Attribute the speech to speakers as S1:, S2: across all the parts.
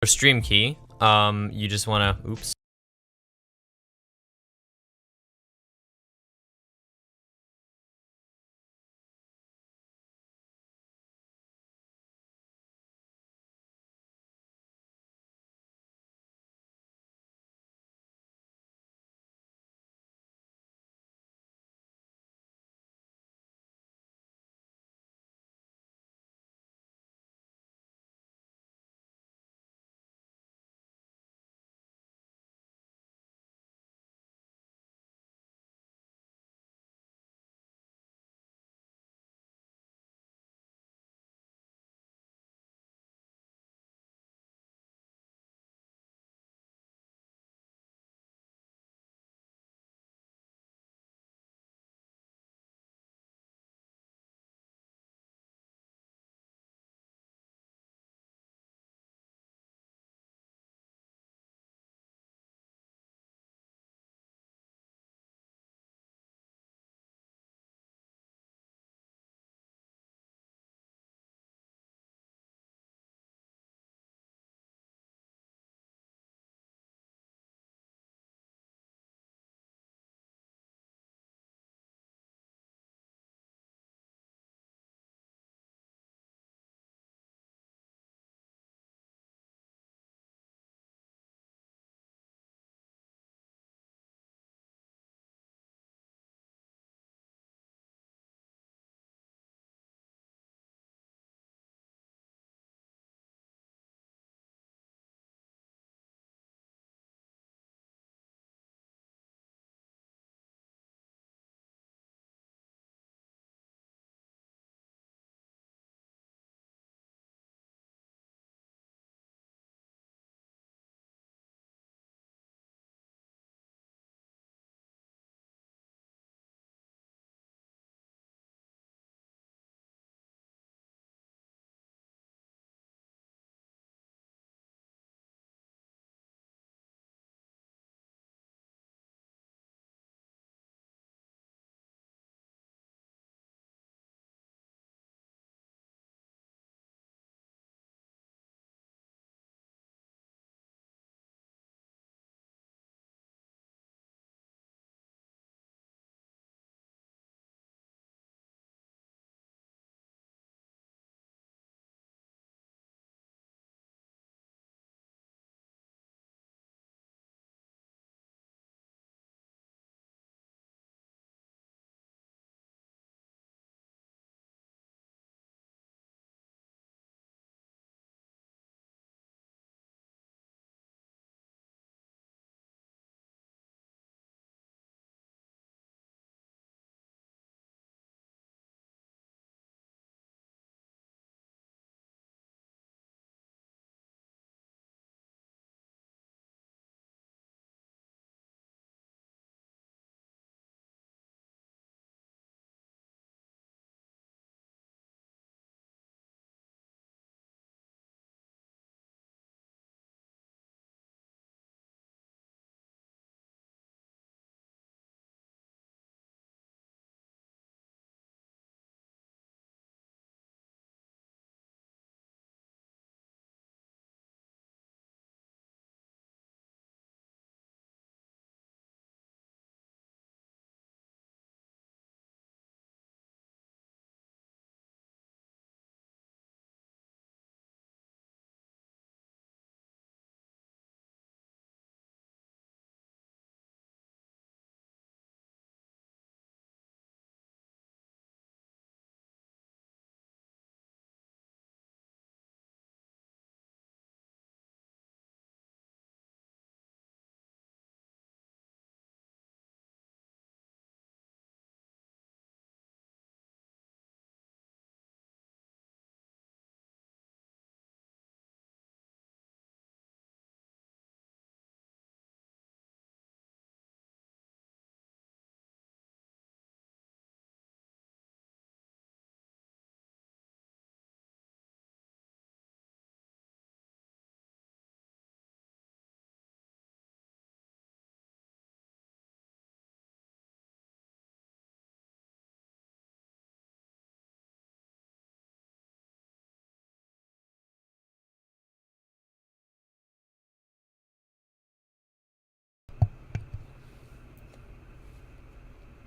S1: For stream key, you just wanna, oops.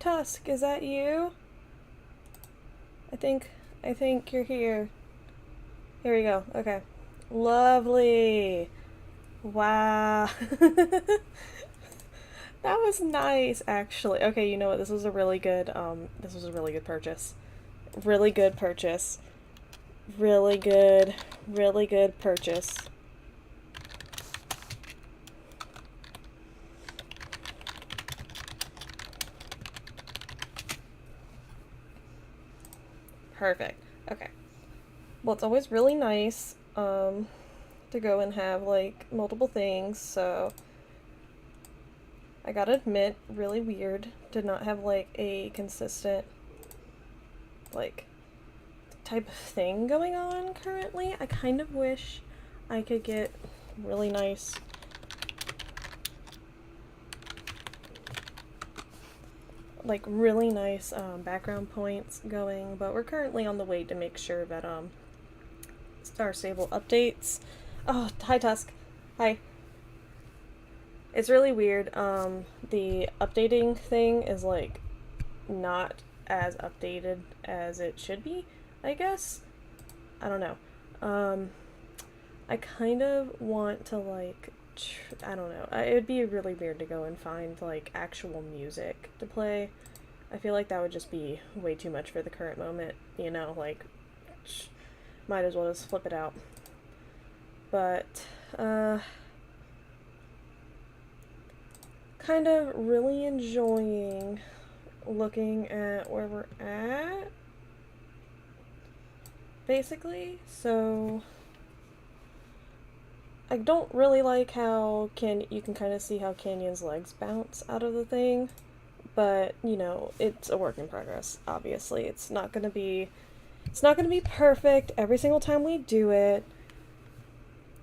S2: Tusk, is that you? I think you're here. Here we go. Okay. Lovely. Wow. That was nice, actually. Okay, you know what? This was a really good purchase. Really good purchase. Really good purchase. Perfect. Okay. Well, it's always really nice to go and have like multiple things, so I gotta admit, really weird to not have like a consistent like type of thing going on currently. I kind of wish I could get really nice background points going, but we're currently on the way to make sure that Star Stable updates. Oh, hi Tusk. Hi. It's really weird. The updating thing is like not as updated as it should be, I guess. I don't know. I kind of want to like I don't know. It would be really weird to go and find like actual music to play. I feel like that would just be way too much for the current moment, you know, like might as well just flip it out. But kind of really enjoying looking at where we're at, basically. So I don't really like how you can kind of see how Canyon's legs bounce out of the thing, but you know, it's a work in progress. Obviously, it's not gonna be perfect every single time we do it,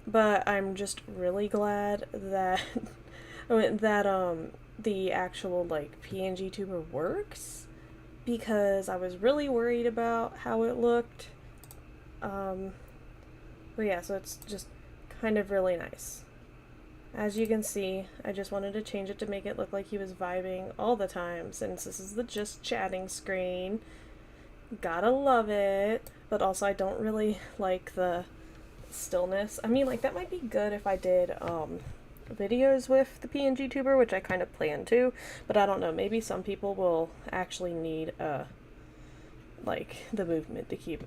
S2: but I'm just really glad that the actual like PNG tuber works, because I was really worried about how it looked. But yeah, so it's just kind of really nice. As you can see, I just wanted to change it to make it look like he was vibing all the time, since this is the just chatting screen. Gotta love it, but also I don't really like the stillness. I mean, like, that might be good if I did videos with the PNG tuber, which I kind of plan to, but I don't know, maybe some people will actually need like the movement to keep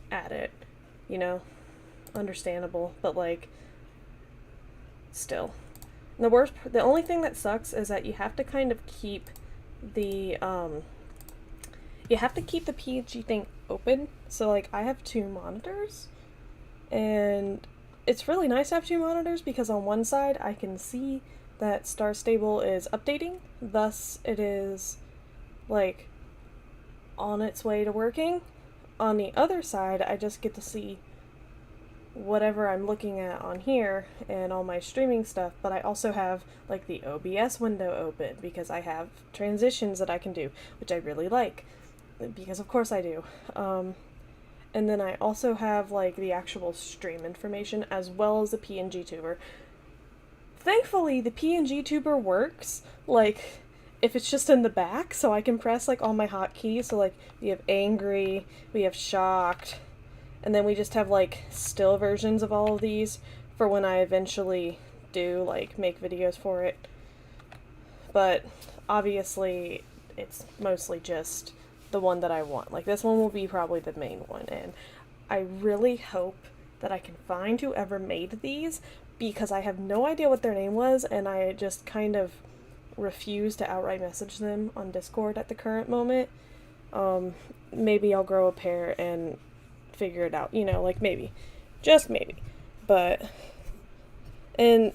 S2: at it, you know? Understandable, but like still. The only thing that sucks is that you have to kind of keep the PNG thing open. So like I have two monitors, and it's really nice to have two monitors because on one side I can see that Star Stable is updating, thus it is like on its way to working. On the other side, I just get to see whatever I'm looking at on here and all my streaming stuff, but I also have like the OBS window open because I have transitions that I can do, which I really like, because of course I do. And then I also have like the actual stream information as well as the PNG tuber. Thankfully, the PNG tuber works, like, if it's just in the back, so I can press like all my hotkeys. So like we have angry, we have shocked, and then we just have like still versions of all of these for when I eventually do like make videos for it. But obviously it's mostly just the one that I want. Like this one will be probably the main one, and I really hope that I can find whoever made these, because I have no idea what their name was, and I just kind of refuse to outright message them on Discord at the current moment. Maybe I'll grow a pair and figure it out, you know, like maybe, just maybe. But, and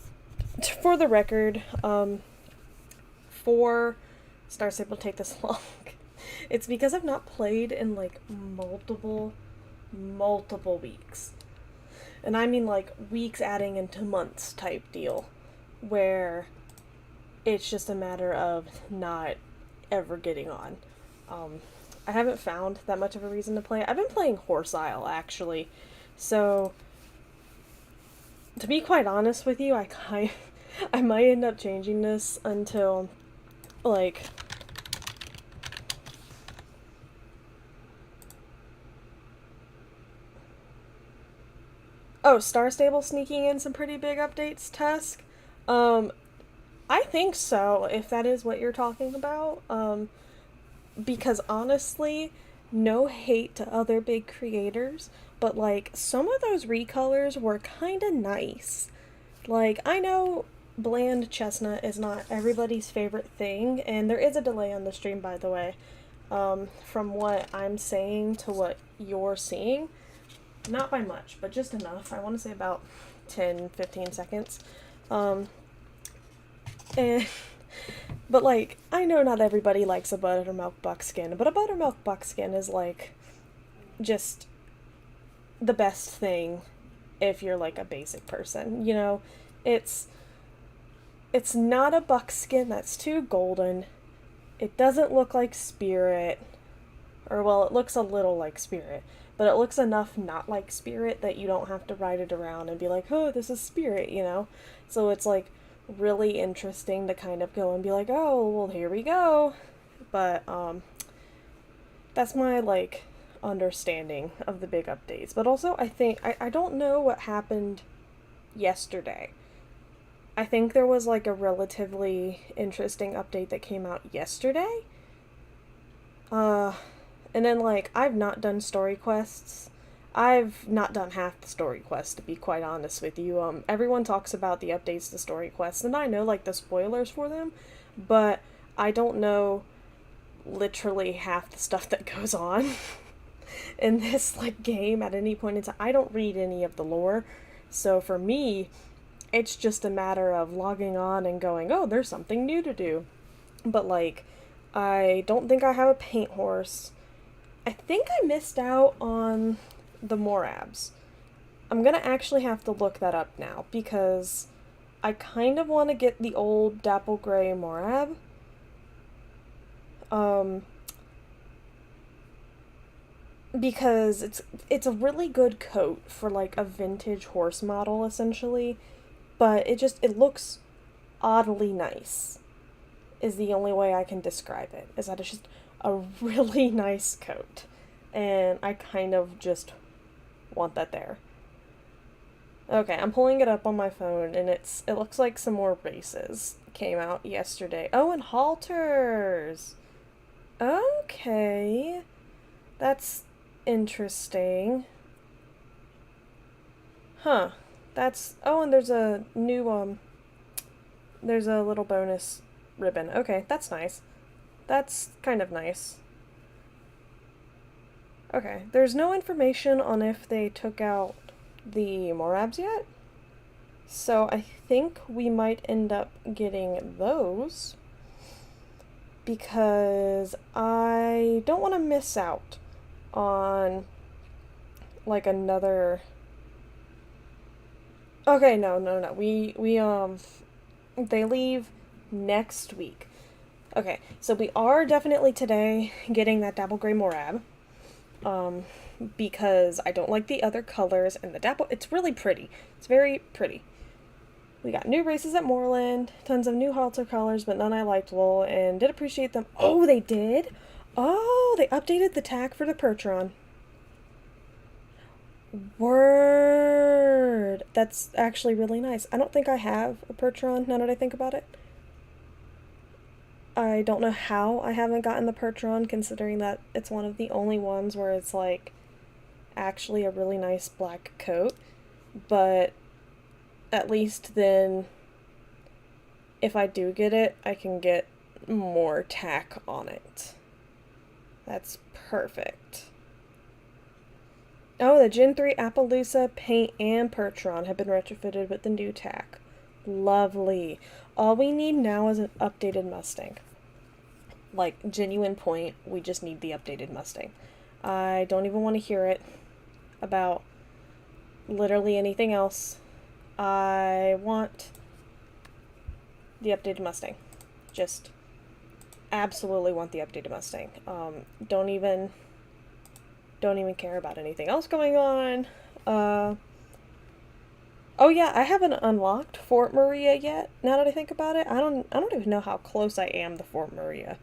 S2: for the record, for Star Stable to take this long, it's because I've not played in like multiple weeks. And I mean like weeks adding into months type deal, where it's just a matter of not ever getting on. I haven't found that much of a reason to play. I've been playing Horse Isle, actually. So, to be quite honest with you, I might end up changing this until, like, Oh, Star Stable sneaking in some pretty big updates, Tusk. Um, I think so, if that is what you're talking about. Because honestly, no hate to other big creators, but like some of those recolors were kind of nice. Like, I know bland chestnut is not everybody's favorite thing, and there is a delay on the stream, by the way, from what I'm saying to what you're seeing. Not by much, but just enough. I want to say about 10-15 seconds. Um, and but like, I know not everybody likes a buttermilk buckskin, but a buttermilk buckskin is like just the best thing if you're like a basic person, you know? It's it's not a buckskin that's too golden. It doesn't look like Spirit, or well, it looks a little like Spirit, but it looks enough not like Spirit that you don't have to ride it around and be like, oh, this is Spirit, you know? So it's like really interesting to kind of go and be like, oh, well, here we go. But that's my like understanding of the big updates. But also, I think I don't know what happened yesterday. I think there was like a relatively interesting update that came out yesterday. And then like I've not done story quests. I've not done half the story quests, to be quite honest with you. Everyone talks about the updates to story quests, and I know like the spoilers for them, but I don't know literally half the stuff that goes on in this like game at any point in time. I don't read any of the lore, so for me, it's just a matter of logging on and going, oh, there's something new to do. But like, I don't think I have a paint horse. I think I missed out on the Morabs. I'm gonna actually have to look that up now because I kind of want to get the old Dapple Gray Morab. Because it's a really good coat for like a vintage horse model essentially, but it looks oddly nice. Is the only way I can describe it. Is that it's just a really nice coat. And I kind of just want that there. Okay, I'm pulling it up on my phone and it looks like some more races came out yesterday. Oh, and halters. Okay. That's interesting. Huh. Oh, and there's a new there's a little bonus ribbon. Okay, that's nice. That's kind of nice. Okay, there's no information on if they took out the Morabs yet, so I think we might end up getting those because I don't want to miss out on like another. Okay, no. They leave next week. Okay, so we are definitely today getting that Dapple Gray Morab. Because I don't like the other colors, and the Dapple, it's really pretty. It's very pretty. We got new races at Moorland, tons of new halter colors, but none I liked, lol, and did appreciate them. Oh, they did? Oh, they updated the tag for the Percheron. Word! That's actually really nice. I don't think I have a Percheron, now that I think about it. I don't know how I haven't gotten the Percheron, considering that it's one of the only ones where it's like actually a really nice black coat, but at least then if I do get it, I can get more tack on it. That's perfect. Oh, the Gen 3 Appaloosa paint and Percheron have been retrofitted with the new tack. Lovely. All we need now is an updated Mustang. Like, genuine point, we just need the updated Mustang. I don't even want to hear it about literally anything else. I want the updated Mustang. Just absolutely want the updated Mustang. Don't even care about anything else going on. Oh yeah, I haven't unlocked Fort Maria yet, now that I think about it. I don't even know how close I am to Fort Maria.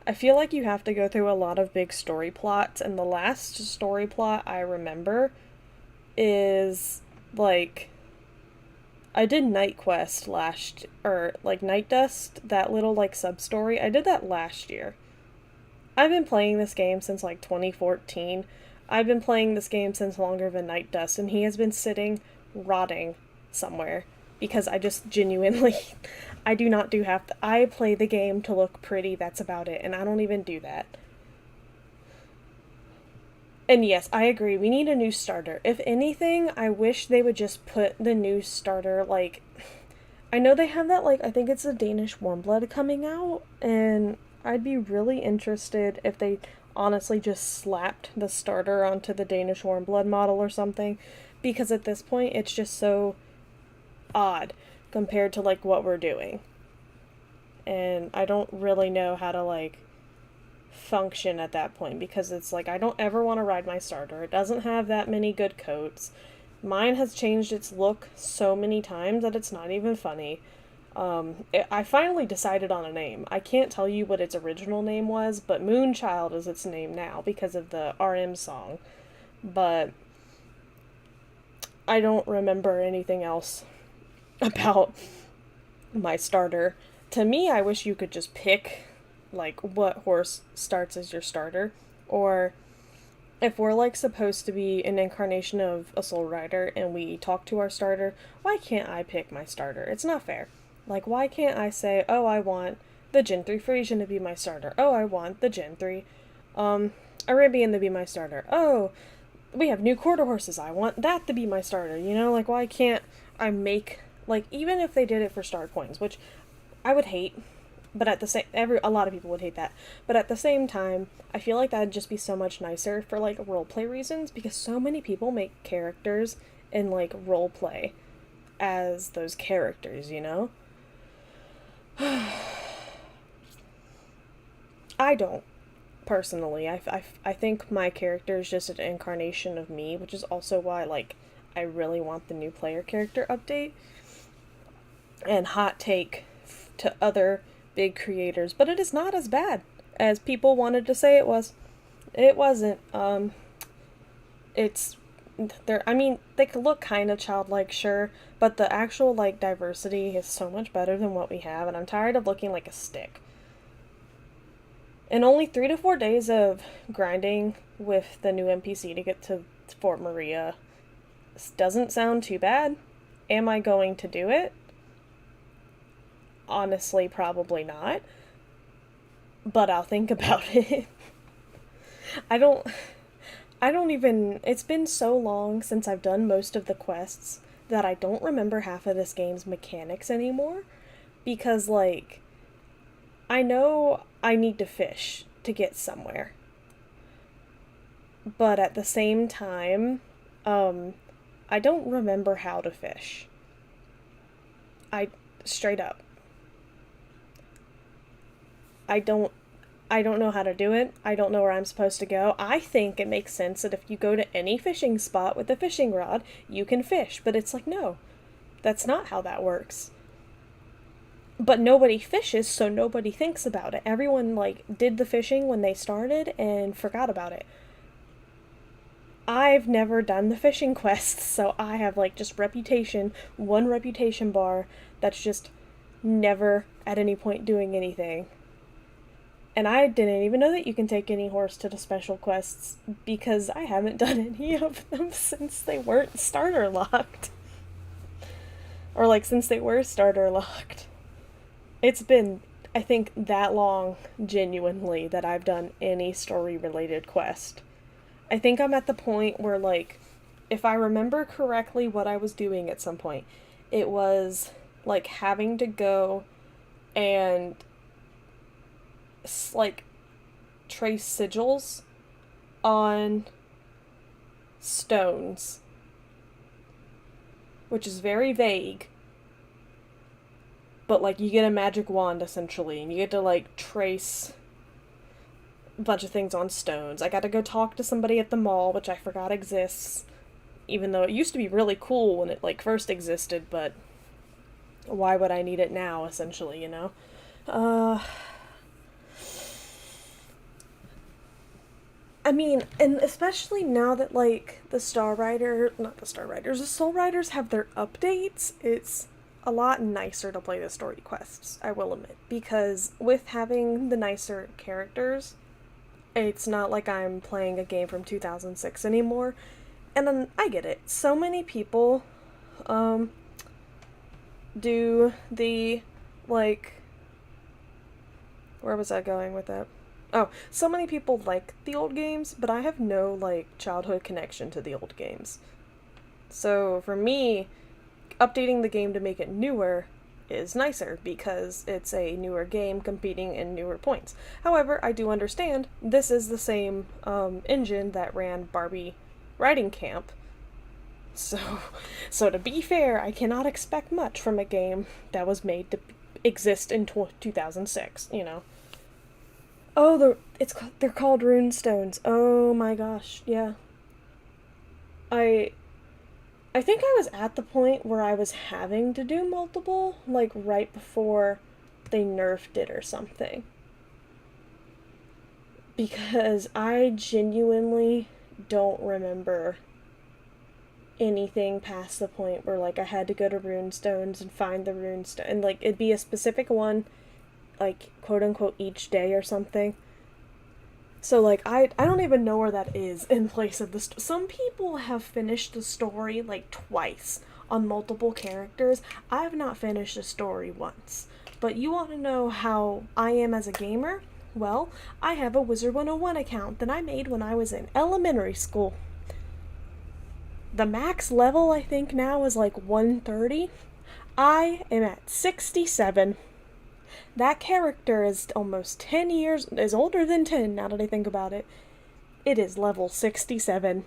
S2: I feel like you have to go through a lot of big story plots, and the last story plot I remember is Like, I did Night Quest or like Night Dust, that little like sub story. I did that last year. I've been playing this game since like 2014. I've been playing this game since longer than Night Dust, and he has been sitting, rotting somewhere because I just genuinely, I do not do half. I play the game to look pretty. That's about it, and I don't even do that. And yes, I agree. We need a new starter. If anything, I wish they would just put the new starter, like, I know they have that, like, I think it's a Danish Warmblood coming out, and I'd be really interested if they honestly just slapped the starter onto the Danish Warmblood model or something, because at this point, it's just so odd compared to, like, what we're doing. And I don't really know how to, like, function at that point, because it's like I don't ever want to ride my starter. It doesn't have that many good coats. Mine has changed its look so many times that it's not even funny. I finally decided on a name. I can't tell you what its original name was, but Moonchild is its name now because of the RM song. But I don't remember anything else about my starter. To me, I wish you could just pick like what horse starts as your starter, or if we're like supposed to be an incarnation of a soul rider and we talk to our starter, why can't I pick my starter? It's not fair. Like, why can't I say, oh, I want the Gen 3 Frisian to be my starter? Oh, I want the Gen 3 Arabian to be my starter. Oh, we have new quarter horses. I want that to be my starter. You know, like, why can't I make, like, even if they did it for star coins, which I would hate, but at the same, a lot of people would hate that. But at the same time, I feel like that'd just be so much nicer for like roleplay reasons, because so many people make characters in like roleplay as those characters, you know? I don't, personally. I think my character is just an incarnation of me, which is also why like I really want the new player character update. And hot take to other big creators, but it is not as bad as people wanted to say it was. It wasn't. It's there. I mean, they could look kind of childlike, sure, but the actual like diversity is so much better than what we have, and I'm tired of looking like a stick. And only 3 to 4 days of grinding with the new NPC to get to Fort Maria doesn't sound too bad. Am I going to do it? Honestly, probably not. But I'll think about it. I don't even, it's been so long since I've done most of the quests that I don't remember half of this game's mechanics anymore. Because, like, I know I need to fish to get somewhere. But at the same time, I don't remember how to fish. Straight up. I don't know how to do it. I don't know where I'm supposed to go. I think it makes sense that if you go to any fishing spot with a fishing rod, you can fish. But it's like, no, that's not how that works. But nobody fishes, so nobody thinks about it. Everyone, like, did the fishing when they started and forgot about it. I've never done the fishing quests, so I have, like, just one reputation bar that's just never at any point doing anything. And I didn't even know that you can take any horse to the special quests, because I haven't done any of them since they weren't starter locked. Or, like, since they were starter locked. It's been, I think, that long, genuinely, that I've done any story-related quest. I think I'm at the point where, like, if I remember correctly what I was doing at some point, it was, like, having to go and like trace sigils on stones, which is very vague, but like you get a magic wand essentially and you get to like trace a bunch of things on stones. I got to go talk to somebody at the mall, which I forgot exists, even though it used to be really cool when it like first existed, but why would I need it now, essentially, you know? I mean, and especially now that, like, the Soul Riders have their updates, it's a lot nicer to play the story quests, I will admit. Because with having the nicer characters, it's not like I'm playing a game from 2006 anymore. And then, I get it. So many people, do the, like, where was I going with that? Oh, so many people like the old games, but I have no, like, childhood connection to the old games. So, for me, updating the game to make it newer is nicer, because it's a newer game competing in newer points. However, I do understand this is the same, engine that ran Barbie Riding Camp. So to be fair, I cannot expect much from a game that was made to exist in 2006, you know. Oh, they're called runestones. Oh my gosh, yeah. I I think I was at the point where I was having to do multiple, like right before they nerfed it or something. Because I genuinely don't remember anything past the point where, like, I had to go to runestones and find the runestone, and, like, it'd be a specific one, like, quote unquote each day or something. So, like, I don't even know where that is in place of the some people have finished the story, like, twice on multiple characters. I have not finished a story once. But you want to know how I am as a gamer? Well, I have a Wizard 101 account that I made when I was in elementary school. The max level, I think, now is like 130. I am at 67. That character is almost 10 years, is older than 10 now that I think about it. It is level 67.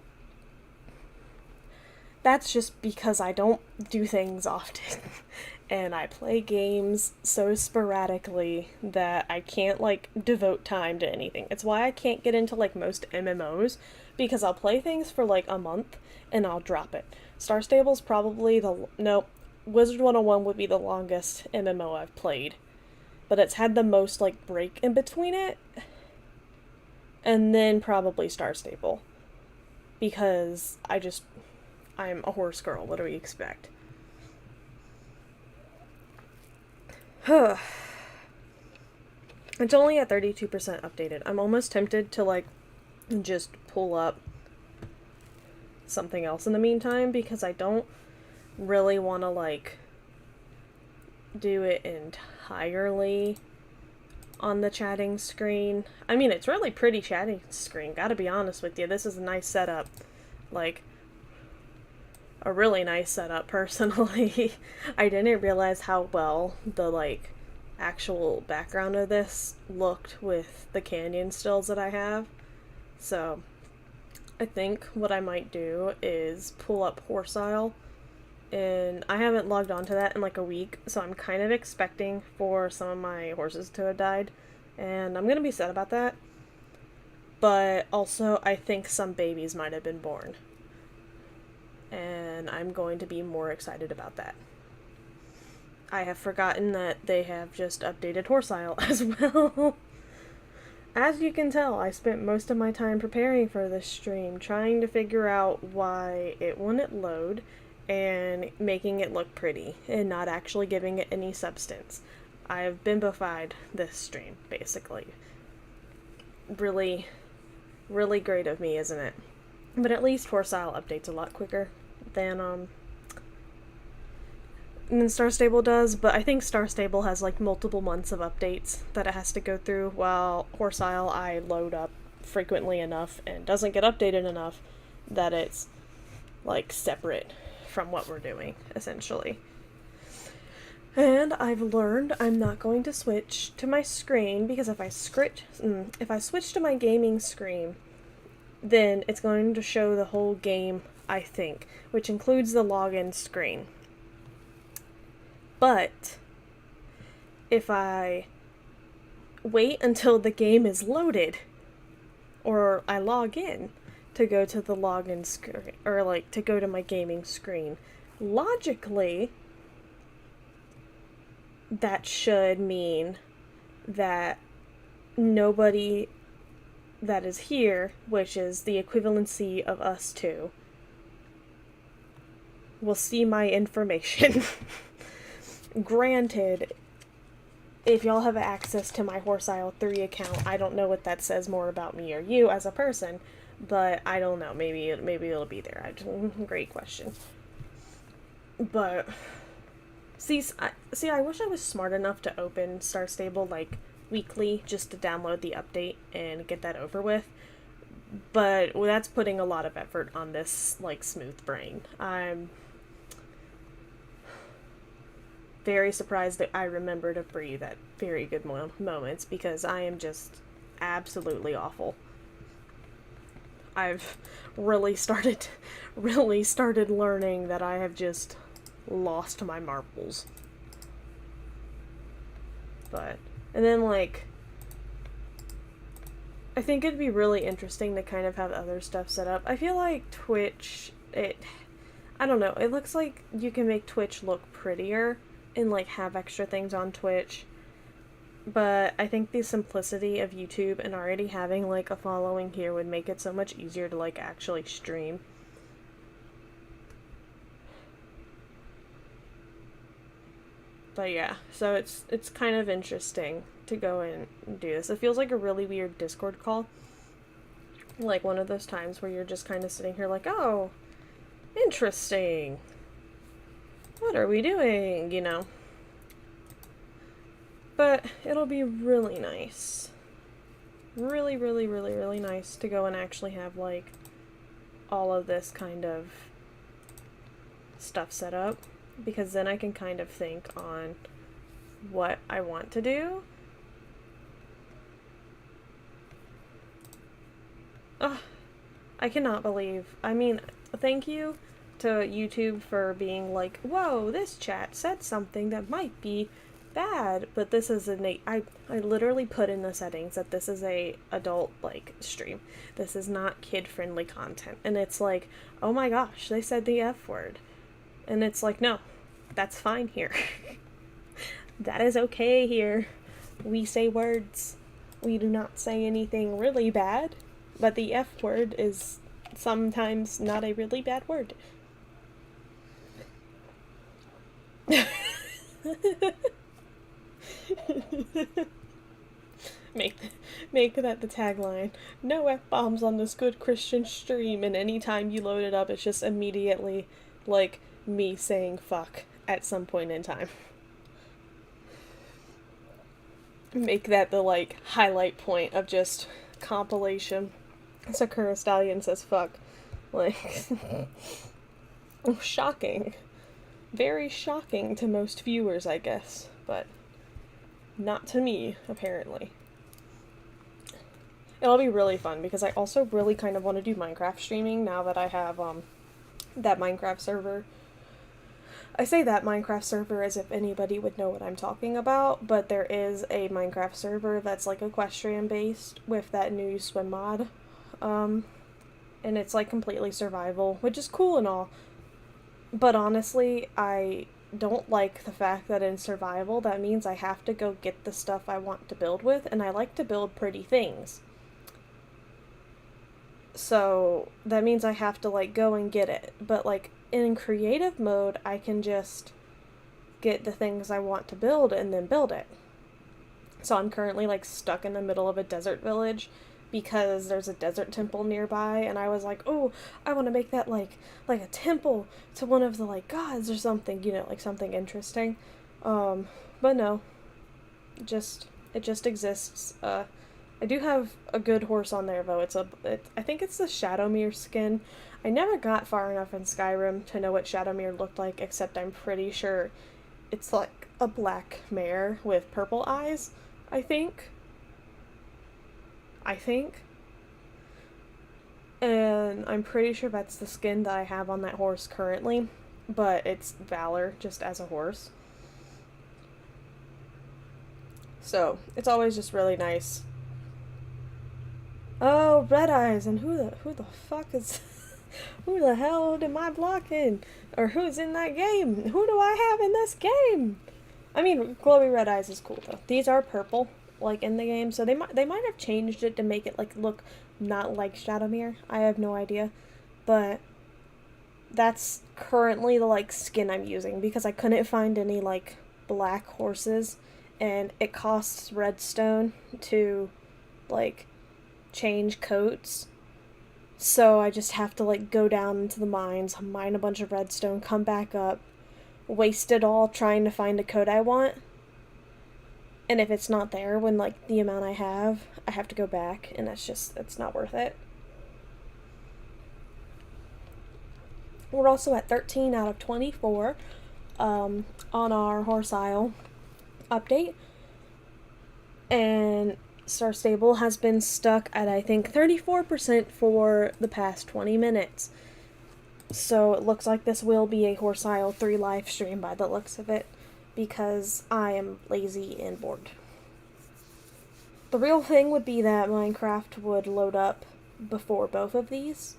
S2: That's just because I don't do things often. And I play games so sporadically that I can't, like, devote time to anything. It's why I can't get into, like, most MMOs, because I'll play things for, like, a month, and I'll drop it. Star Stable's probably no, Wizard 101 would be the longest MMO I've played. But it's had the most, like, break in between it. And then probably Star Stable. Because I'm a horse girl, what do we expect? It's only at 32% updated. I'm almost tempted to, like, just pull up something else in the meantime, because I don't really want to, like, do it entirely on the chatting screen. I mean, it's really pretty chatting screen, gotta be honest with you. This is a nice setup. Like, a really nice setup, personally. I didn't realize how well the, like, actual background of this looked with the canyon stills that I have. So, I think what I might do is pull up Horseisle, and I haven't logged onto that in like a week, so I'm kind of expecting for some of my horses to have died, and I'm gonna be sad about that. But also, I think some babies might have been born. And I'm going to be more excited about that. I have forgotten that they have just updated Horseisle as well. As you can tell, I spent most of my time preparing for this stream, trying to figure out why it wouldn't load, and making it look pretty, and not actually giving it any substance. I have bimbofied this stream, basically. Really, really great of me, isn't it? But at least Horseisle updates a lot quicker than Star Stable does, but I think Star Stable has, like, multiple months of updates that it has to go through, while Horseisle I load up frequently enough and doesn't get updated enough that it's, like, separate from what we're doing, essentially. And I've learned I'm not going to switch to my screen, because if I switch to my gaming screen, then it's going to show the whole game, I think, which includes the login screen. But if I wait until the game is loaded, or I log in to go to the login screen, or, like, to go to my gaming screen, logically, that should mean that nobody that is here, which is the equivalency of us two, will see my information. Granted, if y'all have access to my Horse Isle 3 account, I don't know what that says more about me or you as a person, but I don't know. Maybe it'll be there. Great question. But see, I wish I was smart enough to open Star Stable like weekly just to download the update and get that over with. But that's putting a lot of effort on this like smooth brain. I'm very surprised that I remember to breathe at very good moments, because I am just absolutely awful. I've really started learning that I have just lost my marbles. But, and then like, I think it'd be really interesting to kind of have other stuff set up. I feel like Twitch, I don't know, it looks like you can make Twitch look prettier and like have extra things on Twitch, but I think the simplicity of YouTube and already having like a following here would make it so much easier to like actually stream. But yeah, so it's kind of interesting to go in and do this. It feels like a really weird Discord call, like one of those times where you're just kind of sitting here like, oh, interesting, what are we doing, you know? But it'll be really nice. Really, really, really, really nice to go and actually have, like, all of this kind of stuff set up. Because then I can kind of think on what I want to do. Ugh, I cannot believe. I mean, thank you to YouTube for being like, whoa, this chat said something that might be bad, but this is I literally put in the settings that this is a adult like stream. This is not kid friendly content. And it's like, oh my gosh, they said the F word. And it's like, no, that's fine here. That is okay here. We say words. We do not say anything really bad, but the F word is sometimes not a really bad word. Make that the tagline. No F-bombs on this good Christian stream, and anytime you load it up, it's just immediately, like, me saying fuck at some point in time. Make that the, like, highlight point of just compilation. SakuraStallion says fuck. Like, shocking. Very shocking to most viewers, I guess, but not to me, apparently. It'll be really fun, because I also really kind of want to do Minecraft streaming now that I have, that Minecraft server. I say that Minecraft server as if anybody would know what I'm talking about, but there is a Minecraft server that's, like, equestrian-based with that new swim mod, and it's, like, completely survival, which is cool and all. But honestly, I don't like the fact that in survival, that means I have to go get the stuff I want to build with, and I like to build pretty things. So, that means I have to, like, go and get it. But, like, in creative mode, I can just get the things I want to build and then build it. So I'm currently, like, stuck in the middle of a desert village, because there's a desert temple nearby, and I was like, oh, I want to make that, like a temple to one of the, like, gods or something, you know, like, something interesting. But no. It just exists. I do have a good horse on there, though. I think it's the Shadowmere skin. I never got far enough in Skyrim to know what Shadowmere looked like, except I'm pretty sure it's, like, a black mare with purple eyes, I think. And I'm pretty sure that's the skin that I have on that horse currently, but it's Valor just as a horse. So, it's always just really nice. Oh, Red Eyes, and who the fuck is... who the hell am I blocking? Or who's in that game? Who do I have in this game? I mean, Glowy Red Eyes is cool, though. These are purple, like in the game, so they might have changed it to make it like look not like Shadowmere. I have no idea, but that's currently the like skin I'm using because I couldn't find any like black horses, and it costs redstone to like change coats. So I just have to like go down into the mines, mine a bunch of redstone, come back up, waste it all trying to find a coat I want. And if it's not there when like the amount I have to go back, and it's not worth it. We're also at 13 out of 24 on our horse aisle update. And Star Stable has been stuck at, I think, 34% for the past 20 minutes. So it looks like this will be a Horse Aisle 3 live stream by the looks of it, because I am lazy and bored. The real thing would be that Minecraft would load up before both of these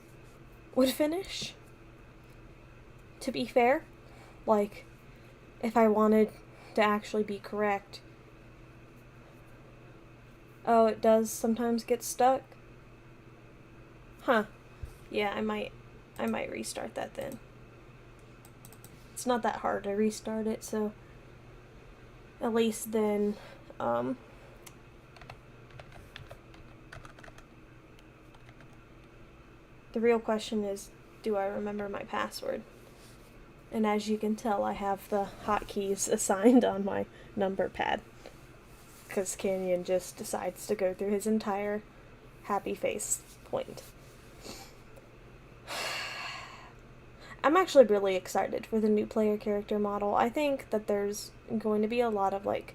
S2: would finish. To be fair, like, if I wanted to actually be correct. Oh, it does sometimes get stuck? Huh. Yeah, I might restart that then. It's not that hard to restart it, so at least then, the real question is, do I remember my password? And as you can tell, I have the hotkeys assigned on my number pad, because Canyon just decides to go through his entire happy face point. I'm actually really excited for the new player character model. I think that there's going to be a lot of, like,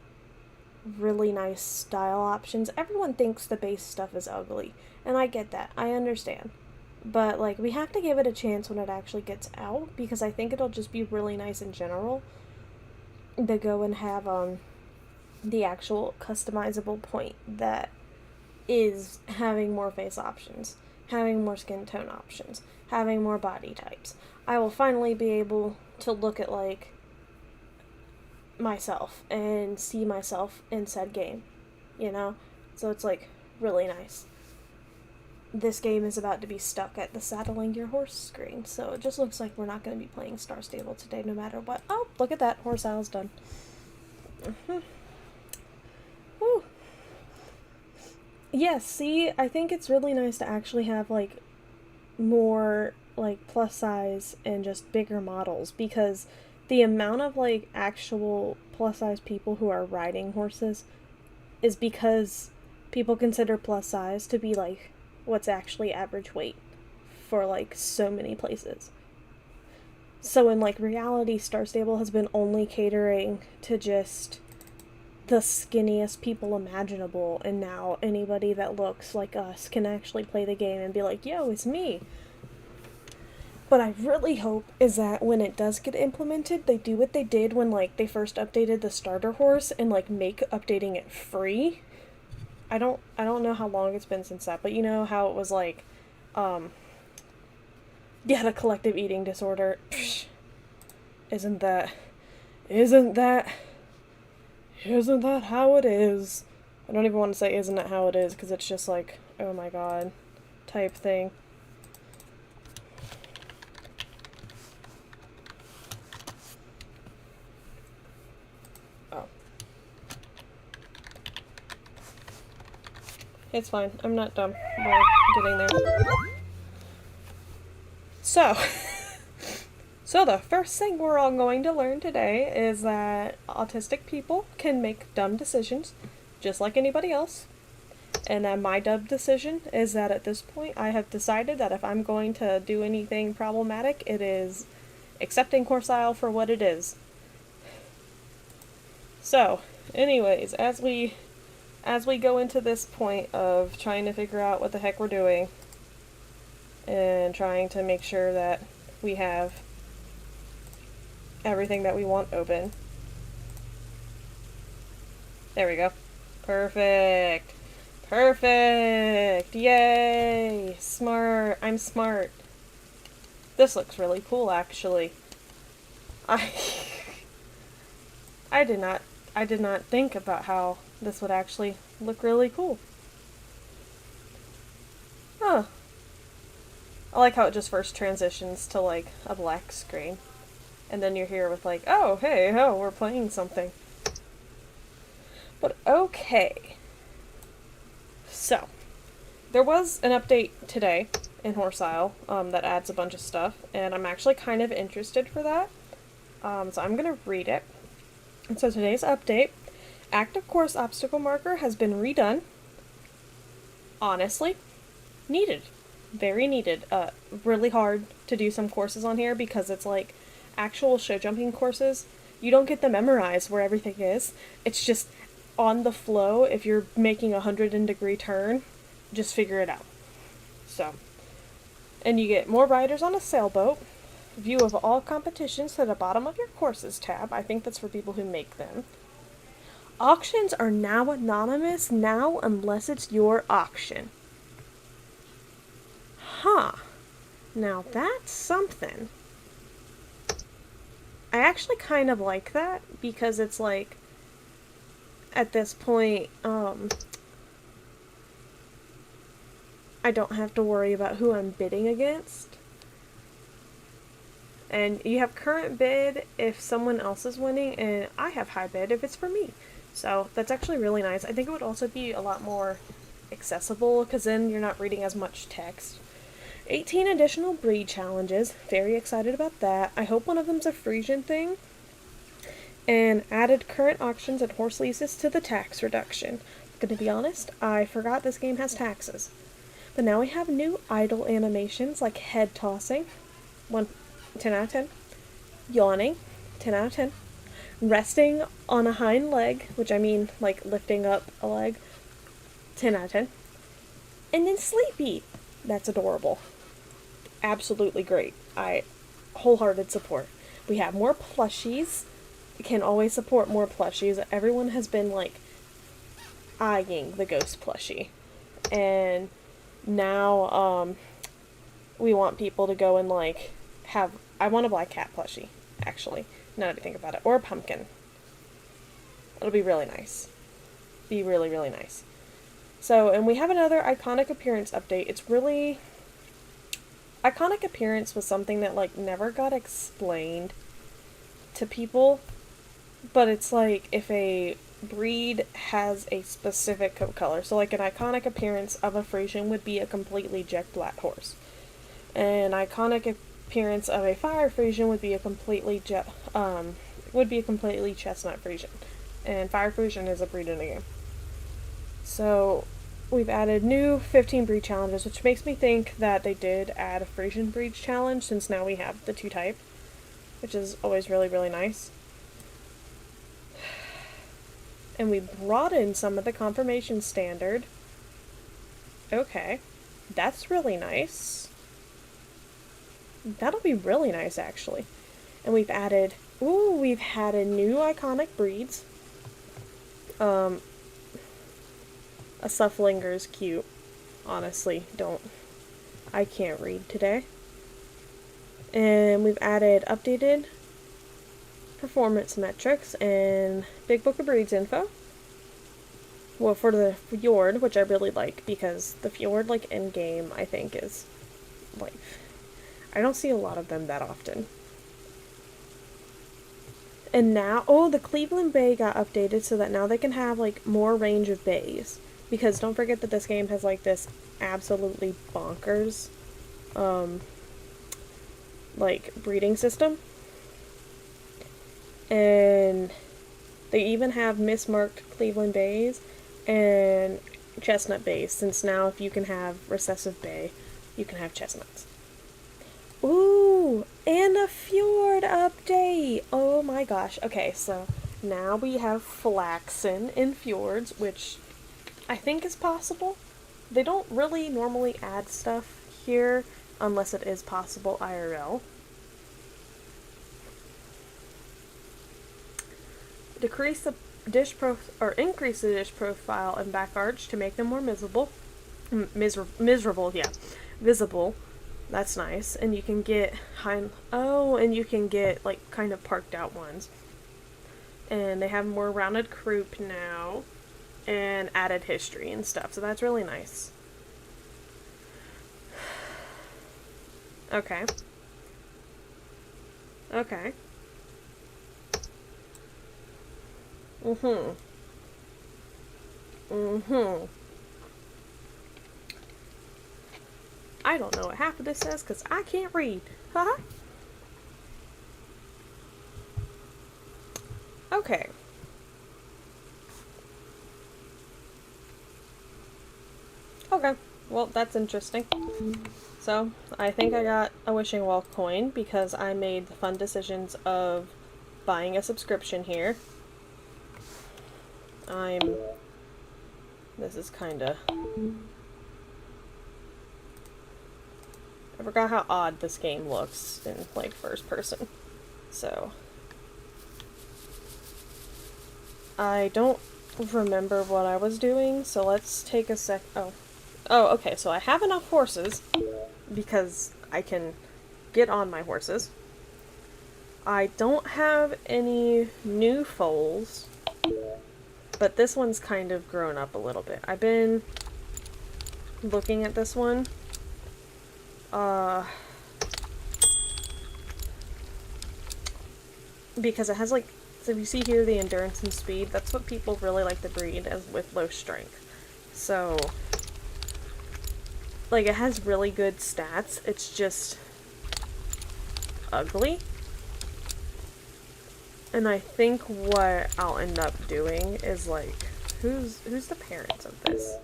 S2: really nice style options. Everyone thinks the base stuff is ugly, and I get that. I understand. But, like, we have to give it a chance when it actually gets out, because I think it'll just be really nice in general to go and have, the actual customizable point that is having more face options, having more skin tone options, having more body types. I will finally be able to look at, like, myself and see myself in said game, you know? So it's, like, really nice. This game is about to be stuck at the saddling your horse screen, so it just looks like we're not going to be playing Star Stable today no matter what. Oh, look at that, horse aisle's done. Woo. Yes, see, I think it's really nice to actually have, like, more, like, plus size and just bigger models, because the amount of, like, actual plus size people who are riding horses is because people consider plus size to be, like, what's actually average weight for, like, so many places. So in, like, reality, Star Stable has been only catering to just the skinniest people imaginable, and now anybody that looks like us can actually play the game and be like, yo, it's me. What I really hope is that when it does get implemented, they do what they did when, like, they first updated the starter horse and, like, make updating it free. I don't know how long it's been since that, but you know how it was like, you had a collective eating disorder. Psh, isn't that how it is? I don't even want to say isn't that how it is, because it's just like, oh my god, type thing. Oh. It's fine. I'm not dumb. We're getting there. So the first thing we're all going to learn today is that autistic people can make dumb decisions, just like anybody else. And my dumb decision is that at this point I have decided that if I'm going to do anything problematic, it is accepting Horse Aisle for what it is. So, anyways, as we go into this point of trying to figure out what the heck we're doing, and trying to make sure that we have everything that we want open. There we go. Perfect. Perfect. Yay. Smart. I'm smart. This looks really cool, actually. I did not think about how this would actually look really cool. Huh. I like how it just first transitions to like a black screen. And then you're here with like, oh, hey, oh, we're playing something. But okay. So, there was an update today in Horse Isle that adds a bunch of stuff, and I'm actually kind of interested for that. So I'm going to read it. And so today's update, active course obstacle marker has been redone. Honestly, needed. Very needed. Really hard to do some courses on here because it's like actual show jumping courses. You don't get to memorize where everything is. It's just on the flow. If you're making a 100-degree turn, just figure it out. So, and you get more riders on a sailboat. View of all competitions to the bottom of your courses tab. I think that's for people who make them. Auctions are now anonymous now unless it's your auction. Huh. Now that's something. I actually kind of like that because it's like at this point I don't have to worry about who I'm bidding against. And you have current bid if someone else is winning, and I have high bid if it's for me. So that's actually really nice. I think it would also be a lot more accessible because then you're not reading as much text. 18 additional breed challenges. Very excited about that. I hope one of them's a Frisian thing. And added current auctions and horse leases to the tax reduction. I'm gonna be honest, I forgot this game has taxes. But now we have new idle animations like head tossing. 10 out of 10. Yawning, 10 out of 10. Resting on a hind leg, which I mean like lifting up a leg, 10 out of 10. And then sleepy, that's adorable. Absolutely great. I wholehearted support. We have more plushies. We can always support more plushies. Everyone has been like eyeing the ghost plushie. And now we want people to go and like have, I want a black cat plushie, actually, now that I think about it, or a pumpkin. It'll be really nice. Be really, really nice. So, and we have another iconic appearance update. It's really, iconic appearance was something that like never got explained to people, but it's like if a breed has a specific coat color. So like an iconic appearance of a Frisian would be a completely jet black horse. An iconic appearance of a fire Frisian would be a completely chestnut Frisian. And fire Frisian is a breed in the game. So we've added new 15 breed challenges, which makes me think that they did add a Frisian breed challenge since now we have the two type, which is always really, really nice. And we brought in some of the confirmation standard. Okay, that's really nice. That'll be really nice, actually. And we've added, we've added new iconic breeds. A Sufflinger is cute. Honestly, I can't read today. And we've added updated performance metrics and Big Book of Breeds info. Well, for the fjord, which I really like, because the fjord, like, in-game, I think is, like, I don't see a lot of them that often. And now, the Cleveland Bay got updated so that now they can have, like, more range of bays. Because don't forget that this game has, like, this absolutely bonkers, like, breeding system. And they even have mismarked Cleveland Bays and Chestnut Bays, since now if you can have Recessive Bay, you can have Chestnuts. Ooh, and a Fjord update! Oh my gosh. Okay, so now we have Flaxen in Fjords, which I think is possible. They don't really normally add stuff here unless it is possible IRL. Increase the dish profile and back arch to make them more visible. Visible. That's nice. And you can get and you can get like kind of parked out ones. And they have more rounded croup now. and added history and stuff, so that's really nice. Okay. Okay. I don't know what half of this says because I can't read. Haha. Okay. Okay. Well, that's interesting. So, I think I got a wishing well coin because I made the fun decisions of buying a subscription here. This is kinda... I forgot how odd this game looks in, like, first person. So... I don't remember what I was doing, so let's take a sec... Oh, okay, so I have enough horses, because I can get on my horses. I don't have any new foals, but this one's kind of grown up a little bit. I've been looking at this one. Because it has, like, so if you see here the endurance and speed, that's what people really like to breed as with low strength. So, like, it has really good stats, it's just ugly. And I think what I'll end up doing is, like, who's the parents of this?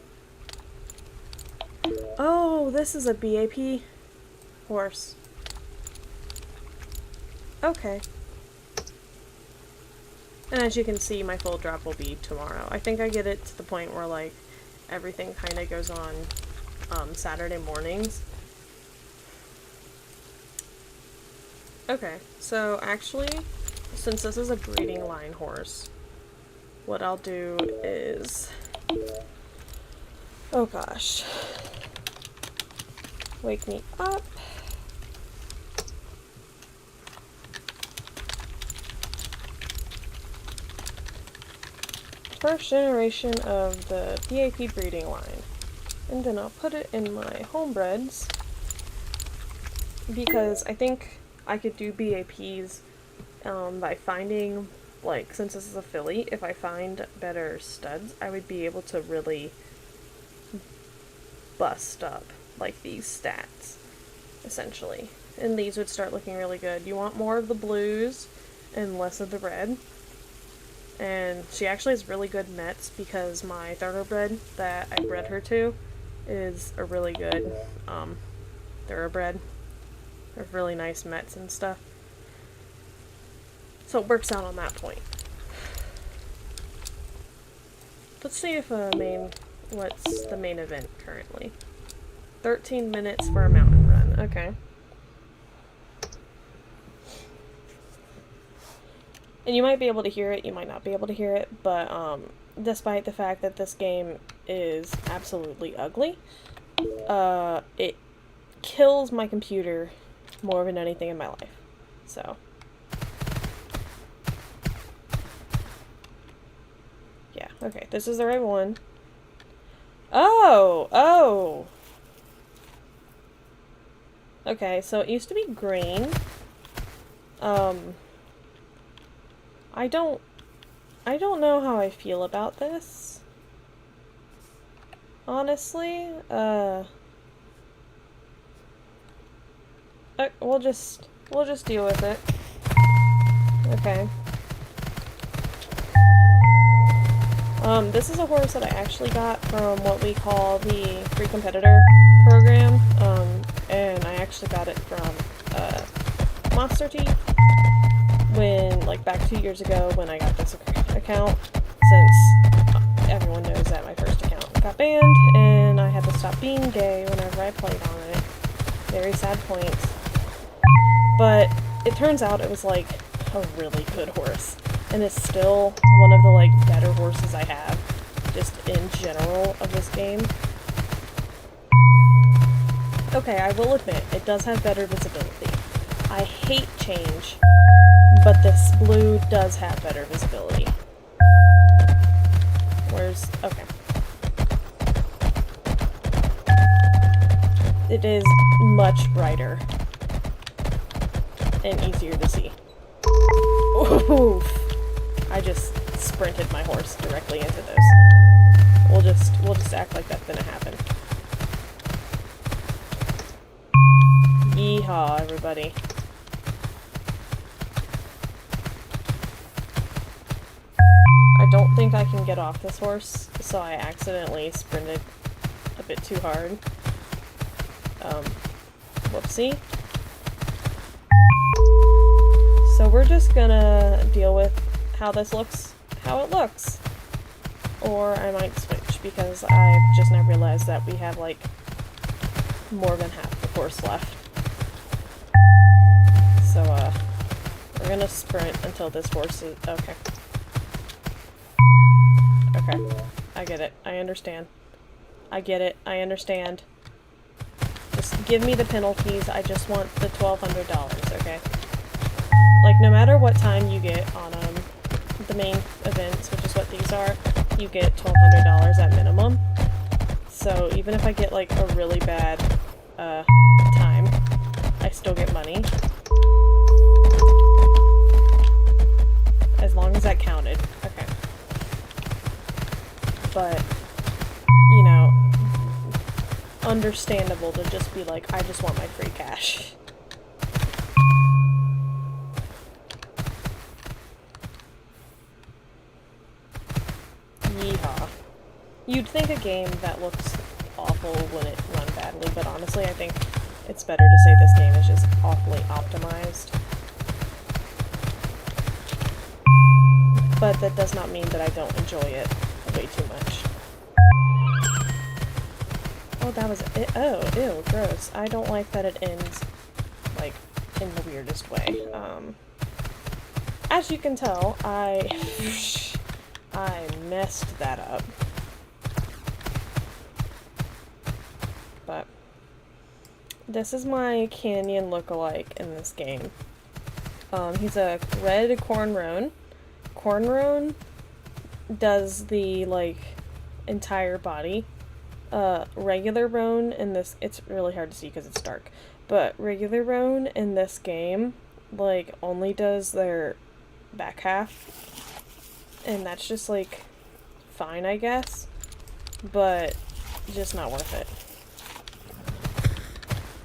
S2: Oh, this is a BAP horse. Okay. And as you can see, my full drop will be tomorrow. I think I get it to the point where, like, everything kind of goes on Saturday mornings. Okay, so actually, since this is a breeding line horse, what I'll do is... Oh gosh. Wake me up. First generation of the BAP breeding line. And then I'll put it in my homebreds because I think I could do BAPs by finding, like, since this is a filly, if I find better studs, I would be able to really bust up, like, these stats, essentially. And these would start looking really good. You want more of the blues and less of the red. And she actually has really good mets because my thoroughbred that I bred her to is a really good thoroughbred. They have really nice mets and stuff. So it works out on that point. Let's see if what's the main event currently. 13 minutes for a mountain run. Okay. And you might be able to hear it, you might not be able to hear it, but despite the fact that this game is absolutely ugly, it kills my computer more than anything in my life. So, yeah, okay, this is the right one. Oh! Okay, so it used to be green. I don't know how I feel about this. Honestly, we'll just deal with it. Okay. This is a horse that I actually got from what we call the free competitor program, and I actually got it from, Monster Teeth. When, like, back 2 years ago when I got this account, since everyone knows that my first account got banned, and I had to stop being gay whenever I played on it. Very sad point. But it turns out it was, like, a really good horse, and it's still one of the, like, better horses I have, just in general of this game. Okay, I will admit, it does have better visibility. I hate change, but this blue does have better visibility. Okay. it is much brighter and easier to see. Oof. I just sprinted my horse directly into this. We'll just act like that didn't happen. Yeehaw, everybody. I don't think I can get off this horse, so I accidentally sprinted a bit too hard. Whoopsie. So we're just gonna deal with how this looks, how it looks. Or I might switch, because I've just now realized that we have, like, more than half the course left. So, we're gonna sprint until this horse is... okay. Okay. I get it. I understand. I get it. I understand. Just give me the penalties. I just want the $1,200, okay? Like, no matter what time you get on, the main events, which is what these are, you get $1,200 at minimum. So even if I get, like, a really bad, time, I still get money. As long as that counted. Okay. But, you know, understandable to just be like, I just want my free cash. Yeehaw. You'd think a game that looks awful wouldn't run badly, but honestly I think it's better to say this game is just awfully optimized. But that does not mean that I don't enjoy it way too much. Oh, that was it. Oh, ew, gross. I don't like that it ends, like, in the weirdest way. As you can tell, I messed that up. But this is my Canyon lookalike in this game. He's a red cornroan. Cornroan does the, like, entire body. Regular roan in this, it's really hard to see because it's dark, but regular roan in this game, like, only does their back half, and that's just, like, fine, I guess, but just not worth it.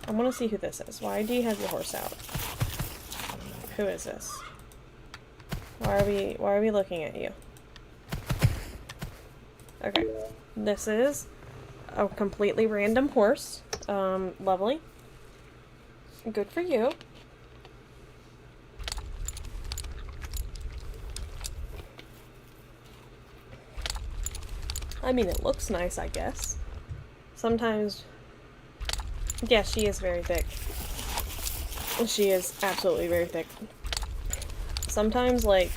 S2: I want to see who this is. Why do you have your horse out? Who is this? Why are we looking at you? Okay, this is a completely random horse. Lovely. Good for you. I mean, it looks nice, I guess. Sometimes... yeah, she is very thick. She is absolutely very thick. Sometimes, like,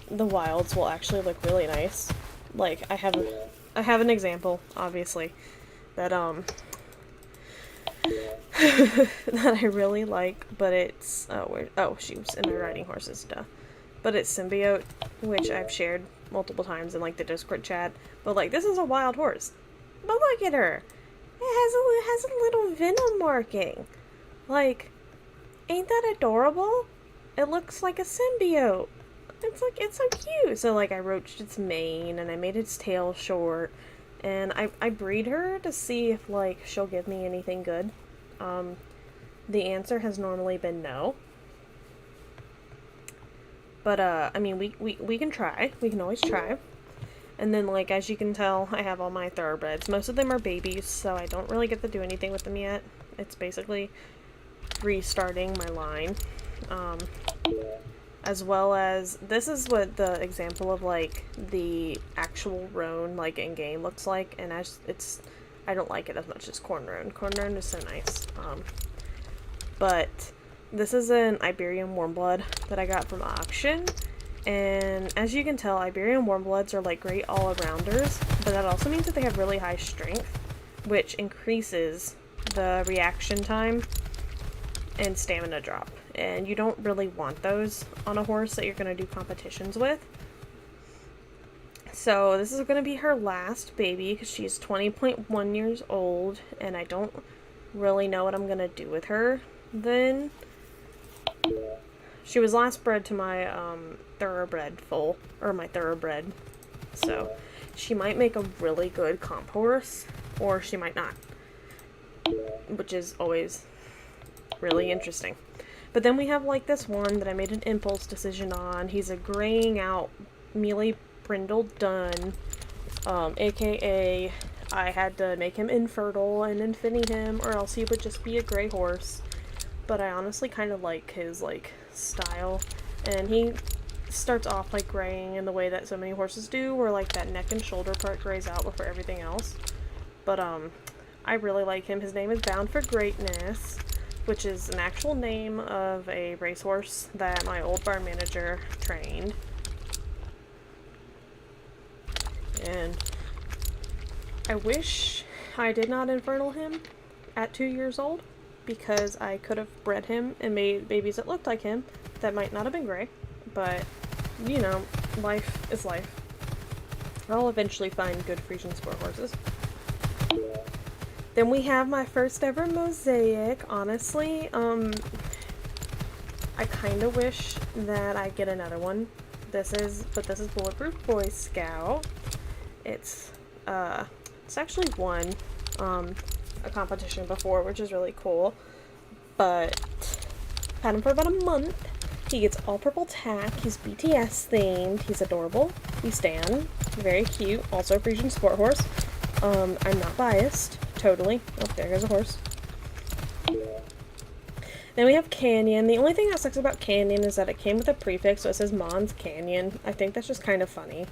S2: the wilds will actually look really nice. Like, I have an example, obviously, that, that I really like, but it's, oh, she was in my riding horses, duh. But it's Symbiote, which I've shared multiple times in, like, the Discord chat, but, like, this is a wild horse. But look at her! It has a little venom marking. Like, ain't that adorable? It looks like a symbiote. It's so cute. So, like, I roached its mane, and I made its tail short, and I breed her to see if, like, she'll give me anything good. The answer has normally been no. But, I mean, we can try. We can always try. And then, like, as you can tell, I have all my thoroughbreds. Most of them are babies, so I don't really get to do anything with them yet. It's basically restarting my line. As well as, this is what the example of, like, the actual roan, like, in-game looks like, and I don't like it as much as cornroan. Cornroan is so nice. But this is an Iberian Warmblood that I got from auction, and as you can tell, Iberian Warmbloods are, like, great all-arounders, but that also means that they have really high strength, which increases the reaction time and stamina drop. And you don't really want those on a horse that you're going to do competitions with. So this is going to be her last baby because she's 20.1 years old, and I don't really know what I'm going to do with her then. She was last bred to my thoroughbred foal, or my thoroughbred, so she might make a really good comp horse, or she might not, which is always really interesting. But then we have like this one that I made an impulse decision on. He's a graying out mealy brindle dun, aka I had to make him infertile and infini him, or else he would just be a gray horse. But I honestly kind of like his like style, and he starts off like graying in the way that so many horses do, where like that neck and shoulder part grays out before everything else. But I really like him. His name is Bound for Greatness, which is an actual name of a racehorse that my old barn manager trained. And I wish I did not infernal him at 2 years old, because I could have bred him and made babies that looked like him that might not have been gray. But, you know, life is life. I'll eventually find good Frisian sport horses. Then we have my first ever mosaic. Honestly, I kind of wish that I get another one. This is Bulletproof Boy Scout. It's actually won a competition before, which is really cool. But had him for about a month. He gets all purple tack. He's BTS themed. He's adorable. He's Stan. Very cute. Also a Frisian sport horse. I'm not biased. Totally. Oh, there goes a horse. Then we have Canyon. The only thing that sucks about Canyon is that it came with a prefix, so it says Mons Canyon. I think that's just kind of funny.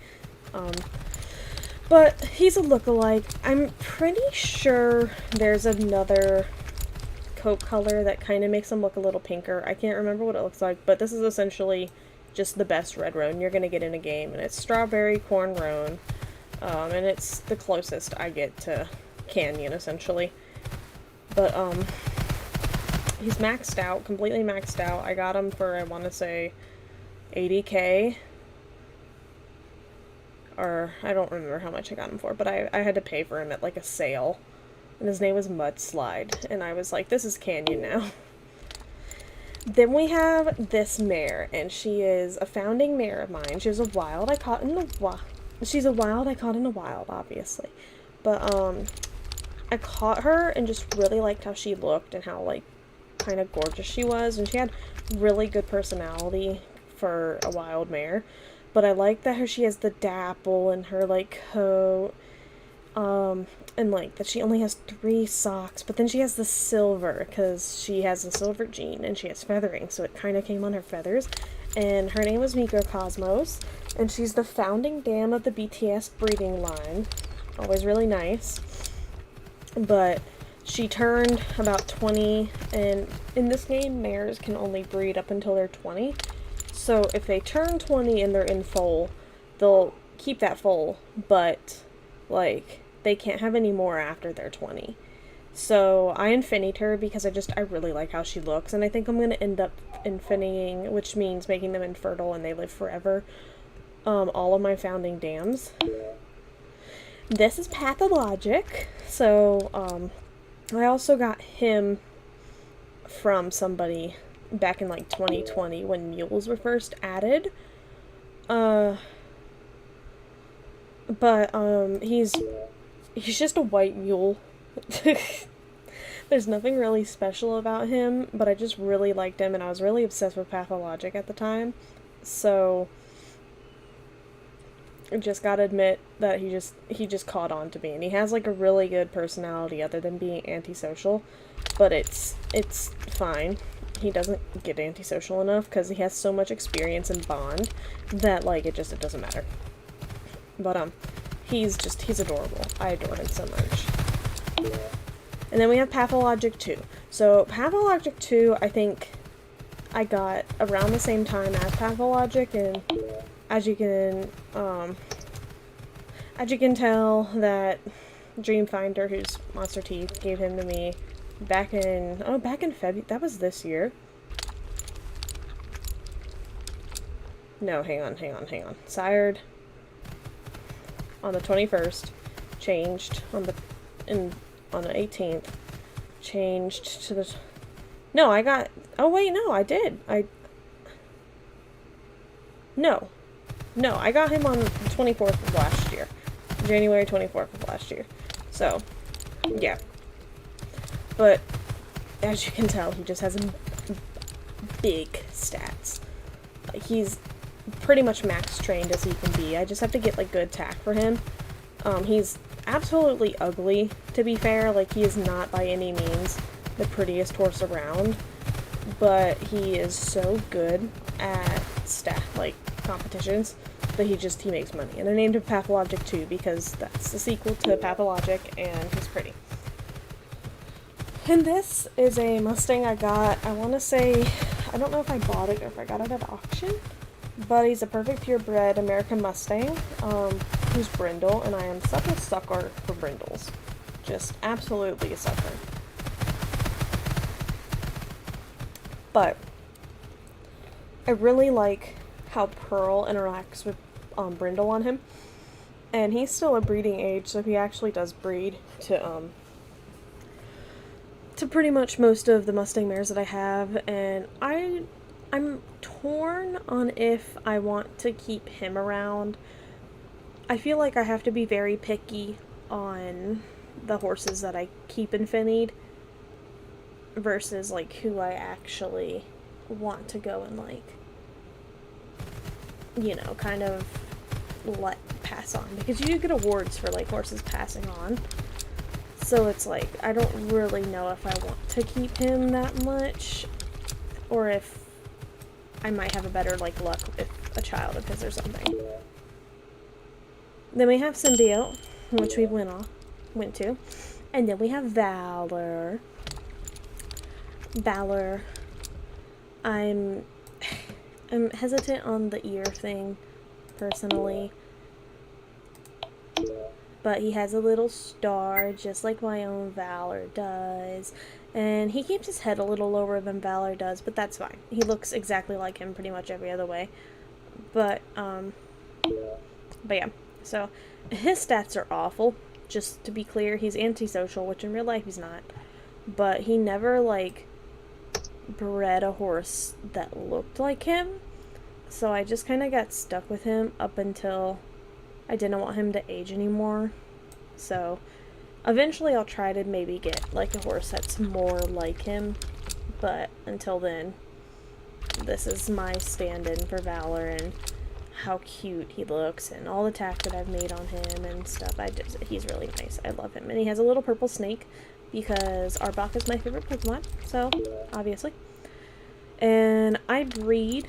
S2: But he's a lookalike. I'm pretty sure there's another coat color that kind of makes him look a little pinker. I can't remember what it looks like, but this is essentially just the best red roan you're going to get in a game, and it's strawberry corn roan, and it's the closest I get to Canyon, essentially. But, he's maxed out, completely maxed out. I got him for, I want to say, 80K. Or, I don't remember how much I got him for, but I had to pay for him at, like, a sale. And his name was Mudslide. And I was like, this is Canyon now. Then we have this mare, and she is a founding mare of mine. She's a wild I caught in the wild. She's a wild I caught in the wild, obviously. But, I caught her and just really liked how she looked and how, like, kind of gorgeous she was. And she had really good personality for a wild mare. But I like that she has the dapple in her, like, coat, and, like, that she only has 3 socks, but then she has the silver, because she has a silver gene, and she has feathering, so it kind of came on her feathers, and her name was Mikrocosmos, and she's the founding dam of the BTS breeding line. Always really nice. But she turned about 20, and in this game, mares can only breed up until they're 20. So if they turn 20 and they're in foal, they'll keep that foal, but, like, they can't have any more after they're 20. So I infinied her because I really like how she looks, and I think I'm going to end up infiniting, which means making them infertile and they live forever, all of my founding dams. This is Pathologic. So, I also got him from somebody back in, like, 2020 when mules were first added. But he's just a white mule. There's nothing really special about him, but I just really liked him, and I was really obsessed with Pathologic at the time. So I just gotta admit that he just caught on to me, and he has, like, a really good personality other than being antisocial, but it's fine. He doesn't get antisocial enough because he has so much experience in bond that, like, it doesn't matter. But he's adorable. I adore him so much. And then we have Pathologic 2. So Pathologic 2, I think I got around the same time as Pathologic, and as you can tell, that Dreamfinder, who's Monster Teeth, gave him to me back in February. That was this year. No, hang on. Sired. on the 21st, changed on the 18th, changed to the... No, I got... Oh, wait, no, I did. No, I got him on the 24th of last year. January 24th of last year. So, yeah. But, as you can tell, he just has big stats. He's pretty much max trained as he can be. I just have to get, like, good tack for him. He's absolutely ugly, to be fair. Like, he is not by any means the prettiest horse around. But he is so good at competitions that he makes money. And I named him Pathologic too, because that's the sequel to Pathologic, and he's pretty. And this is a Mustang I got, I want to say, I don't know if I bought it or if I got it at auction, but he's a perfect purebred American Mustang, who's brindle, and I am such a sucker for brindles. Just absolutely a sucker. But I really like how Pearl interacts with Brindle on him, and he's still a breeding age, so he actually does breed to pretty much most of the Mustang mares that I have, and I'm torn on if I want to keep him around. I feel like I have to be very picky on the horses that I keep in Finnied versus like who I actually want to go and like, you know, kind of let pass on, because you do get awards for like horses passing on, so it's like I don't really know if I want to keep him that much, or if I might have a better like luck with a child of his or something. Then we have Symbiote, which we went to, and then we have Valor. I'm hesitant on the ear thing, personally. But he has a little star, just like my own Valor does. And he keeps his head a little lower than Valor does, but that's fine. He looks exactly like him pretty much every other way. But yeah. So, his stats are awful. Just to be clear, he's antisocial, which in real life he's not. But he never, like, bred a horse that looked like him. So I just kind of got stuck with him up until I didn't want him to age anymore. So eventually I'll try to maybe get like a horse that's more like him. But until then, this is my stand-in for Valor and how cute he looks and all the tack that I've made on him and stuff. He's really nice. I love him. And he has a little purple snake because Arbok is my favorite Pokemon, so obviously. And I breed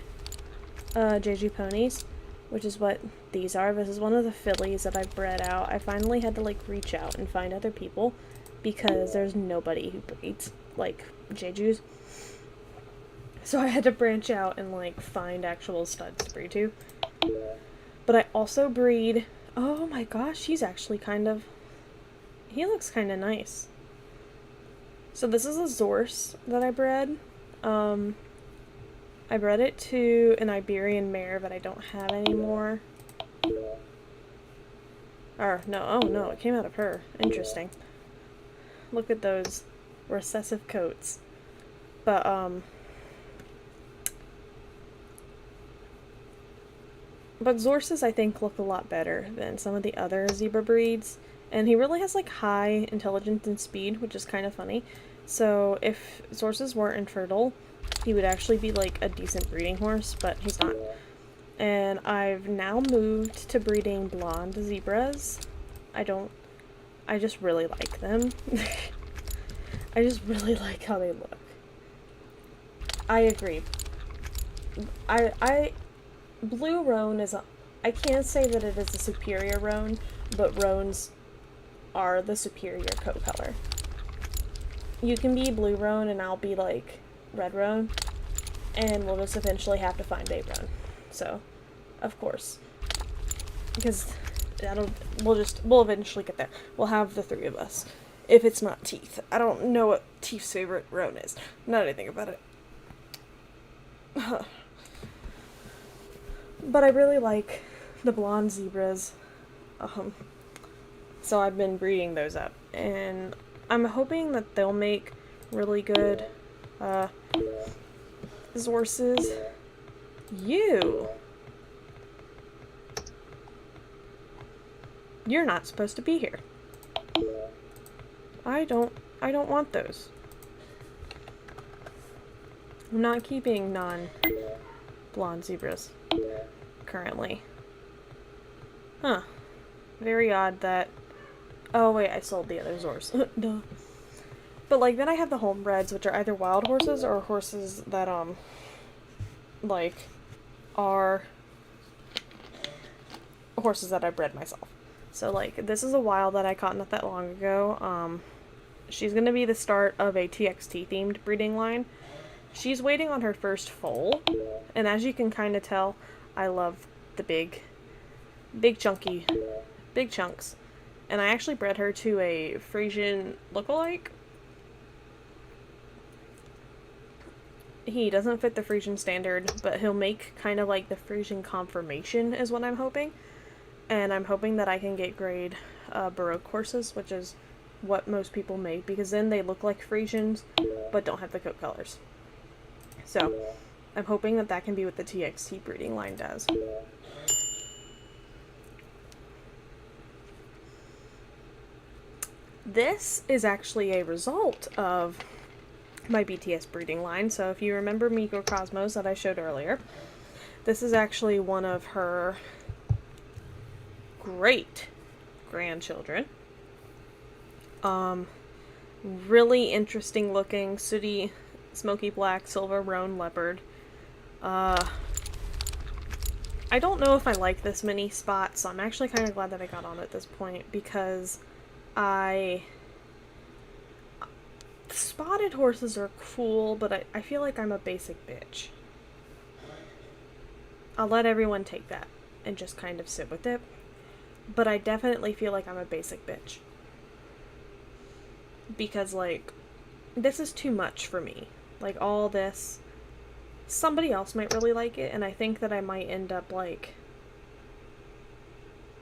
S2: Jeju ponies, which is what these are. This is one of the fillies that I've bred out. I finally had to like reach out and find other people because there's nobody who breeds like Jejus. So I had to branch out and like find actual studs to breed to. But I also breed, oh my gosh, he looks kind of nice. So this is a Zorse that I bred. I bred it to an Iberian mare that I don't have anymore. Or, no, oh no, it came out of her. Interesting. Look at those recessive coats. But, Zorses, I think, look a lot better than some of the other zebra breeds. And he really has, like, high intelligence and speed, which is kind of funny. So, if Zorses weren't infertile, he would actually be, like, a decent breeding horse, but he's not. And I've now moved to breeding blonde zebras. I just really like them. I just really like how they look. I agree. Blue roan is I can't say that it is a superior roan, but roans are the superior coat color. You can be blue roan and I'll be like red roan, and we'll just eventually have to find babe roan. So, of course, because we'll eventually get there. We'll have the three of us. If it's not Teeth. I don't know what Teeth's favorite roan is. Not anything about it. But I really like the blonde zebras. So I've been breeding those up, and I'm hoping that they'll make really good horses. You're not supposed to be here. I don't want those. I'm not keeping non-blonde zebras currently. Huh. Very odd that... Oh wait, I sold the other Zors. Duh. But like, then I have the homebreds, which are either wild horses or horses that, like, are horses that I bred myself. So like, this is a wild that I caught not that long ago. She's gonna be the start of a TXT themed breeding line. She's waiting on her first foal, and as you can kind of tell, I love the big chunks. And I actually bred her to a Frisian lookalike. He doesn't fit the Frisian standard, but he'll make kind of like the Frisian conformation is what I'm hoping. And I'm hoping that I can get grade Baroque horses, which is what most people make, because then they look like Frisians, but don't have the coat colors. So, I'm hoping that that can be what the TXT breeding line does. This is actually a result of my BTS breeding line. So if you remember Mikrocosmos that I showed earlier, this is actually one of her great grandchildren. Really interesting looking, sooty, smoky black, silver roan leopard. I don't know if I like this mini spot, so I'm actually kind of glad that I got on at this point, because spotted horses are cool, but I feel like I'm a basic bitch. I'll let everyone take that and just kind of sit with it. But I definitely feel like I'm a basic bitch. Because, like, this is too much for me. Like, all this. Somebody else might really like it, and I think that I might end up, like,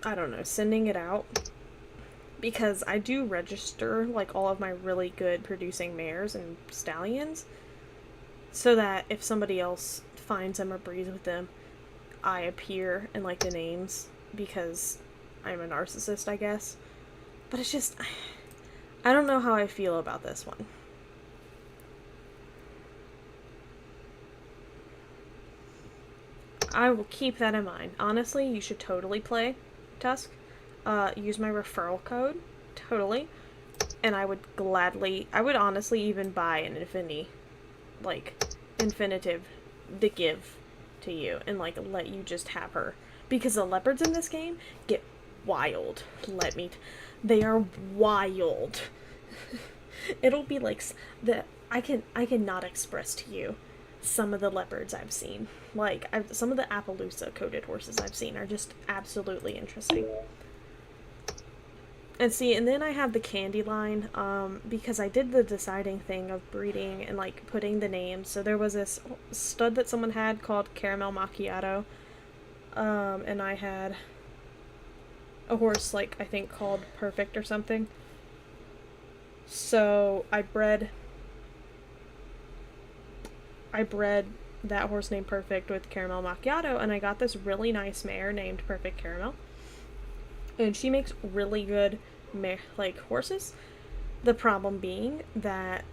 S2: I don't know, sending it out. Because I do register, like, all of my really good producing mares and stallions, so that if somebody else finds them or breeds with them, I appear in, like, the names, because I'm a narcissist, I guess. But it's just, I don't know how I feel about this one. I will keep that in mind. Honestly, you should totally play Tusk. Use my referral code, totally, and I would honestly even buy an infinitive to give to you, and, like, let you just have her, because the leopards in this game get wild. They are wild. It'll be like I cannot express to you some of the leopards I've seen. Like, some of the Appaloosa coated horses I've seen are just absolutely interesting. And see, and then I have the candy line, because I did the deciding thing of breeding and, like, putting the names. So there was this stud that someone had called Caramel Macchiato, and I had a horse, like, I think called Perfect or something. So I bred that horse named Perfect with Caramel Macchiato, and I got this really nice mare named Perfect Caramel. And she makes really good horses. The problem being that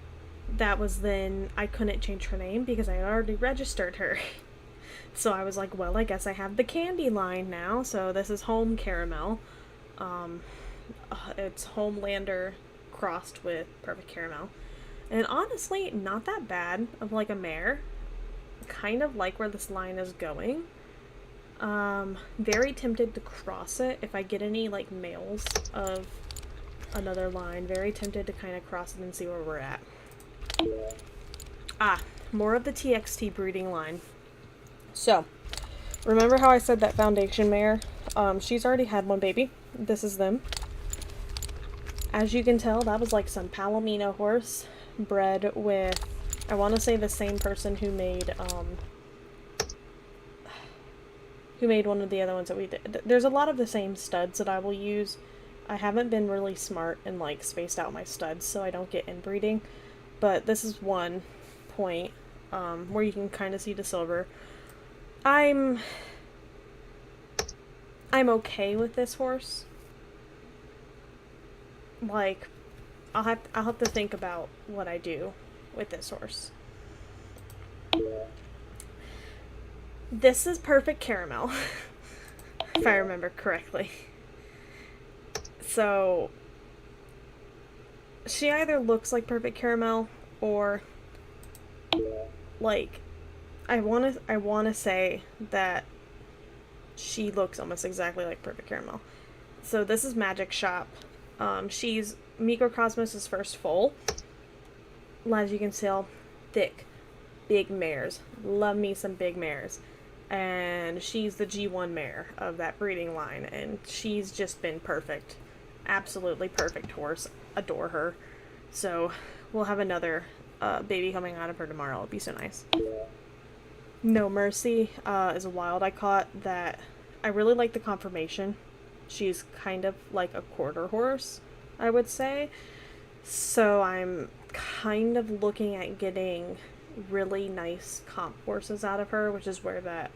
S2: was then I couldn't change her name because I had already registered her. So I was like, well, I guess I have the candy line now. So this is Home Caramel. It's Homelander crossed with Perfect Caramel. And honestly, not that bad of, like, a mare. Kind of like where this line is going. Very tempted to cross it if I get any, like, males of another line. Very tempted to kind of cross it and see where we're at. More of the TXT breeding line. So, remember how I said that foundation mare? She's already had one baby. This is them. As you can tell, that was like some Palomino horse bred with, I want to say, the same person who made, who made one of the other ones that we did. There's a lot of the same studs that I will use. I haven't been really smart and like spaced out my studs so I don't get inbreeding, but this is one point where you can kind of see the silver. I'm okay with this horse. Like, I'll have to think about what I do with this horse. This is Perfect Caramel, if I remember correctly. So, she either looks like Perfect Caramel or, like, I wanna say that she looks almost exactly like Perfect Caramel. So this is Magic Shop. She's Microcosmos' first foal. As you can tell, thick, big mares. Love me some big mares. And she's the G1 mare of that breeding line, and she's just been perfect. Absolutely perfect horse. Adore her. So we'll have another baby coming out of her tomorrow. It'll be so nice. No Mercy is a wild I caught that I really like the conformation. She's kind of like a quarter horse, I would say. So I'm kind of looking at getting really nice comp horses out of her, which is where that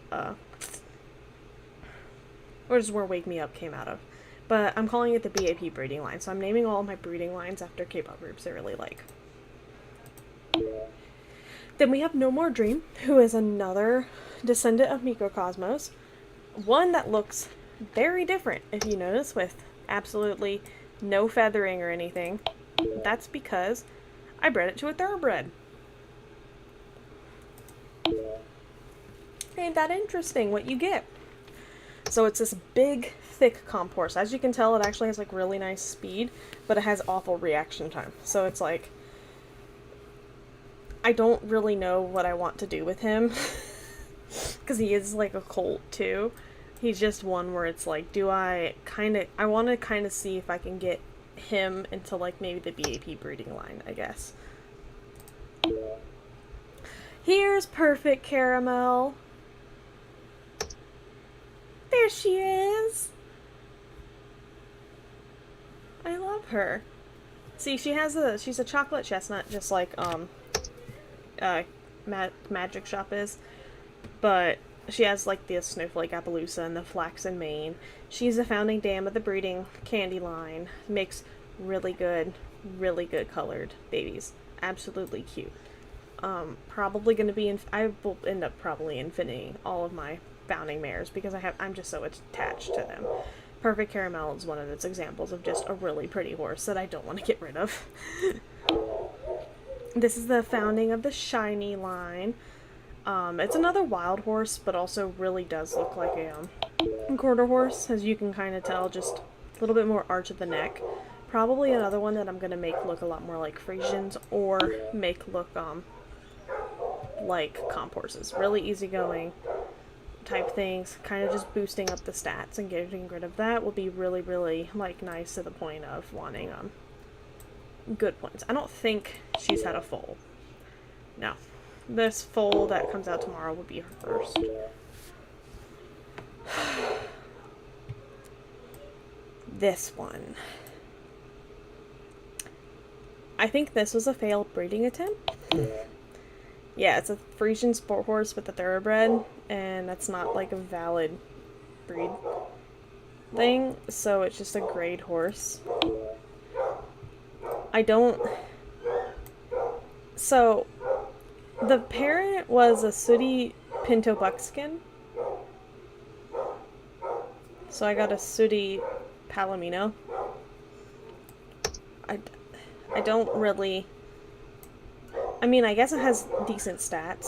S2: Wake Me Up came out of. But I'm calling it the BAP breeding line, so I'm naming all my breeding lines after K-pop groups I really like. Then we have No More Dream, who is another descendant of Microcosmos. One that looks very different, if you notice, with absolutely no feathering or anything. That's because I bred it to a thoroughbred. Ain't that interesting what you get? So it's this big, thick comp horse. As you can tell, it actually has like really nice speed, but it has awful reaction time. So it's like, I don't really know what I want to do with him. Because he is like a colt too. He's just one where it's like, I want to kind of see if I can get him into like maybe the BAP breeding line, I guess. Here's Perfect Caramel. There she is. I love her. See, she's a chocolate chestnut, just like Magic Shop is, but she has like the Snowflake Appaloosa and the flaxen mane. She's the founding dam of the breeding candy line. Makes really good colored babies. Absolutely cute. Probably going to be I will end up probably infiniting all of my founding mares because I'm just so attached to them. Perfect Caramel is one of its examples of just a really pretty horse that I don't want to get rid of. This is the founding of the Shiny line. It's another wild horse, but also really does look like a quarter horse, as you can kind of tell, just a little bit more arch of the neck. Probably another one that I'm going to make look a lot more like Frisians, or make look like comp horses. Really easygoing type things, kind of just boosting up the stats and getting rid of that will be really like nice to the point of wanting good points. I don't think she's had a foal. No. This foal that comes out tomorrow will be her first. This one. I think this was a failed breeding attempt. Yeah, it's a Frisian sport horse with a thoroughbred, and that's not like a valid breed thing, so it's just a grade horse. So, the parent was a sooty Pinto Buckskin. So I got a sooty Palomino. I don't really... I mean, I guess it has decent stats,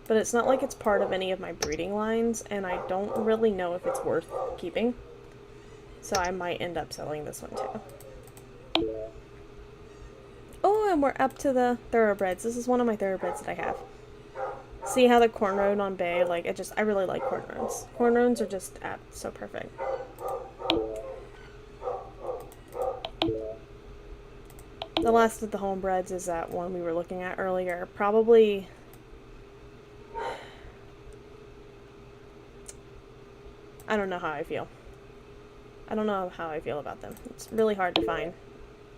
S2: but it's not like it's part of any of my breeding lines, and I don't really know if it's worth keeping. So I might end up selling this one too. Oh, and we're up to the thoroughbreds. This is one of my thoroughbreds that I have. See how the cornroan on Bay, like, I really like cornroans. Cornroans are just so perfect. The last of the homebreds is that one we were looking at earlier. Probably I don't know how I feel. I don't know how I feel about them. It's really hard to find,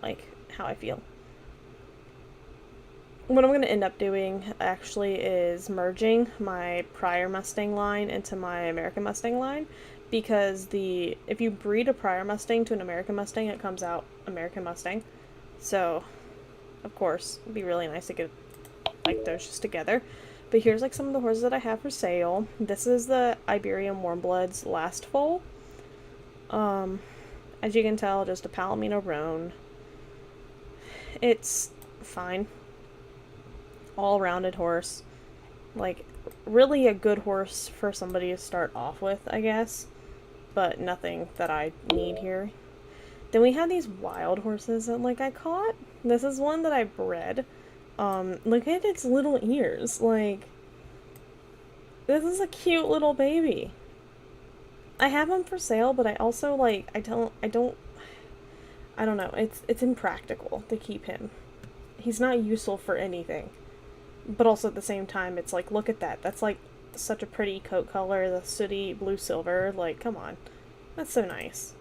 S2: like, how I feel. What I'm going to end up doing, actually, is merging my prior Mustang line into my American Mustang line, because if you breed a prior Mustang to an American Mustang, it comes out American Mustang. So, of course, it'd be really nice to get, like, those just together. But here's, like, some of the horses that I have for sale. This is the Iberian Warmbloods last foal. As you can tell, just a Palomino roan. It's fine. All-rounded horse. Like, really a good horse for somebody to start off with, I guess. But nothing that I need here. Then we have these wild horses that, like, I caught. This is one that I bred. Look at its little ears. Like, this is a cute little baby. I have him for sale, but I also, like, I don't know. It's impractical to keep him. He's not useful for anything. But also at the same time, it's like, look at that. That's, like, such a pretty coat color. The sooty blue-silver. Like, come on. That's so nice.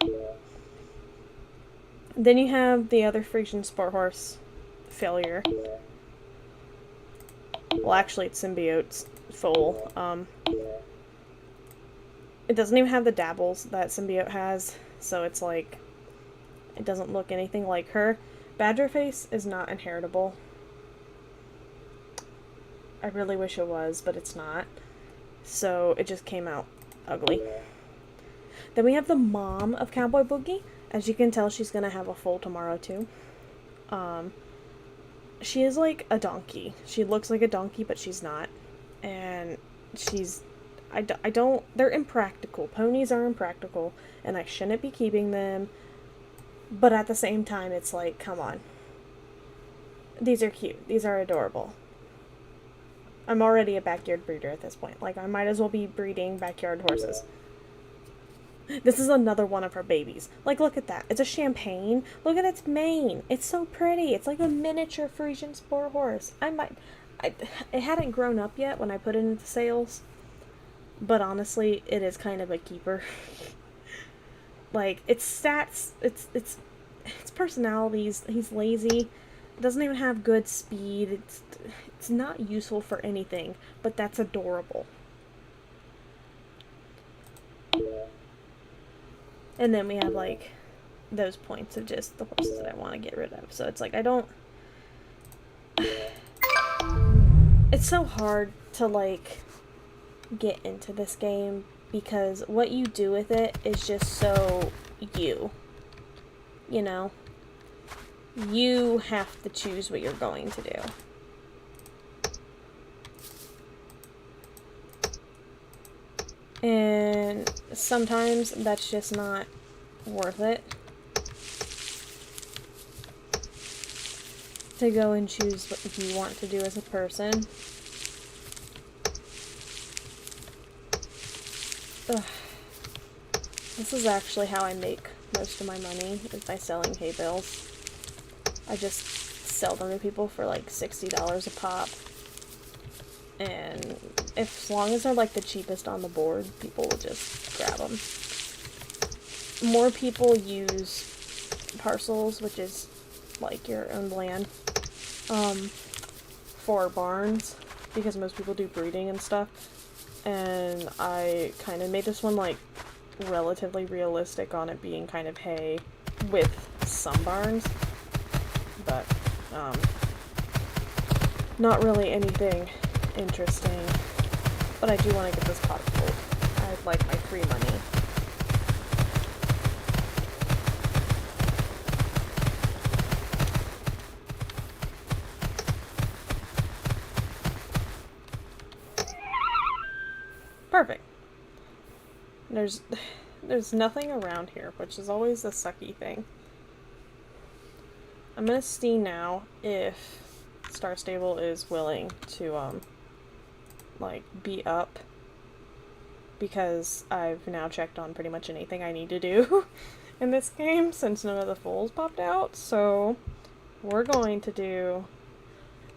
S2: Then you have the other Frisian sport horse, Failure. Well, actually, it's Symbiote's foal. It doesn't even have the dabbles that Symbiote has, so it's like, it doesn't look anything like her. Badgerface is not inheritable. I really wish it was, but it's not. So it just came out ugly. Then we have the mom of Cowboy Boogie. As you can tell, she's gonna have a foal tomorrow too. She is like a donkey. She looks like a donkey, but she's not. And she's... I don't... They're impractical. Ponies are impractical, and I shouldn't be keeping them. But at the same time, it's like, come on. These are cute. These are adorable. I'm already a backyard breeder at this point. Like, I might as well be breeding backyard horses. This is another one of her babies. Like, look at that. It's a champagne. Look at its mane. It's so pretty. It's like a miniature Frisian sport horse. It hadn't grown up yet when I put it into sales. But honestly, it is kind of a keeper. Like, its stats, its personalities, he's lazy. Doesn't even have good speed. It's not useful for anything, but that's adorable. And then we have, like, those points of just the horses that I want to get rid of. So it's like, I don't... It's so hard to, like, get into this game because what you do with it is just so you. You know? You have to choose what you're going to do. And sometimes that's just not worth it to go and choose what you want to do as a person. Ugh. This is actually how I make most of my money, is by selling hay bales. I just sell them to people for like $60 a pop. And as long as they're like the cheapest on the board, people will just grab them. More people use parcels, which is like your own land, for barns, because most people do breeding and stuff. And I kind of made this one like relatively realistic on it being kind of hay with some barns, but not really anything interesting. But I do want to get this pot full. I'd like my free money. Perfect. There's nothing around here, which is always a sucky thing. I'm gonna see now if Star Stable is willing to like be up, because I've now checked on pretty much anything I need to do in this game since none of the foals popped out. So we're going to do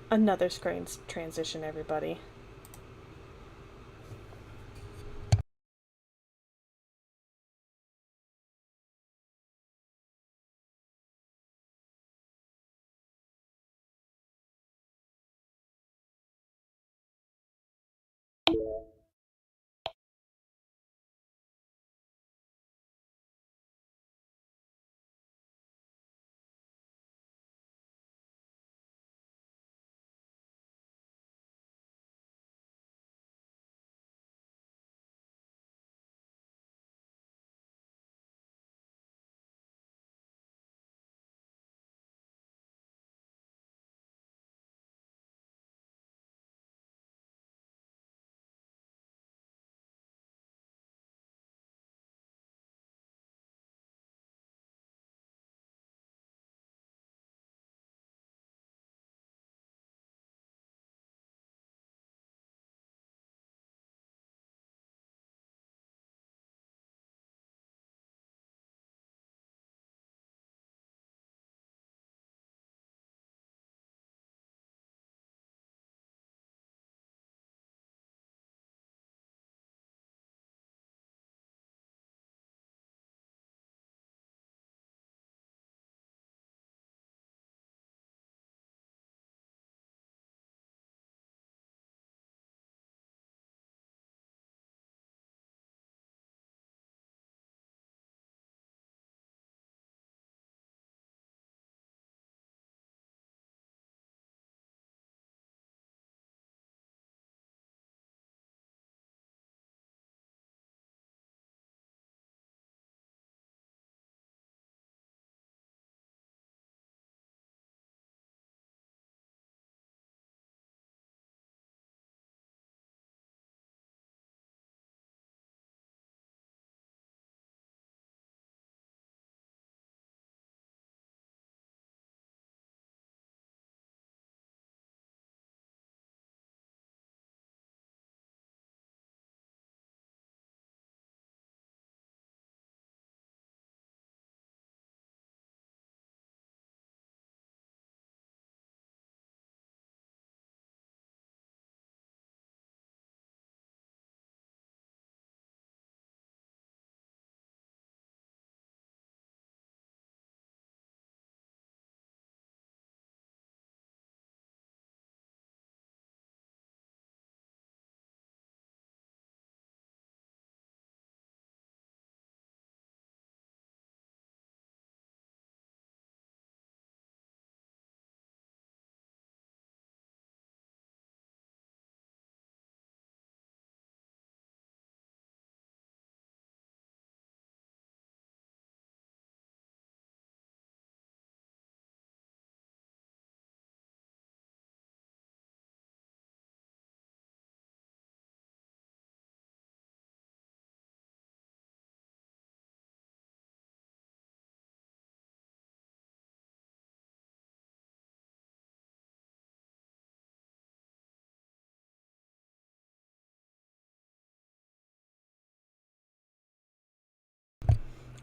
S2: another screen transition, everybody.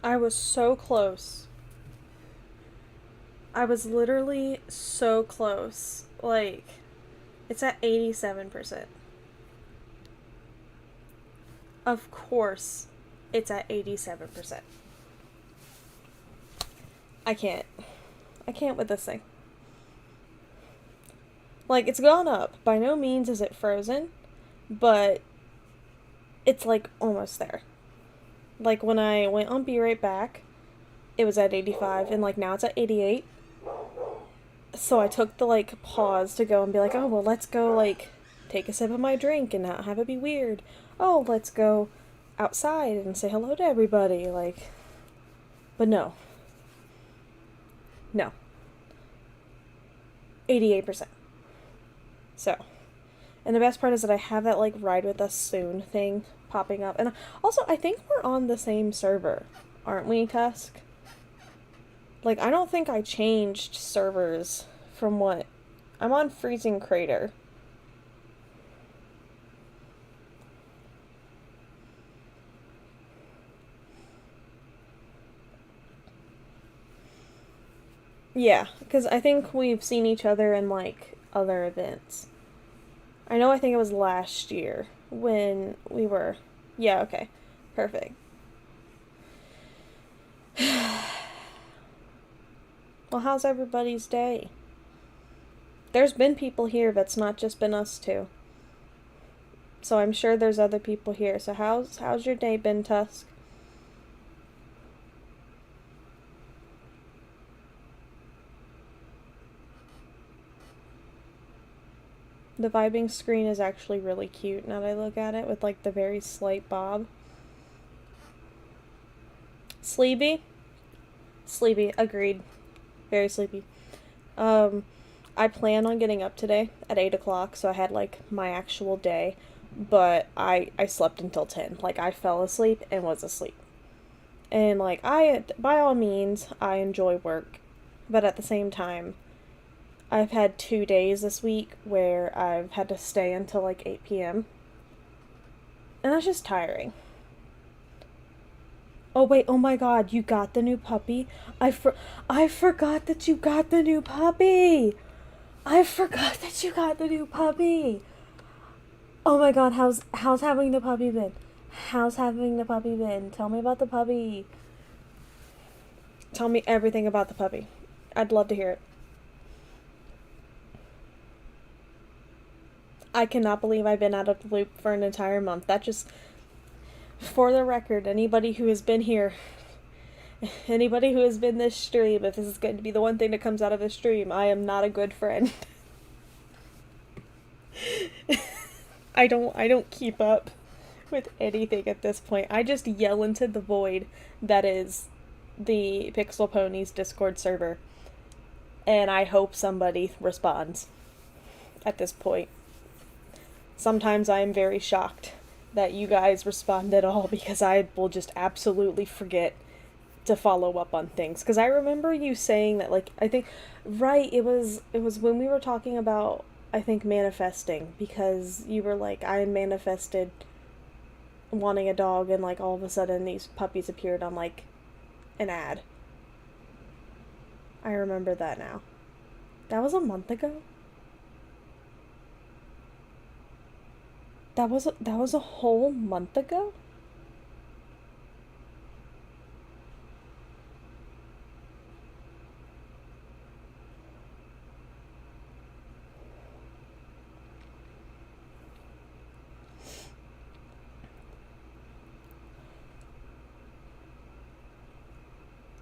S2: I was so close. I was literally so close. Like, it's at 87%. Of course, it's at 87%. I can't. I can't with this thing. Like, it's gone up. By no means is it frozen, but it's, like, almost there. Like, when I went on Be Right Back, it was at 85, and, like, now it's at 88. So I took the, like, pause to go and be like, oh, well, let's go, like, take a sip of my drink and not have it be weird. Oh, let's go outside and say hello to everybody, like, but no. No. 88%. So, and the best part is that I have that, like, ride with us soon thing popping up. And also, I think we're on the same server, aren't we, Tusk? Like, I don't think I changed servers from what... I'm on Freezing Crater. Yeah, because I think we've seen each other in, like, other events. I know I think it was last year when we were... Yeah, okay. Perfect. Well, how's everybody's day? There's been people here that's not just been us two. So I'm sure there's other people here. So how's your day been, Tusk? The vibing screen is actually really cute now that I look at it with, like, the very slight bob. Sleepy? Sleepy, agreed. Very sleepy. I plan on getting up today at 8 o'clock, so I had, like, my actual day, but I slept until 10. Like, I fell asleep and was asleep. And, like, by all means, I enjoy work, but at the same time, I've had 2 days this week where I've had to stay until, like, 8 p.m. And that's just tiring. Oh, wait, oh my god, you got the new puppy? I forgot that you got the new puppy! I forgot that you got the new puppy! Oh my god, how's having the puppy been? How's having the puppy been? Tell me about the puppy. Tell me everything about the puppy. I'd love to hear it. I cannot believe I've been out of the loop for an entire month. That just... For the record, anybody who has been here, anybody who has been this stream, if this is going to be the one thing that comes out of this stream, I am not a good friend. I don't keep up with anything at this point. I just yell into the void that is the Pixel Ponies Discord server, and I hope somebody responds at this point. Sometimes I am very shocked that you guys respond at all, because I will just absolutely forget to follow up on things. Because I remember you saying that, like, I think, right, it was when we were talking about, I think, manifesting, because you were like, I manifested wanting a dog, and, like, all of a sudden these puppies appeared on, like, an ad. I remember that now. That was a month ago? That was a whole month ago?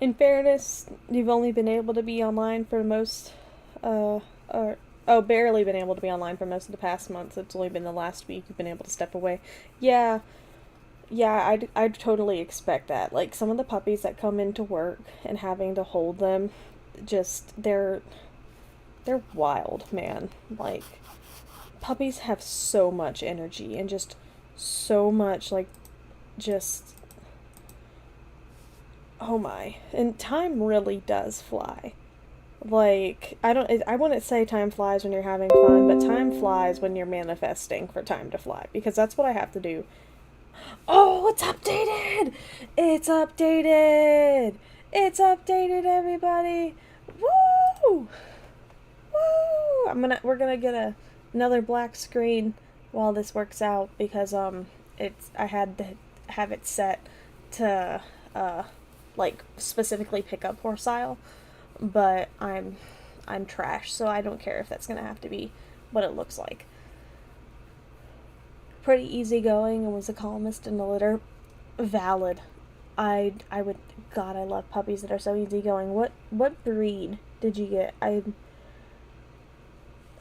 S2: In fairness, you've only been able to be online for most, barely been able to be online for most of the past months. It's only been the last week you've been able to step away. Yeah, I'd totally expect that. Like, some of the puppies that come into work and having to hold them, just, they're wild, man. Like, puppies have so much energy and just so much, like, just, oh my. And time really does fly. Like, I wouldn't say time flies when you're having fun, but time flies when you're manifesting for time to fly, because that's what I have to do Oh, it's updated! It's updated! It's updated, everybody! Woo! Woo! We're gonna get another black screen while this works out because I had to have it set to like specifically pick up horse style, but I'm trash, so I don't care if that's gonna have to be what it looks like. Pretty easygoing and was a calmest in the litter. Valid. I would, God, I love puppies that are so easygoing. What breed did you get? I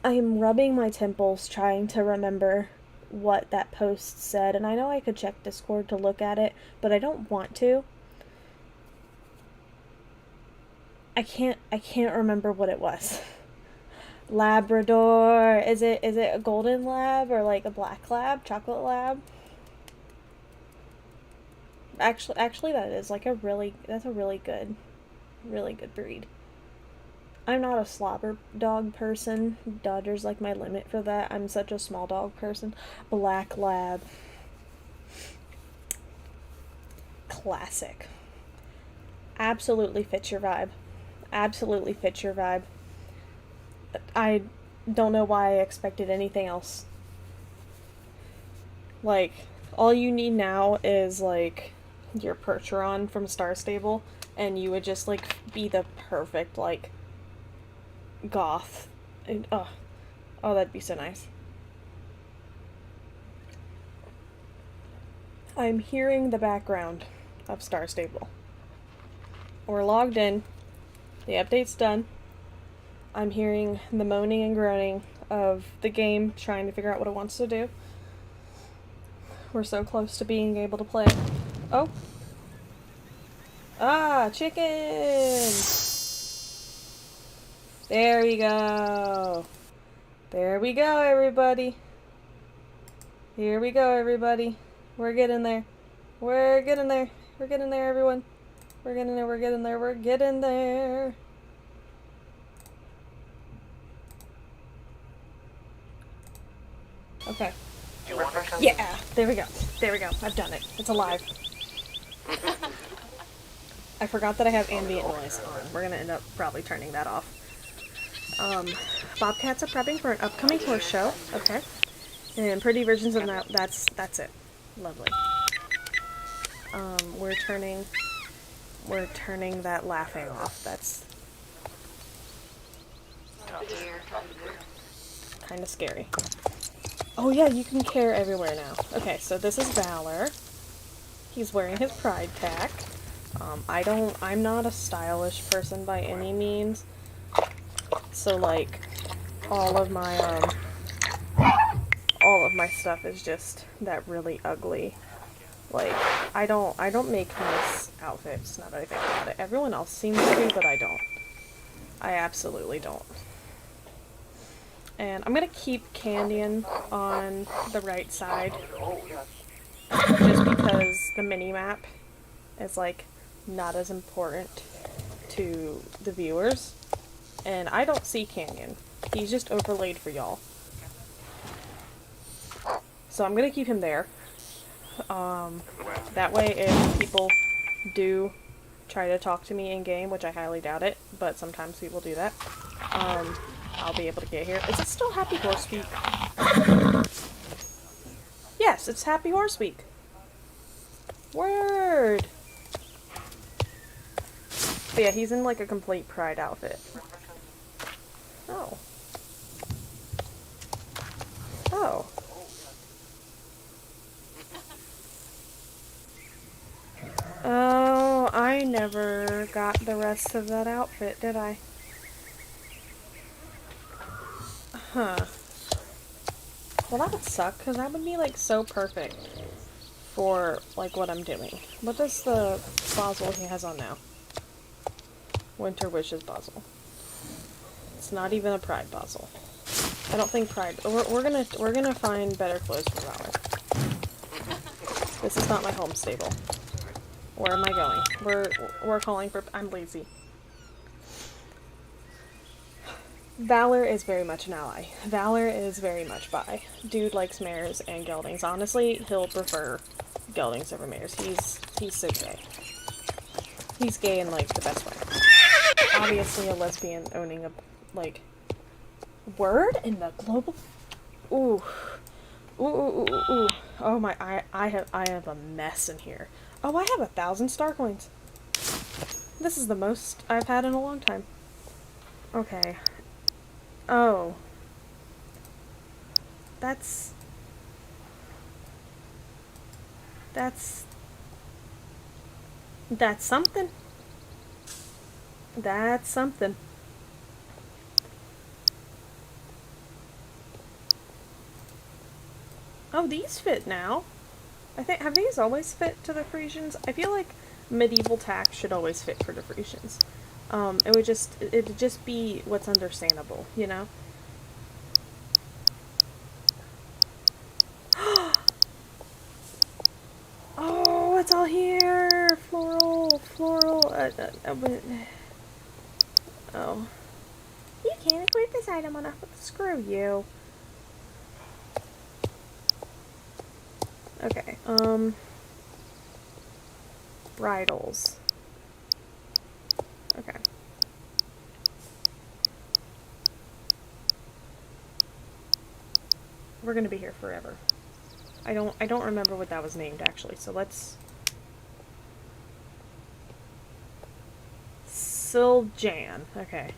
S2: am rubbing my temples trying to remember what that post said, and I know I could check Discord to look at it, but I don't want to. I can't remember what it was. Labrador. Is it a golden lab or like a black lab, chocolate lab? Actually that is like that's a really good breed. I'm not a slobber dog person. Dodger's like my limit for that. I'm such a small dog person. Black lab. Classic. Absolutely fits your vibe. Absolutely fits your vibe. I don't know why I expected anything else. Like, all you need now is, like, your Percheron from Star Stable, and you would just, like, be the perfect, like, goth. And, oh, that'd be so nice. I'm hearing the background of Star Stable. We're logged in. The update's done. I'm hearing the moaning and groaning of the game trying to figure out what it wants to do. We're so close to being able to play. Oh. Ah, chicken! There we go. There we go, everybody. Here we go, everybody. We're getting there. We're getting there. We're getting there, everyone. We're getting there, we're getting there, we're getting there. Okay. Yeah, there we go. There we go. I've done it. It's alive. I forgot that I have ambient noise on. We're gonna end up probably turning that off. Bobcats are prepping for an upcoming horse show. Okay. And pretty versions of that. That's it. Lovely. We're turning that laughing off. That's kind of scary. Oh yeah, you can care everywhere now. Okay, so this is Valor. He's wearing his pride pack. I'm not a stylish person by any means. So like, all of my stuff is just that really ugly. Like, I don't make nice outfits, now that I think about it. Everyone else seems to, but I don't. I absolutely don't. And I'm gonna keep Canyon on the right side, just because the mini-map is, like, not as important to the viewers. And I don't see Canyon. He's just overlaid for y'all. So I'm gonna keep him there. That way if people do try to talk to me in-game, which I highly doubt it, but sometimes people do that, I'll be able to get here. Is it still Happy Horse Week? Yes, it's Happy Horse Week. Word! But yeah, he's in like a complete pride outfit. Oh. Oh. Oh, I never got the rest of that outfit, did I? Huh. Well, that would suck, because that would be, like, so perfect for, like, what I'm doing. What does the Basel he has on now? Winter Wishes Basel. It's not even a Pride Basel. I don't think Pride... We're gonna find better clothes for Valor. This is not my home stable. Where am I going? We're calling for... I'm lazy. Valor is very much an ally. Valor is very much bi. Dude likes mares and geldings. Honestly, he'll prefer geldings over mares. He's so gay. He's gay in, like, the best way. Obviously a lesbian owning a, like, word in the global... Ooh. Ooh, ooh, ooh, ooh. Oh my, I have a mess in here. Oh, I have 1,000 star coins. This is the most I've had in a long time. Okay. Oh. That's something. That's something. Oh, these fit now. I think, have these always fit to the Frisians? I feel like medieval tax should always fit for the Frisians. It'd just be what's understandable, you know? Oh, it's all here! Floral. Oh. You can't equip this item on a... Screw you. Okay, bridles. Okay. We're gonna be here forever. I don't remember what that was named, actually, so let's... Siljan. Okay.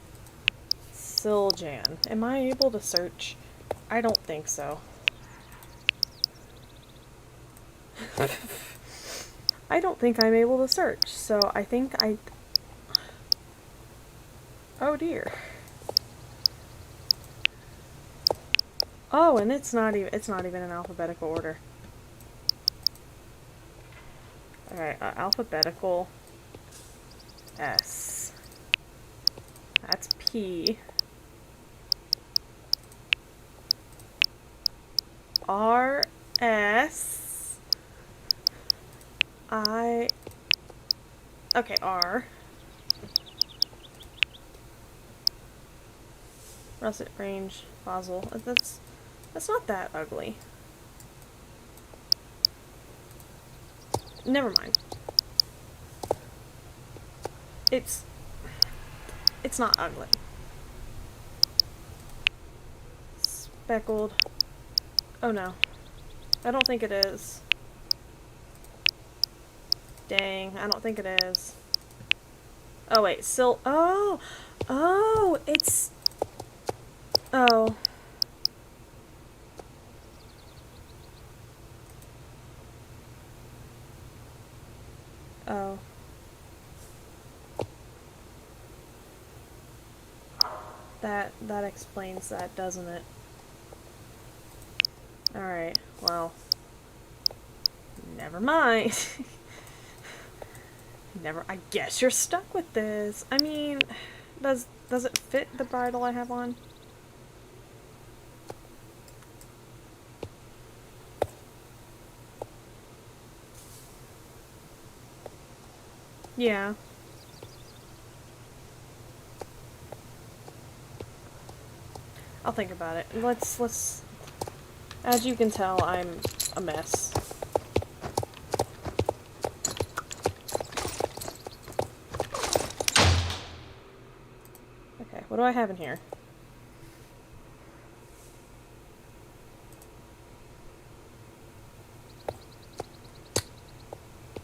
S2: Siljan. Am I able to search? I don't think so. I don't think I'm able to search, so I think I... Oh dear. Oh, and it's not even in alphabetical order. Alright, alphabetical S. That's P. R, S. I. Okay, R. Russet range, Basel. That's not that ugly. Never mind. It's not ugly. Speckled. Oh no. I don't think it is. Dang, I don't think it is. Oh wait, oh! Oh, it's... Oh. Oh. That explains that, doesn't it? Alright, well. Never mind. I guess you're stuck with this. I mean, does it fit the bridle I have on? Yeah. I'll think about it. Let's... As you can tell, I'm a mess. Okay, what do I have in here?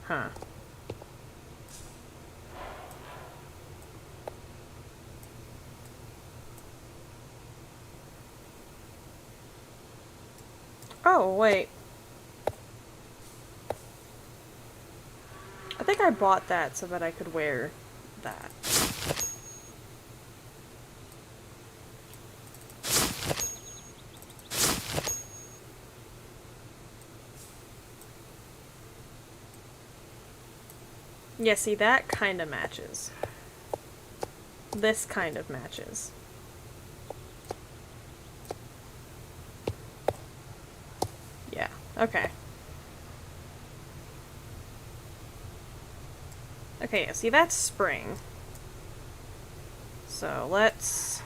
S2: Huh. Oh, wait. I think I bought that so that I could wear that. Yeah, see, that kind of matches. This kind of matches. Yeah, okay. Okay, yeah, see, that's spring. So, let's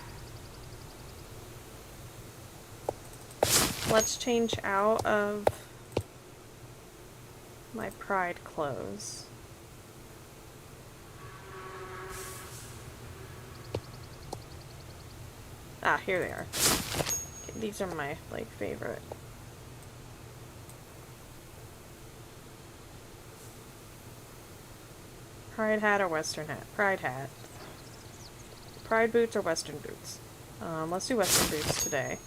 S2: change out of my Pride clothes. Ah, here they are. Okay, these are my, like, favorite. Pride hat or Western hat? Pride hat. Pride boots or Western boots? Let's do Western boots today.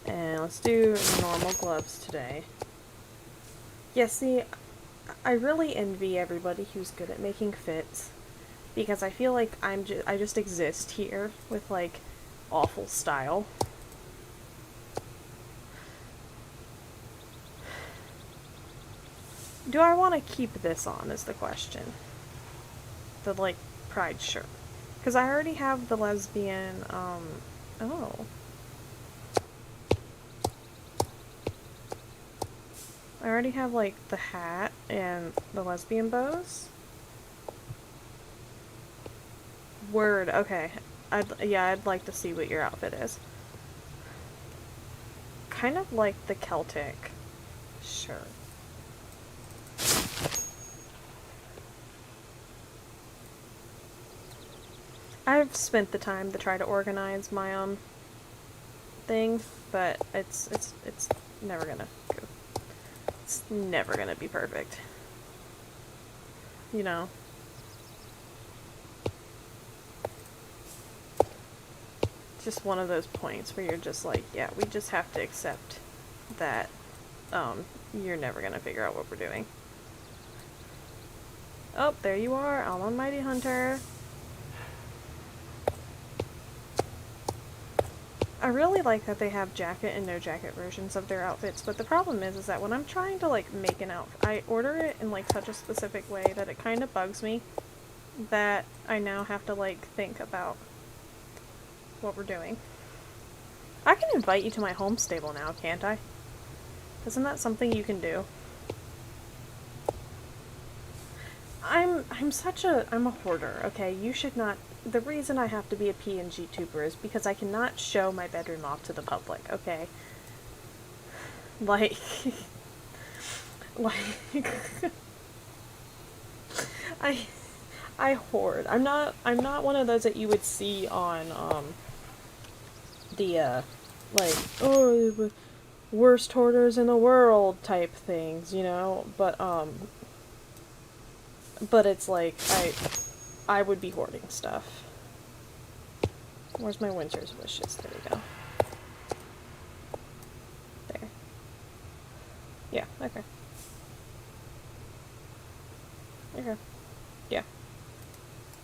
S2: And let's do normal gloves today. Yeah, see, I really envy everybody who's good at making fits. Because I feel like I just exist here with, like, awful style. Do I want to keep this on is the question. The, like, Pride shirt. Because I already have the lesbian, oh. I already have, like, the hat and the lesbian bows. Word, okay. I'd like to see what your outfit is. Kind of like the Celtic shirt. I've spent the time to try to organize my thing, but it's never gonna go. It's never gonna be perfect. You know. It's just one of those points where you're just like, yeah, we just have to accept that you're never gonna figure out what we're doing. Oh, there you are, Almond Mighty Hunter. I really like that they have jacket and no jacket versions of their outfits, but the problem is that when I'm trying to, like, make an outfit, I order it in, like, such a specific way that it kind of bugs me that I now have to, like, think about what we're doing. I can invite you to my home stable now, can't I? Isn't that something you can do? I'm a hoarder, okay? You should not. The reason I have to be a PNG tuber is because I cannot show my bedroom off to the public, okay? Like, I hoard. I'm not one of those that you would see on, like, oh, worst hoarders in the world type things, you know? But it's like, I would be hoarding stuff. Where's my winter's wishes? There we go. There. Yeah, okay. Okay. Yeah.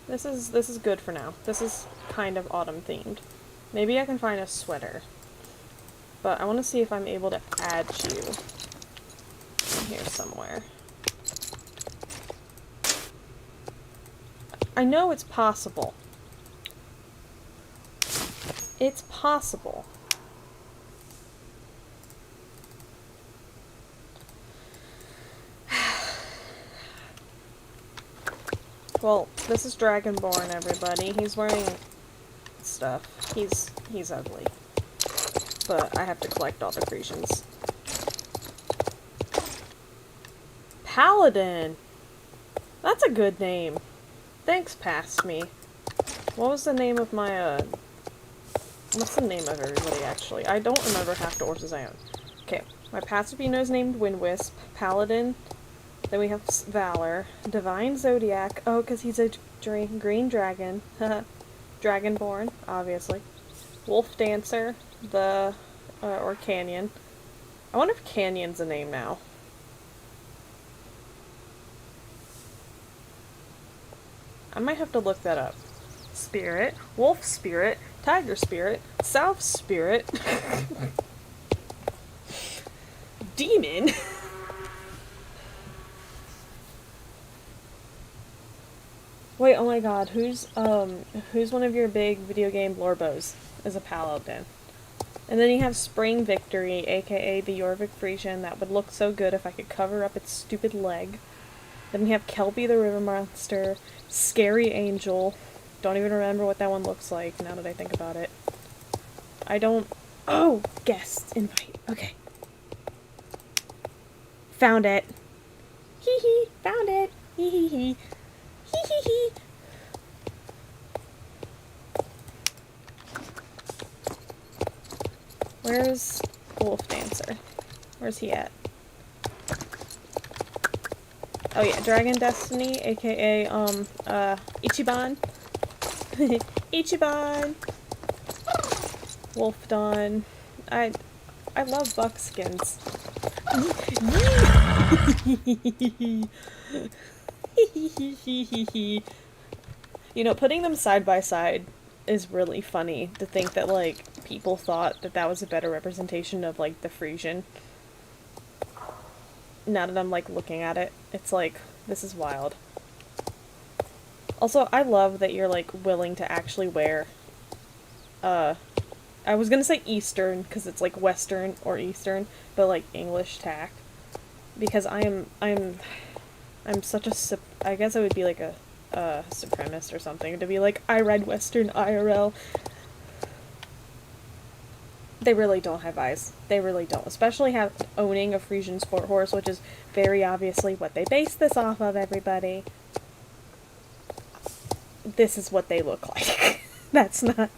S2: This is good for now. This is kind of autumn themed. Maybe I can find a sweater. But I want to see if I'm able to add you in here somewhere. I know it's possible. It's possible. Well, this is Dragonborn, everybody. He's wearing stuff. He's ugly. But I have to collect all the creations. Paladin! That's a good name. Thanks, past me. What was the name of my, what's the name of everybody, actually? I don't remember half the horses I own. Okay, my Passerpino is named Windwisp, Paladin, then we have Valor, Divine Zodiac, oh, because he's a green dragon, Dragonborn, obviously, Wolf Dancer, or Canyon. I wonder if Canyon's a name now. I might have to look that up. Spirit, Wolf Spirit, Tiger Spirit, South Spirit, Demon. Wait, oh my god, who's one of your big video game lorbos as a paladin? And then you have Spring Victory, aka the Jorvik Frisian, that would look so good if I could cover up its stupid leg. Then we have Kelpie the River Monster, Scary Angel. Don't even remember what that one looks like now that I think about it. Oh, guest invite. Okay. Found it. Hee hee. Found it. Hee hee hee. Hee hee hee. Where's Wolf Dancer? Where's he at? Oh yeah, Dragon Destiny, aka, Ichiban. Ichiban! Wolf Dawn. I love buckskins. You know, putting them side by side is really funny to think that, like, people thought that that was a better representation of, like, the Frisian. Now that I'm, like, looking at it, it's like, this is wild. Also, I love that you're, like, willing to actually wear, I was gonna say Eastern, because it's, like, Western or Eastern, but, like, English tack. Because I'm such a, I guess I would be, like, a supremacist or something, to be like, I ride Western IRL. They really don't have eyes. They really don't. Especially owning a Frisian sport horse, which is very obviously what they base this off of, everybody. This is what they look like. That's not...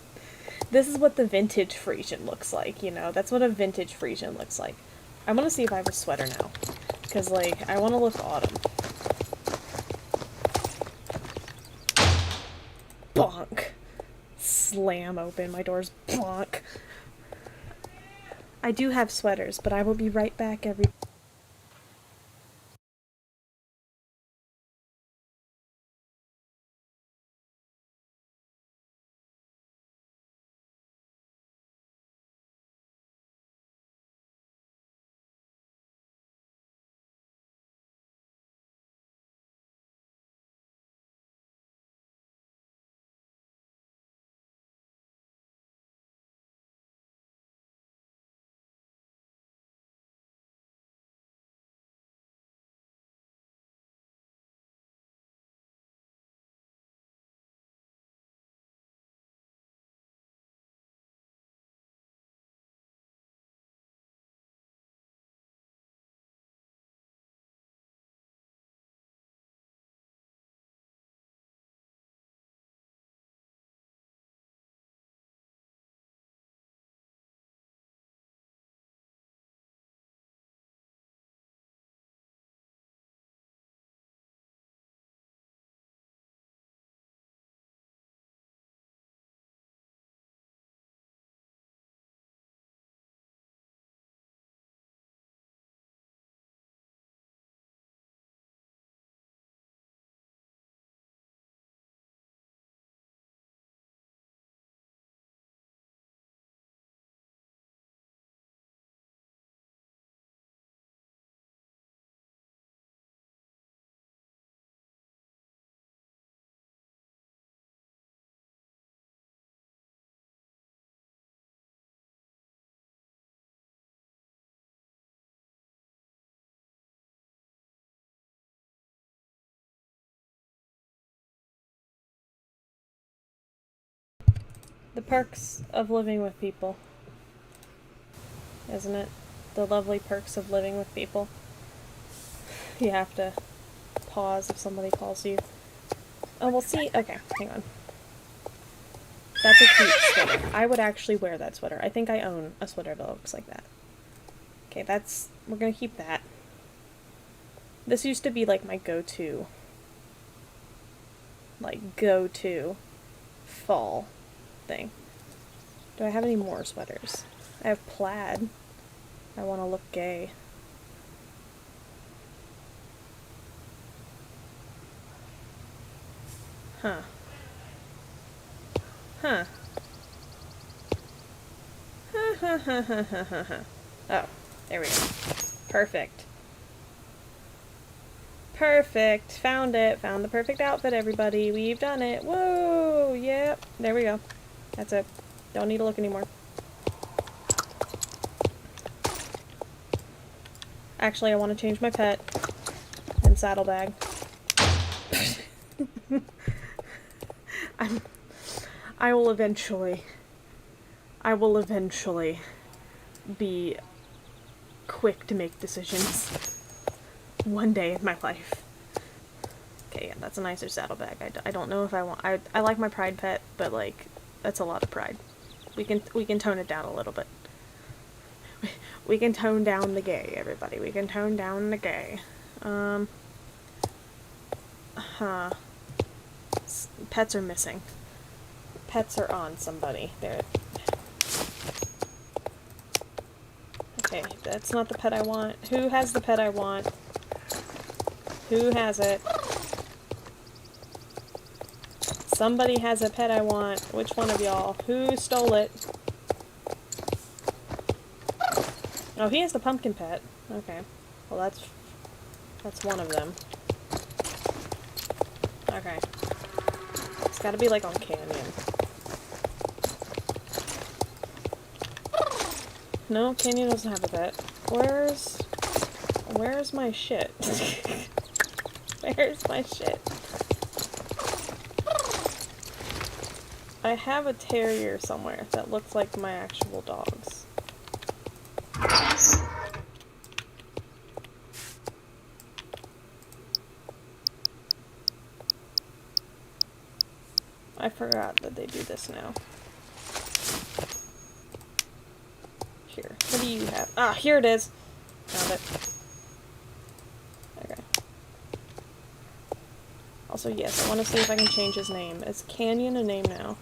S2: This is what the vintage Frisian looks like, you know? That's what a vintage Frisian looks like. I want to see if I have a sweater now. Because, like, I want to look autumn. Bonk. Slam open. My door's bonk. I do have sweaters, but I will be right back, The perks of living with people. Isn't it? The lovely perks of living with people. You have to pause if somebody calls you. Oh, we'll see. Okay, hang on. That's a cute sweater. I would actually wear that sweater. I think I own a sweater that looks like that. Okay, we're gonna keep that. This used to be like my go-to fall thing. Do I have any more sweaters? I have plaid. I want to look gay. Huh. Huh. Oh, there we go. Perfect. Perfect. Found it. Found the perfect outfit, everybody. We've done it. Whoa! Yep. There we go. That's it. Don't need to look anymore. Actually, I want to change my pet and saddlebag. I will eventually be quick to make decisions. One day in my life. Okay, yeah, that's a nicer saddlebag. I don't know if I want... I like my pride pet, but, like, that's a lot of pride. We can tone it down a little bit. We can tone down the gay, everybody. We can tone down the gay. Pets are missing. Pets are on somebody. There. Okay, that's not the pet I want. Who has the pet I want? Who has it? Somebody has a pet I want. Which one of y'all? Who stole it? Oh, he has the pumpkin pet. Okay. Well, that's one of them. Okay. It's gotta be like on Canyon. No, Canyon doesn't have a pet. Where's my shit? Where's my shit? I have a terrier somewhere that looks like my actual dogs. I forgot that they do this now. Here. What do you have? Ah, here it is! Found it. Okay. Also, yes, I want to see if I can change his name. Is Canyon a name now?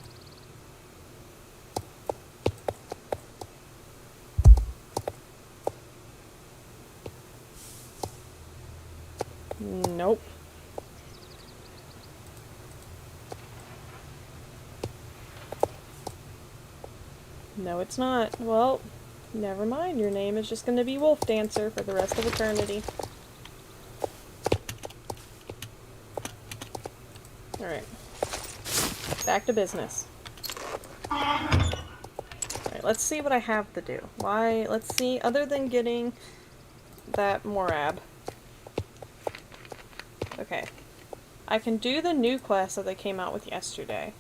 S2: Nope. No, it's not. Well, never mind. Your name is just going to be Wolf Dancer for the rest of eternity. Alright. Back to business. Alright, let's see what I have to do. Let's see, other than getting that Morab. Okay. I can do the new quest that they came out with yesterday.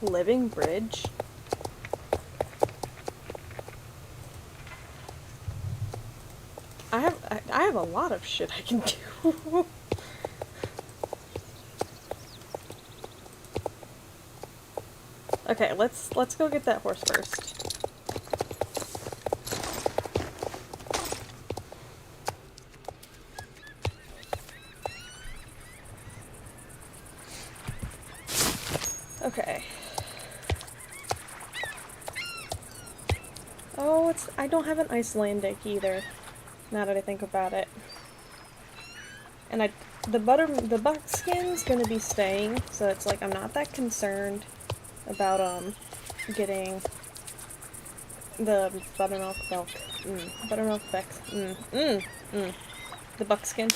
S2: Living Bridge? I have a lot of shit I can do. Okay, let's go get that horse first. Okay. Oh, I don't have an Icelandic either, now that I think about it. And the buckskin's gonna be staying, so it's like I'm not that concerned about getting the buttermilk Bex. The buckskin.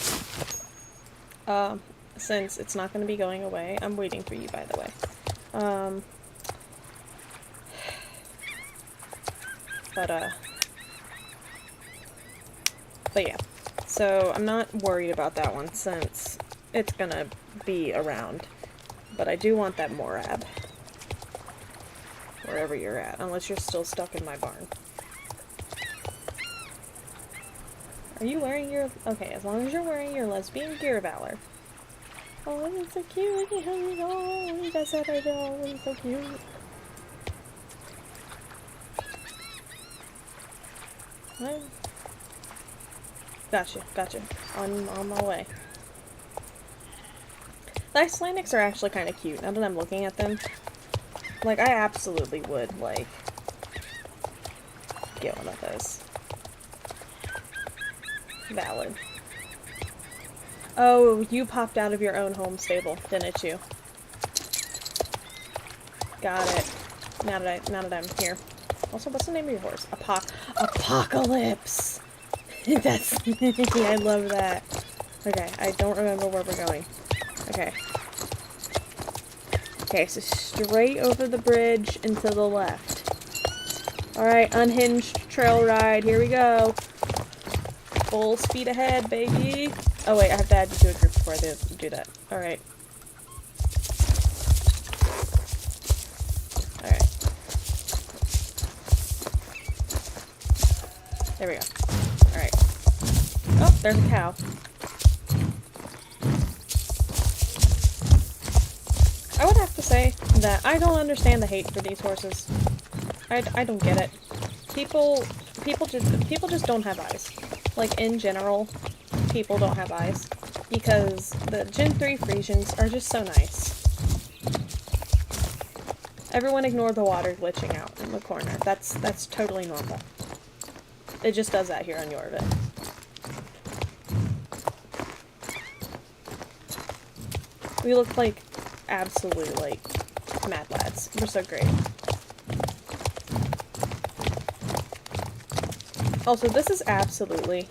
S2: Since it's not gonna be going away. I'm waiting for you, by the way. But yeah. So I'm not worried about that one since it's gonna be around. But I do want that Morab. Wherever you're at, unless you're still stuck in my barn. Are you wearing your... Okay, as long as you're wearing your lesbian gear, Valor. Oh, it's so cute. Look at how you go. You guys said I know. It's so cute. What? Gotcha. On my way. The Icelandics are actually kind of cute, now that I'm looking at them. Like, I absolutely would, like, get one of those. Valid. Oh, you popped out of your own home stable, didn't you? Got it. Now that I'm here. Also, what's the name of your horse? Apocalypse! That's... I love that. Okay, I don't remember where we're going. Okay. Okay, so straight over the bridge and to the left. Alright, unhinged trail ride. Here we go. Full speed ahead, baby. Oh wait, I have to add you to a group before I do that. Alright. There we go. Alright. Oh, there's a cow. I would have to say that I don't understand the hate for these horses. I don't get it. People just don't have eyes. Like, in general, people don't have eyes. Because the Gen 3 Frisians are just so nice. Everyone ignore the water glitching out in the corner. That's totally normal. It just does that here on Yorvik. We look like absolute, like, mad lads. We're so great. Also, this is absolutely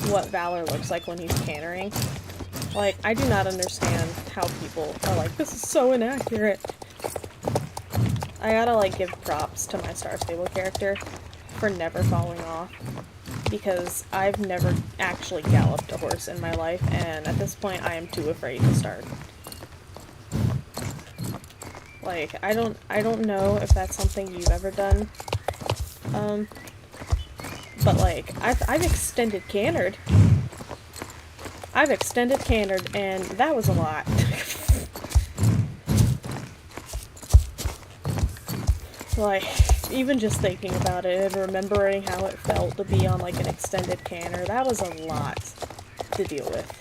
S2: what Valor looks like when he's cannering. Like, I do not understand how people are like, this is so inaccurate. I gotta, like, give props to my Star Stable character for never falling off. Because I've never actually galloped a horse in my life, and at this point I am too afraid to start. Like, I don't know if that's something you've ever done. But like, I've extended cantered. I've extended cantered, and that was a lot. Like, even just thinking about it and remembering how it felt to be on like an extended canter, that was a lot to deal with.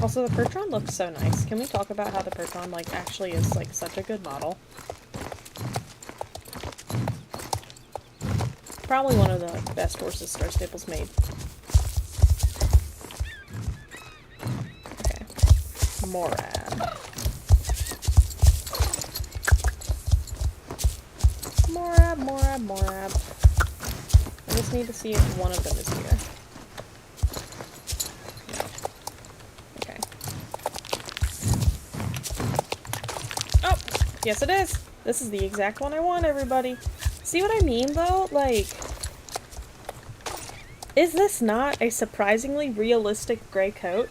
S2: Also, the Pertron looks so nice. Can we talk about how the Pertron, like, actually is, like, such a good model? Probably one of the best horses Star Staples made. Okay. Morab. Morab. I just need to see if one of them is here. Yes, it is! This is the exact one I want, everybody. See what I mean, though? Like, is this not a surprisingly realistic gray coat?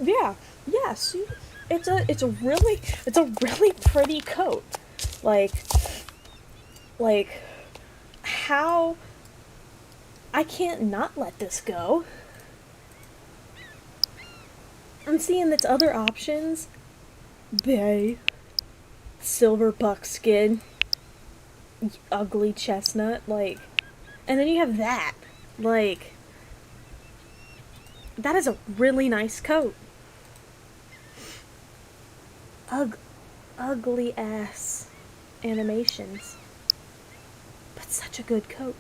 S2: Yeah, see? It's a really pretty coat. Like, how... I can't not let this go. I'm seeing its other options. Bay. Silver buckskin. Ugly chestnut, like... And then you have that. Like... That is a really nice coat. Ugly ass animations. But such a good coat.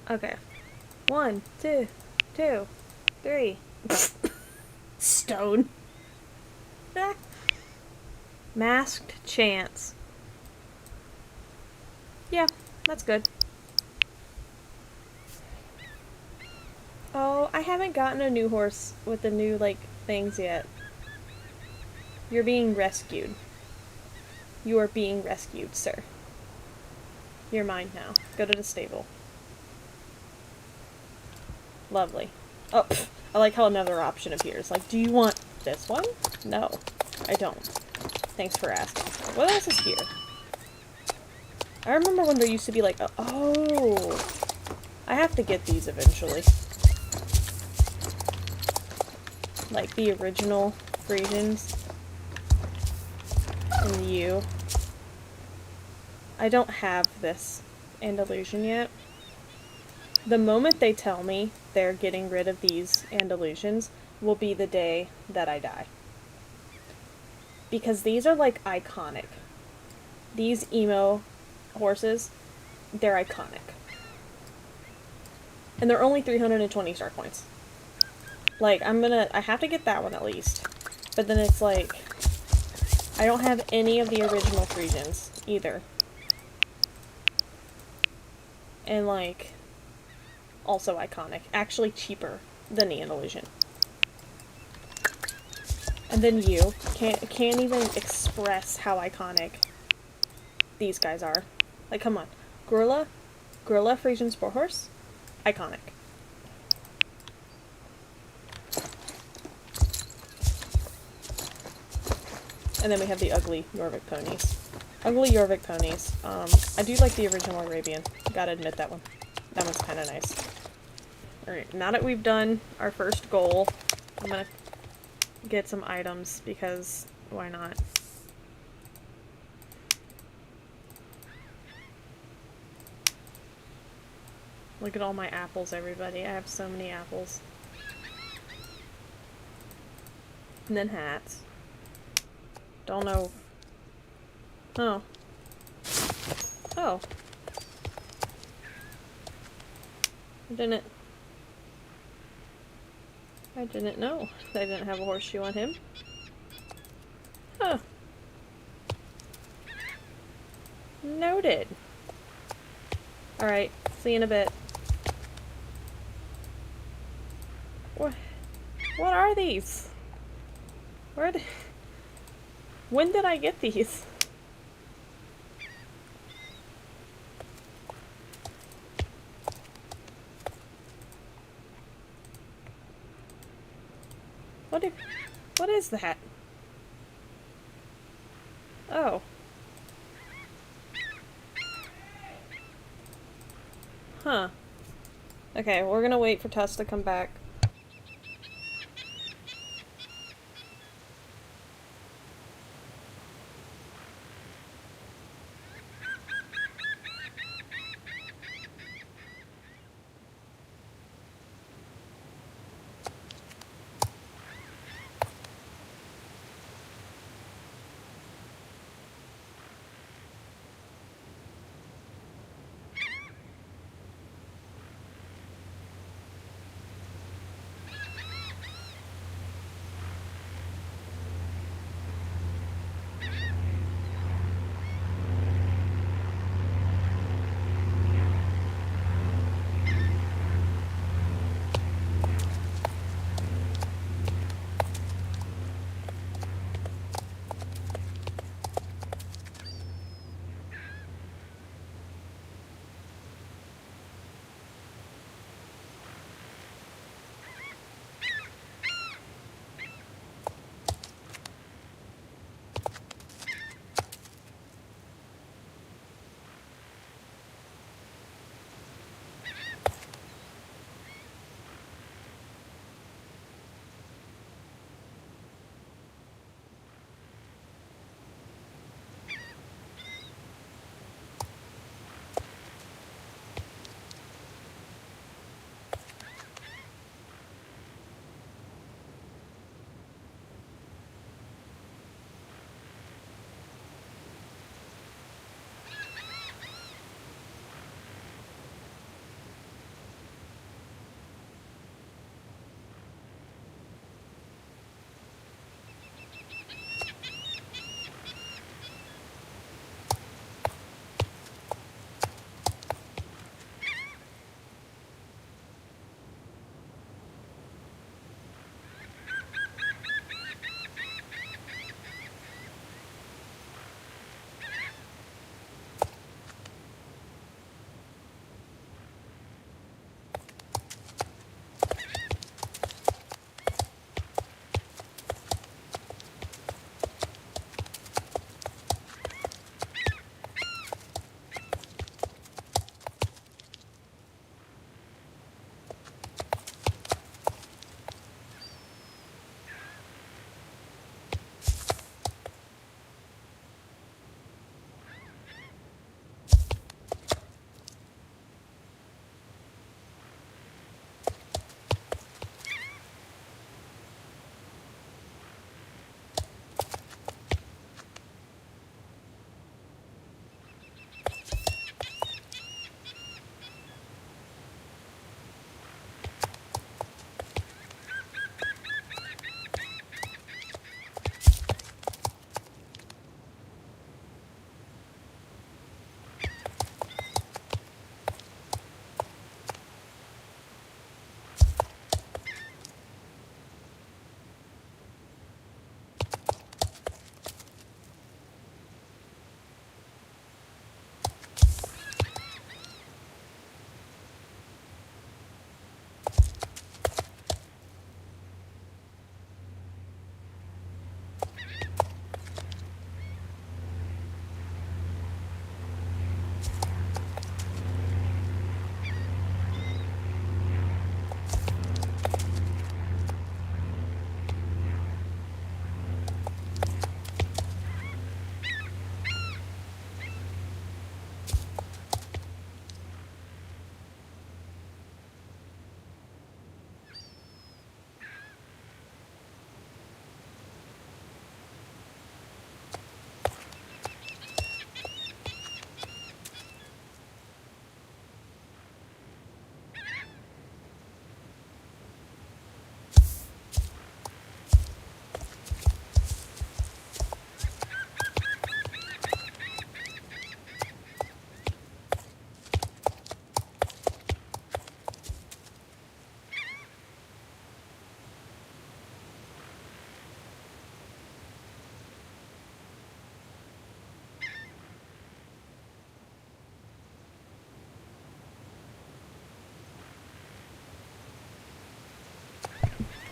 S2: Okay. 1, 2, 3. Stone. Masked Chance. Yeah, that's good. Oh, I haven't gotten a new horse with the new, like, things yet. You're being rescued. You are being rescued, sir. You're mine now. Go to the stable. Lovely. Oh, I like how another option appears. Like, do you want this one? No, I don't. Thanks for asking. What else is here? I remember when there used to be like, oh, I have to get these eventually. Like the original Frisians and the U. I don't have this Andalusian yet. The moment they tell me they're getting rid of these Andalusians will be the day that I die. Because these are like iconic. These emo horses, they're iconic. And they're only 320 star points. Like, I have to get that one at least. But then it's like, I don't have any of the original Frisians either. and like also iconic. Actually cheaper than the Illusion. And then you can't even express how iconic these guys are. Like, come on. Gorilla, Frisian Sport Horse, iconic. And then we have the ugly Jorvik ponies. Ugly Jorvik ponies. I do like the original Arabian. Gotta admit that one. That one's kind of nice. Alright, now that we've done our first goal, I'm gonna get some items, because why not? Look at all my apples, everybody. I have so many apples. And then hats. Don't know. Oh. Oh. I didn't know they didn't have a horseshoe on him. Huh. Noted. Alright, see you in a bit. What are these? When did I get these? What is that? Oh. Huh. Okay, we're gonna wait for Tess to come back.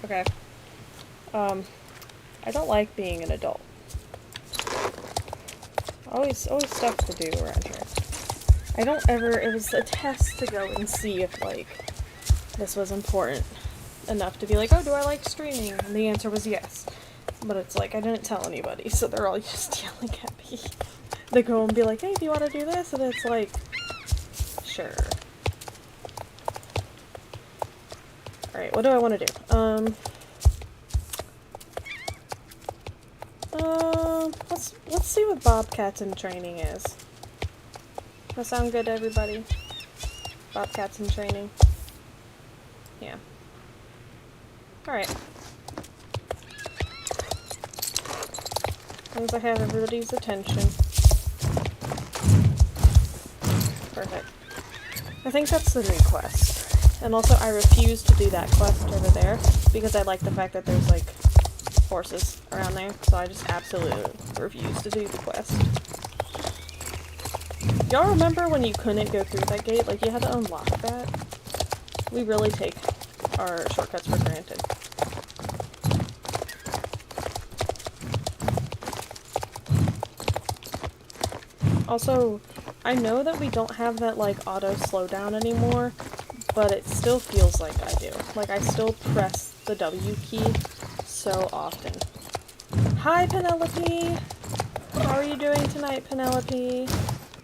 S2: Okay. I don't like being an adult. Always stuff to do around here. I don't ever, it was a test to go and see if, like, this was important enough to be like, oh, do I like streaming? And the answer was yes. But it's like, I didn't tell anybody, so they're all just yelling at me. They go and be like, hey, do you want to do this? And it's like, sure. Alright, what do I want to do? Let's see what Bobcats in Training is. That sound good to everybody? Bobcats in Training. Yeah. Alright. As long as I have everybody's attention. Perfect. I think that's the new quest. And also I refuse to do that quest over there because I like the fact that there's like horses around there, so I just absolutely refuse to do the quest. Y'all remember when you couldn't go through that gate? Like, you had to unlock that? We really take our shortcuts for granted. Also, I know that we don't have that, like, auto slowdown anymore, but it still feels like I do. Like, I still press the W key so often. Hi, Penelope! How are you doing tonight, Penelope?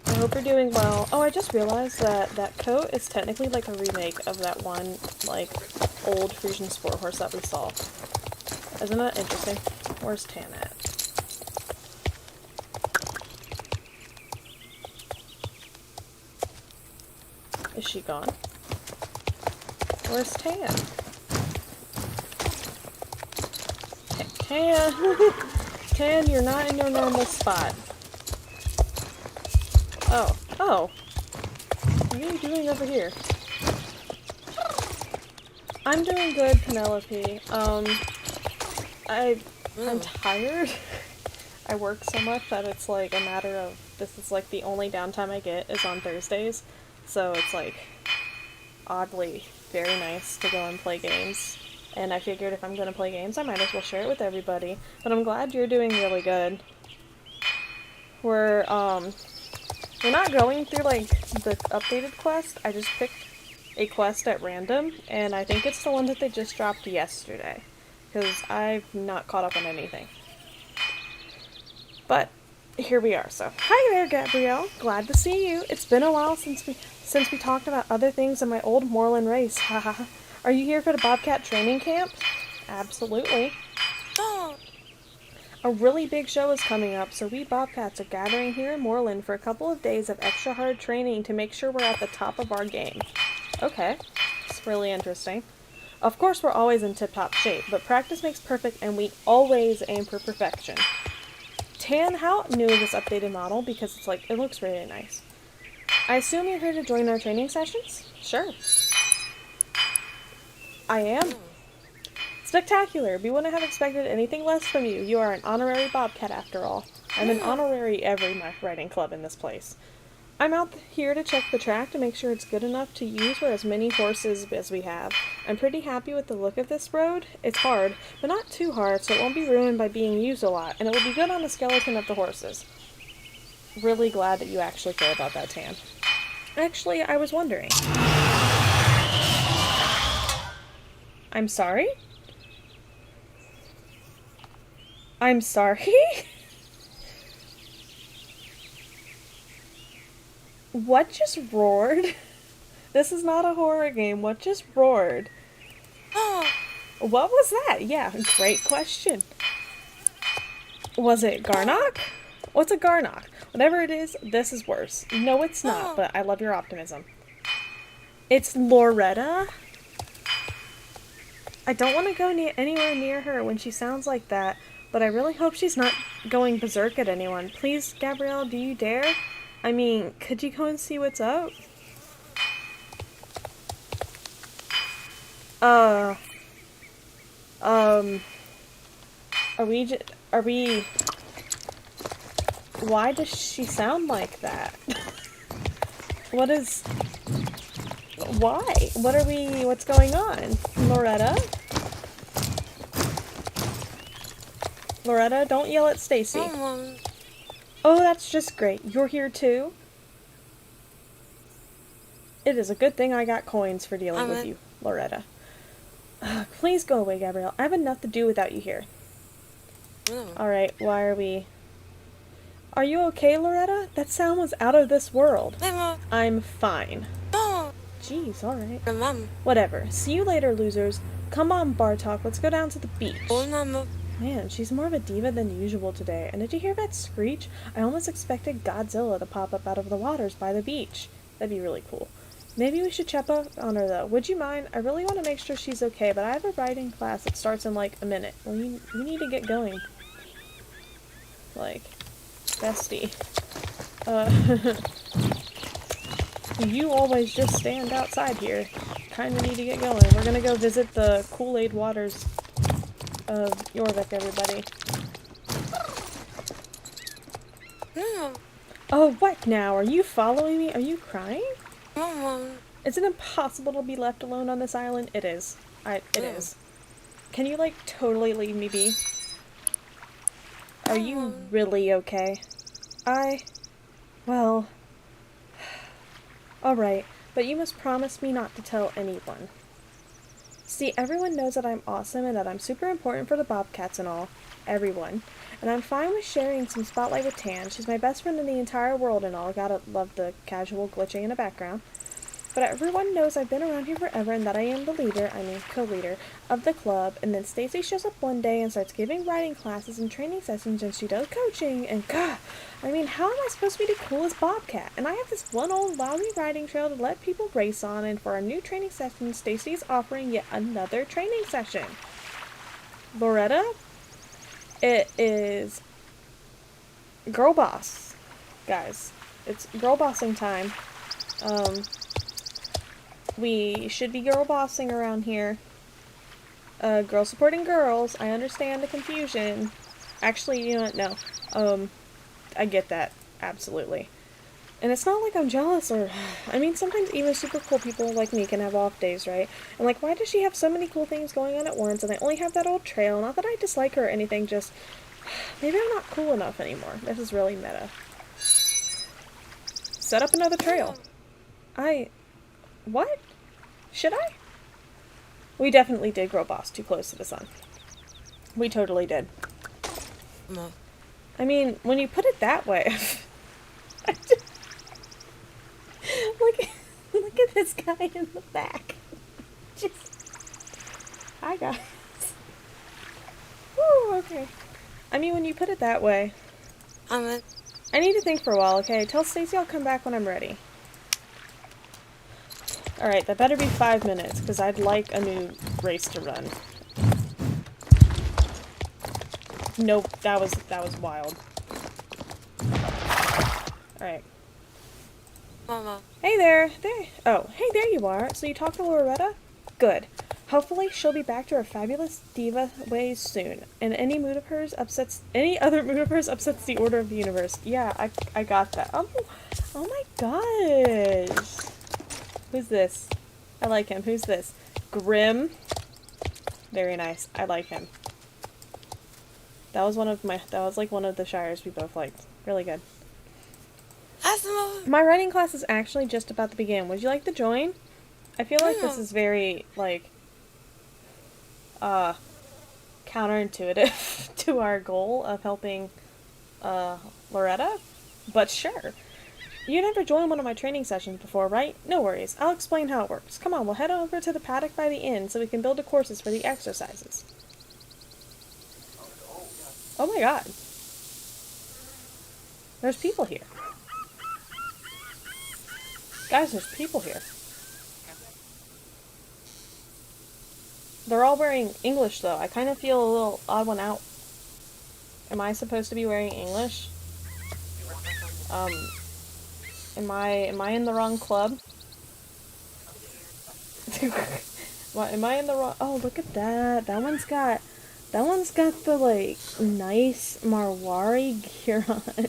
S2: I hope you're doing well. Oh, I just realized that that coat is technically like a remake of that one, like, old Frisian Sport Horse that we saw. Isn't that interesting? Where's Tan at? Is she gone? Where's Tan? Tan! Tan, you're not in your normal spot. Oh. Oh. What are you doing over here? I'm doing good, Penelope. I'm tired. I work so much that it's like a matter of, this is like the only downtime I get is on Thursdays. So it's like, oddly, very nice to go and play games. And I figured if I'm gonna play games, I might as well share it with everybody. But I'm glad you're doing really good. We're not going through, like, the updated quest. I just picked a quest at random, and I think it's the one that they just dropped yesterday. Because I've not caught up on anything. But, here we are, so. Hi there, Gabrielle. Glad to see you. It's been a while since we talked about other things in my old moorland race. Haha. Are you here for the Bobcat training camp? Absolutely. A really big show is coming up, so we Bobcats are gathering here in Moorland for a couple of days of extra hard training to make sure we're at the top of our game. Okay. It's really interesting. Of course, we're always in tip-top shape, but practice makes perfect, and we always aim for perfection. Tan, how new is this updated model? Because it's like, it looks really nice. I assume you're here to join our training sessions? Sure. I am. Spectacular! We wouldn't have expected anything less from you. You are an honorary Bobcat after all. I'm an honorary every riding club in this place. I'm out here to check the track to make sure it's good enough to use for as many horses as we have. I'm pretty happy with the look of this road. It's hard, but not too hard, so it won't be ruined by being used a lot, and it will be good on the skeleton of the horses. Really glad that you actually care about that, Tan. Actually, I was wondering. I'm sorry? I'm sorry? What just roared? This is not a horror game. What just roared? What was that? Yeah, great question. Was it Garnock? What's a Garnock? Whatever it is, this is worse. No, it's not, but I love your optimism. It's Loretta? I don't want to go anywhere near her when she sounds like that, but I really hope she's not going berserk at anyone. Please, Gabrielle, do you dare? I mean, could you go and see what's up? Are we... Why does she sound like that? What is... Why? What's going on? Loretta? Loretta, don't yell at Stacy.
S3: Mama.
S2: Oh, that's just great. You're here too? It is a good thing I got coins for dealing with you, Loretta. Please go away, Gabrielle. I have enough to do without you here. Alright, why are we... Are you okay, Loretta? That sound was out of this world. I'm fine. Jeez, alright. Whatever. See you later, losers. Come on, Bartok, let's go down to the beach. Man, she's more of a diva than usual today. And did you hear that screech? I almost expected Godzilla to pop up out of the waters by the beach. That'd be really cool. Maybe we should check up on her, though. Would you mind? I really want to make sure she's okay, but I have a writing class that starts in, like, a minute. We need to get going. Like, bestie. You always just stand outside here. Kinda need to get going. We're gonna go visit the Kool-Aid waters of Jorvik, everybody. Oh, what now? Are you following me? Are you crying? Is it impossible to be left alone on this island? It is. It is. Can you, like, totally leave me be? Are you really okay? Well... Alright, but you must promise me not to tell anyone. See, everyone knows that I'm awesome and that I'm super important for the Bobcats and all. Everyone. And I'm fine with sharing some spotlight with Tan. She's my best friend in the entire world and all. Gotta love the casual glitching in the background. But everyone knows I've been around here forever and that I am the leader, co-leader, of the club. And then Stacy shows up one day and starts giving writing classes and training sessions and she does coaching and God, I mean, how am I supposed to be the coolest Bobcat? And I have this one old lousy riding trail to let people race on, and for our new training session, Stacy is offering yet another training session. Loretta? It is girl boss, guys. It's girl bossing time. We should be girl bossing around here. Girl supporting girls. I understand the confusion. Actually, you know what? No. I get that. Absolutely. And it's not like I'm jealous or... I mean, sometimes even super cool people like me can have off days, right? And like, why does she have so many cool things going on at once and I only have that old trail? Not that I dislike her or anything, just... Maybe I'm not cool enough anymore. This is really meta. Set up another trail. What? Should I? We definitely did grow boss too close to the sun. We totally did.
S3: No.
S2: I mean, when you put it that way... Look at this guy in the back. Hi, guys. Woo, okay. I mean, when you put it that way... I need to think for a while, okay? Tell Stacy I'll come back when I'm ready. Alright, that better be 5 minutes, because I'd like a new race to run. Nope, that was wild. Alright.
S3: Mama.
S2: Hey there! Oh, hey, there you are! So you talked to Loretta? Good. Hopefully she'll be back to her fabulous diva ways soon. And any other mood of hers upsets the order of the universe. Yeah, I got that. Oh my gosh! Who's this? I like him. Who's this? Grim? Very nice. I like him. That was like one of the Shires we both liked. Really good. My writing class is actually just about to begin. Would you like to join? I feel like this is very, like, counterintuitive to our goal of helping, Loretta. But sure. You never joined one of my training sessions before, right? No worries. I'll explain how it works. Come on, we'll head over to the paddock by the inn so we can build the courses for the exercises. Oh my god. There's people here. Guys, there's people here. They're all wearing English, though. I kind of feel a little odd one out. Am I supposed to be wearing English? Am I in the wrong club? Am I in the wrong... Oh, look at that. That one's got the, like, nice Marwari gear on.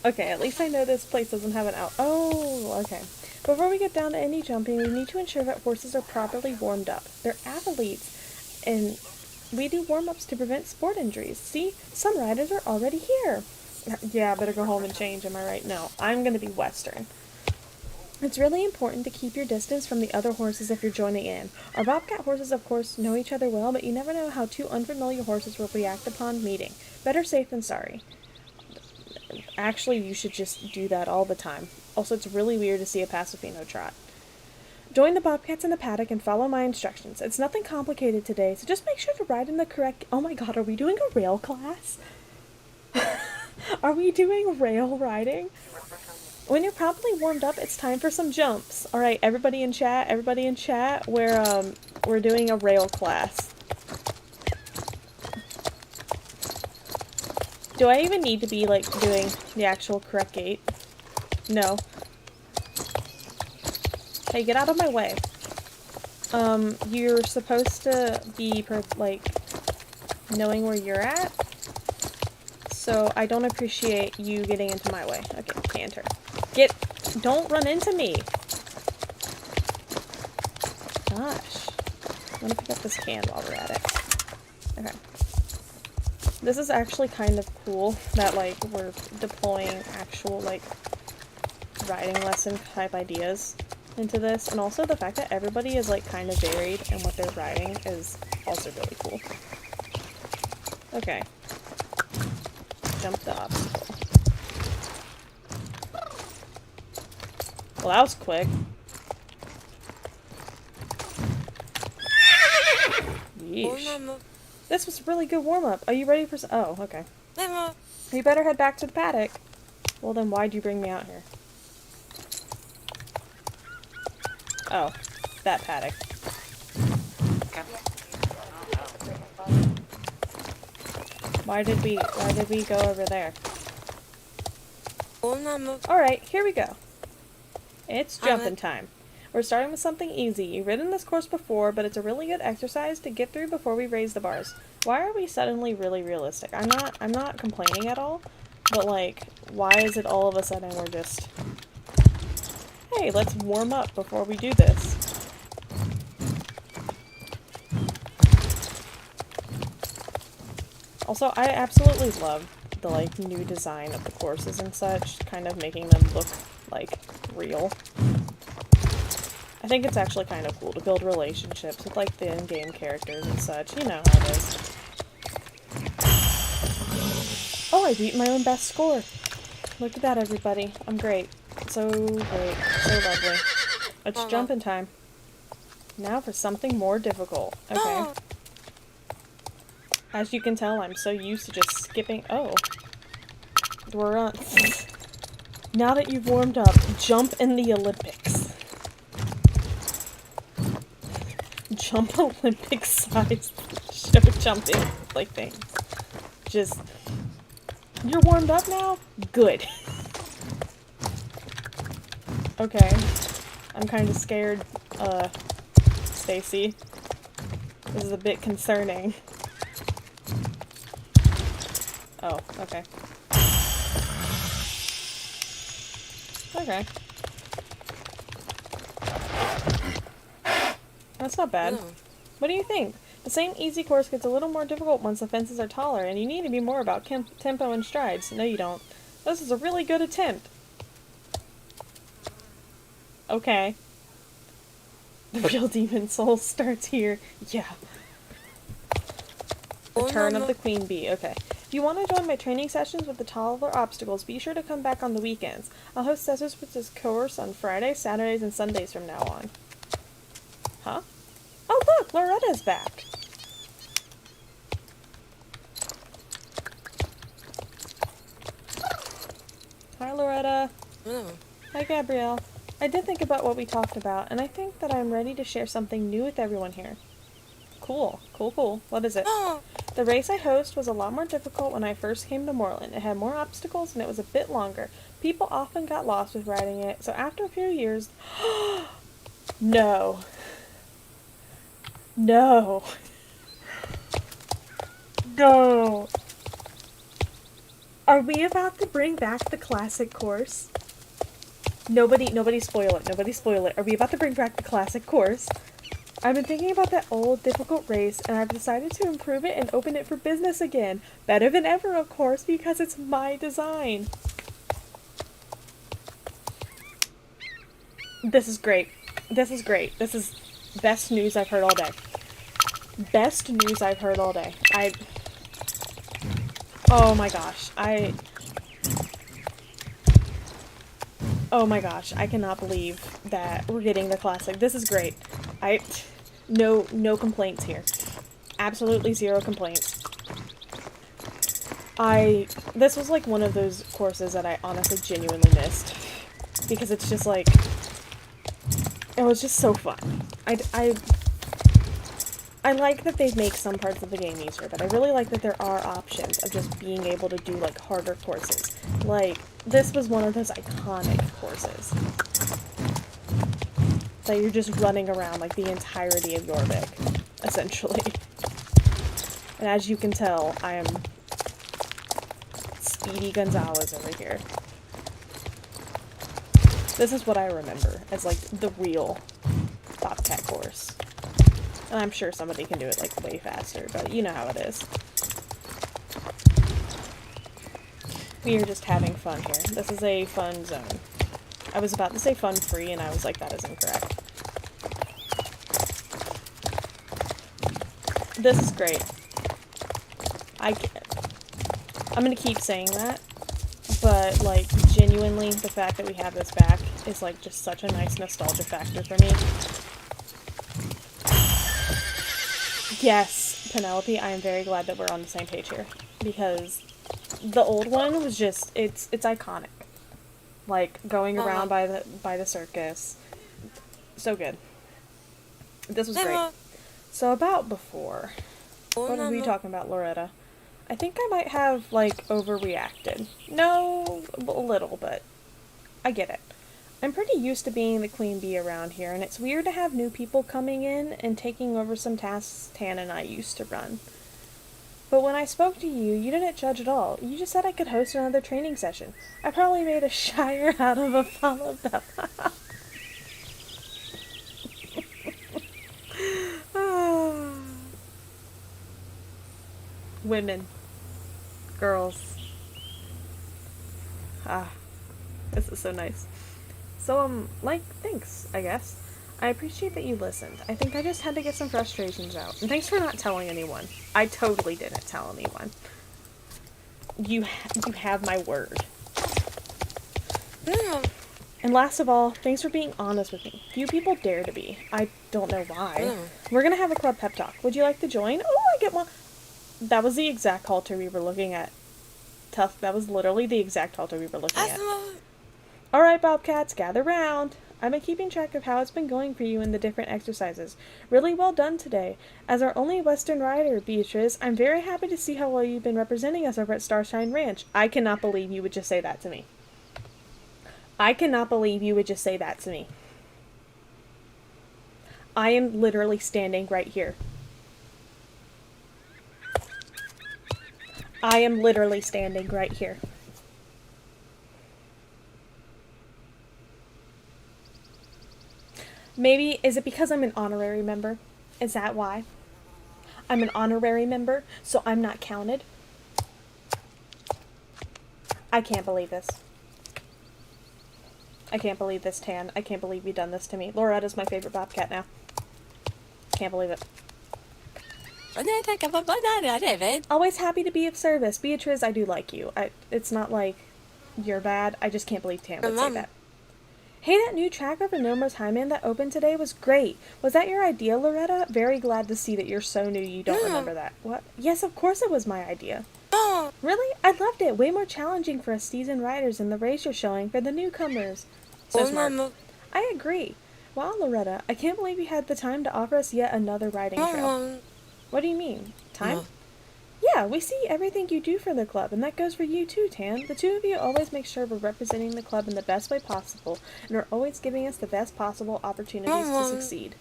S2: Okay, at least I know this place doesn't have an out... Oh, okay. Before we get down to any jumping, we need to ensure that horses are properly warmed up. They're athletes, and We do warm-ups to prevent sport injuries. See? Some riders are already here. Yeah, better go home and change, am I right? No, I'm gonna be Western. It's really important to keep your distance from the other horses if you're joining in. Our bobcat horses, of course, know each other well, but you never know how two unfamiliar horses will react upon meeting. Better safe than sorry. Actually, you should just do that all the time. Also, it's really weird to see a Pasofino trot. Join the bobcats in the paddock and follow my instructions. It's nothing complicated today, so just make sure to ride in the correct... Oh my god, are we doing a rail class? Are we doing rail riding? When you're properly warmed up, it's time for some jumps. Alright, everybody in chat, we're doing a rail class. Do I even need to be, like, doing the actual correct gait? No. Hey, get out of my way. You're supposed to be, knowing where you're at. So I don't appreciate you getting into my way. Okay, canter. Don't run into me! Gosh. I'm gonna pick up this can while we're at it. Okay. This is actually kind of cool that, like, we're deploying actual, like, riding lesson type ideas into this. And also the fact that everybody is, like, kind of varied and what they're riding is also really cool. Okay. Jump the obstacle. Well, that was quick. Yeesh. This was a really good warm-up. Are you ready for some— Oh, okay. You better head back to the paddock. Well, then why'd you bring me out here? Oh, that paddock. Why did we go over there? Alright, here we go. It's jumping time. We're starting with something easy. You've ridden this course before, but it's a really good exercise to get through before we raise the bars. Why are we suddenly really realistic? I'm not complaining at all, but like, why is it all of a sudden we're just, hey, let's warm up before we do this. Also, I absolutely love the, like, new design of the courses and such, kind of making them look, like, real. I think it's actually kind of cool to build relationships with, like, the in-game characters and such. You know how it is. Oh, I beat my own best score! Look at that, everybody. I'm great. So great. So lovely. It's jumping time. Now for something more difficult. Okay. As you can tell, I'm so used to just skipping— Oh. We're on. Now that you've warmed up, jump in the Olympics. Jump Olympic-sized show jumping, like, things. Just— You're warmed up now? Good. Okay. I'm kind of scared, Stacy. This is a bit concerning. Oh, okay. Okay. That's not bad.
S3: No.
S2: What do you think? The same easy course gets a little more difficult once the fences are taller, and you need to be more about tempo and strides. No, you don't. This is a really good attempt. Okay. The real demon soul starts here. Yeah. Return of the Queen Bee. Okay. If you want to join my training sessions with the taller obstacles, be sure to come back on the weekends. I'll host sessions with this course on Fridays, Saturdays, and Sundays from now on. Huh? Oh look, Loretta's back! Hi Loretta. Hi Gabrielle. I did think about what we talked about, and I think that I'm ready to share something new with everyone here. Cool. Cool, cool. What is it? The race I host was a lot more difficult when I first came to Moreland. It had more obstacles and it was a bit longer. People often got lost with riding it, so after a few years... No. No. No. Are we about to bring back the classic course? Nobody spoil it. Nobody spoil it. Are we about to bring back the classic course? I've been thinking about that old, difficult race, and I've decided to improve it and open it for business again. Better than ever, of course, because it's my design. This is great. This is great. This is best news I've heard all day. Best news I've heard all day. Oh my gosh. Oh my gosh. I cannot believe that we're getting the classic. This is great. No complaints here. Absolutely zero complaints. This was like one of those courses that I honestly genuinely missed. Because it's just like, it was just so fun. I like that they make some parts of the game easier, but I really like that there are options of just being able to do like harder courses. Like, this was one of those iconic courses. That you're just running around like the entirety of Jorvik, essentially. And as you can tell, I am Speedy Gonzalez over here. This is what I remember as like the real Bobcat course. And I'm sure somebody can do it like way faster, but you know how it is. We are just having fun here. This is a fun zone. I was about to say fun free and I was like, that is incorrect. This is great. I'm gonna keep saying that, but like genuinely the fact that we have this back is like just such a nice nostalgia factor for me. Yes, Penelope, I am very glad that we're on the same page here, because the old one was just, it's iconic. Like, going around by the circus. So good. This was great. So about before, what are we talking about, Loretta? I think I might have, like, overreacted. No, a little, but I get it. I'm pretty used to being the queen bee around here, and it's weird to have new people coming in and taking over some tasks Tan and I used to run. But when I spoke to you, you didn't judge at all. You just said I could host another training session. I probably made a shire out of a Falabella. Women. Girls. This is so nice. So, like, thanks, I guess. I appreciate that you listened. I think I just had to get some frustrations out. And thanks for not telling anyone. I totally didn't tell anyone. You have my word. And last of all, thanks for being honest with me. Few people dare to be. I don't know why. We're gonna have a club pep talk. Would you like to join? Oh, I get one. That was the exact halter we were looking at. Tough. That was literally the exact halter we were looking at. Alright, Bobcats, gather round. I've been keeping track of how it's been going for you in the different exercises. Really well done today. As our only Western rider, Beatrice, I'm very happy to see how well you've been representing us over at Starshine Ranch. I cannot believe you would just say that to me. I cannot believe you would just say that to me. I am literally standing right here. I am literally standing right here. Maybe, is it because I'm an honorary member? Is that why? I'm an honorary member, so I'm not counted? I can't believe this. I can't believe this, Tan. I can't believe you've done this to me. Loretta's my favorite Bobcat now. Can't believe it. Always happy to be of service. Beatrice, I do like you. It's not like you're bad. I just can't believe Tan would say that. Hey, that new track over Nomo's Highman that opened today was great. Was that your idea, Loretta? Very glad to see that you're so new you don't remember that. What? Yes, of course it was my idea. Really? I loved it. Way more challenging for us seasoned riders than the race you're showing for the newcomers. So smart. I agree. Wow, Loretta, I can't believe you had the time to offer us yet another riding trail. What do you mean? Time? Yeah, we see everything you do for the club, and that goes for you too, Tan. The two of you always make sure we're representing the club in the best way possible, and are always giving us the best possible opportunities to succeed.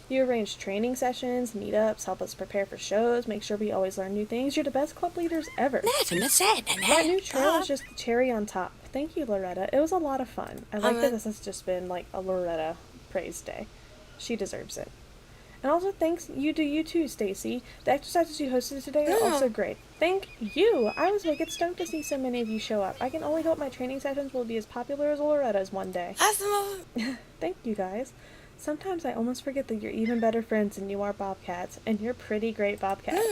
S2: You arrange training sessions, meetups, help us prepare for shows, make sure we always learn new things. You're the best club leaders ever. That new trail is just the cherry on top. Thank you, Loretta. It was a lot of fun. I like that this has just been like a Loretta praise day. She deserves it. And also thanks you too, Stacy. The exercises you hosted today are also great. Thank you! I was wicked stoked to see so many of you show up. I can only hope my training sessions will be as popular as Loretta's one day. Thank you, guys. Sometimes I almost forget that you're even better friends than you are Bobcats, and you're pretty great Bobcats.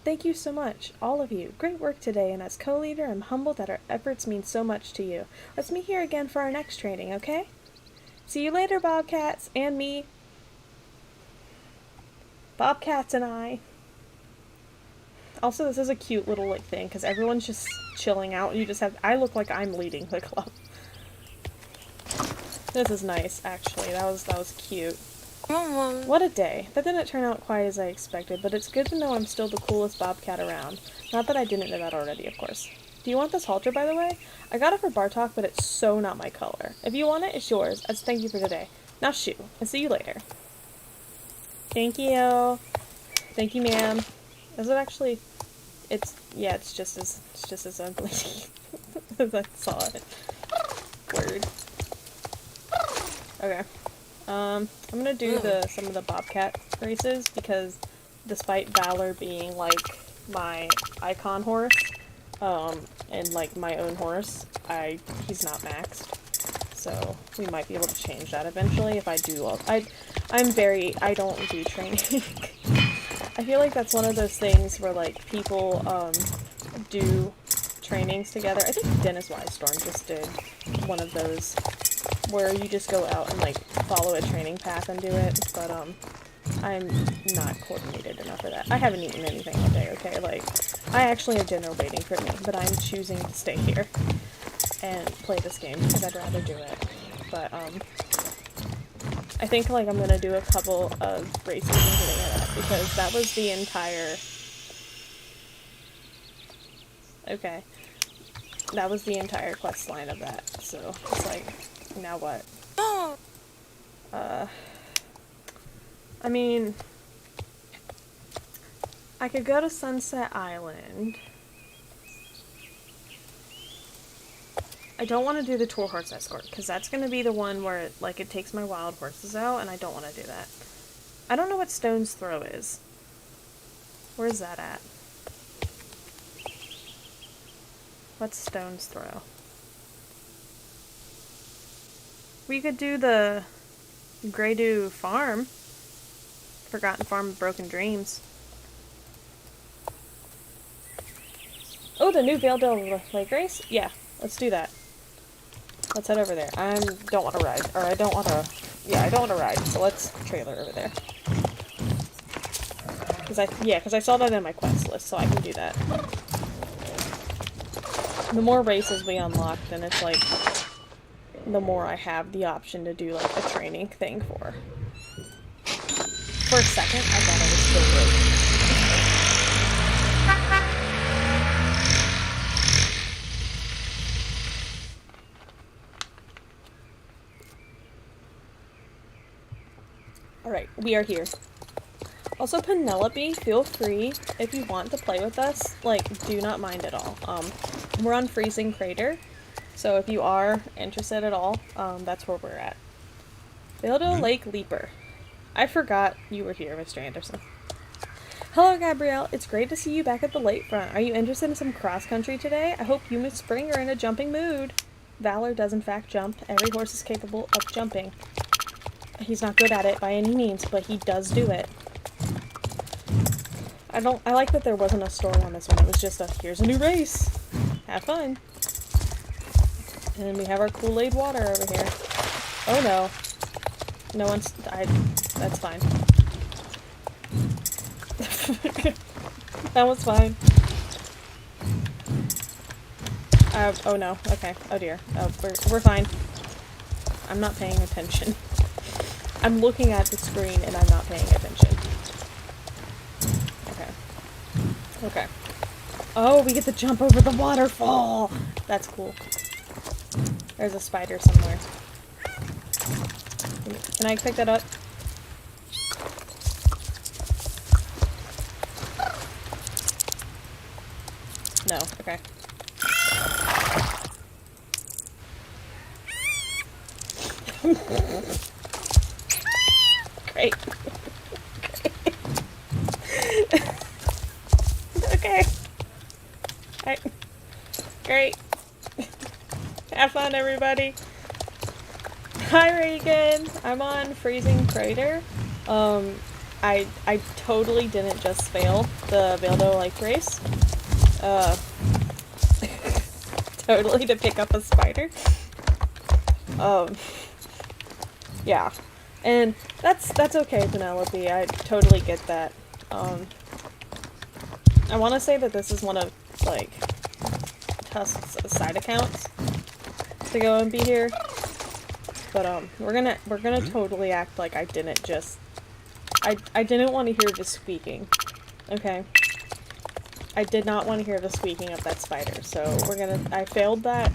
S2: Thank you so much, all of you. Great work today, and as co-leader, I'm humbled that our efforts mean so much to you. Let's meet here again for our next training, okay? See you later, Bobcats, and me. Bobcats and I. Also, this is a cute little like thing because everyone's just chilling out. You just have. I look like I'm leading the club. This is nice, actually. That was cute. What a day. That didn't turn out quite as I expected, but it's good to know I'm still the coolest Bobcat around. Not that I didn't know that already, of course. Do you want this halter, by the way? I got it for Bartok, but it's so not my color. If you want it, it's yours. As thank you for today. Now shoo, and see you later. Thank you. Thank you, ma'am. Is it actually... It's just as ugly as I saw it. Word. Okay. I'm gonna do some of the Bobcat races because despite Valor being like my icon horse, and like my own horse, he's not maxed. So we might be able to change that eventually if I do. I don't do training. I feel like that's one of those things where like people do trainings together. I think Dennis Wisestorm just did one of those where you just go out and like follow a training path and do it, but I'm not coordinated enough for that. I haven't eaten anything all day, okay? Like, I actually have dinner waiting for me, but I'm choosing to stay here and play this game because I'd rather do it. But I think like I'm gonna do a couple of races and getting it up because that was the entire... Okay. That was the entire quest line of that, so it's like, now what? I mean, I could go to Sunset Island. I don't want to do the tour horse escort, because that's going to be the one where, like, it takes my wild horses out, and I don't want to do that. I don't know what Stone's Throw is. Where's that at? What's Stone's Throw? We could do the Greydew Farm. Forgotten Farm of Broken Dreams. Oh, the new Valedale Lake race? Yeah, let's do that. Let's head over there. I don't want to ride. Or I don't want to... Yeah, I don't want to ride. So let's trailer over there. Because I saw that in my quest list, so I can do that. The more races we unlock, then it's like... the more I have the option to do, like, a training thing for. For a second, I thought I was still good. Alright, we are here. Also, Penelope, feel free, if you want to play with us, like, do not mind at all. We're on Freezing Crater. So if you are interested at all, that's where we're at. Valedale Lake Leaper. I forgot you were here, Mr. Anderson. Hello, Gabrielle. It's great to see you back at the lakefront. Are you interested in some cross-country today? I hope you, Miss Spring, are in a jumping mood. Valor does in fact jump. Every horse is capable of jumping. He's not good at it by any means, but he does do it. I like that there wasn't a story on this one. It was just a, here's a new race. Have fun. And we have our Kool-Aid water over here. Oh no. No one's... that's fine. That was fine. Oh no. Okay. Oh dear. Oh, we're fine. I'm not paying attention. I'm looking at the screen and I'm not paying attention. Okay. Okay. Oh, we get to jump over the waterfall! That's cool. There's a spider somewhere. Can I pick that up? No, okay. Great. Okay. Alright. Great. Have fun, everybody. Hi, Reagan. I'm on Freezing Crater. I totally didn't just fail the Veildo Life race. Totally to pick up a spider. Yeah. And that's okay, Penelope. I totally get that. I want to say that this is one of, like, Tusk's side accounts to go and be here. But, we're gonna totally act like I didn't just... I didn't want to hear the squeaking. Okay? I did not want to hear the squeaking of that spider, so I failed that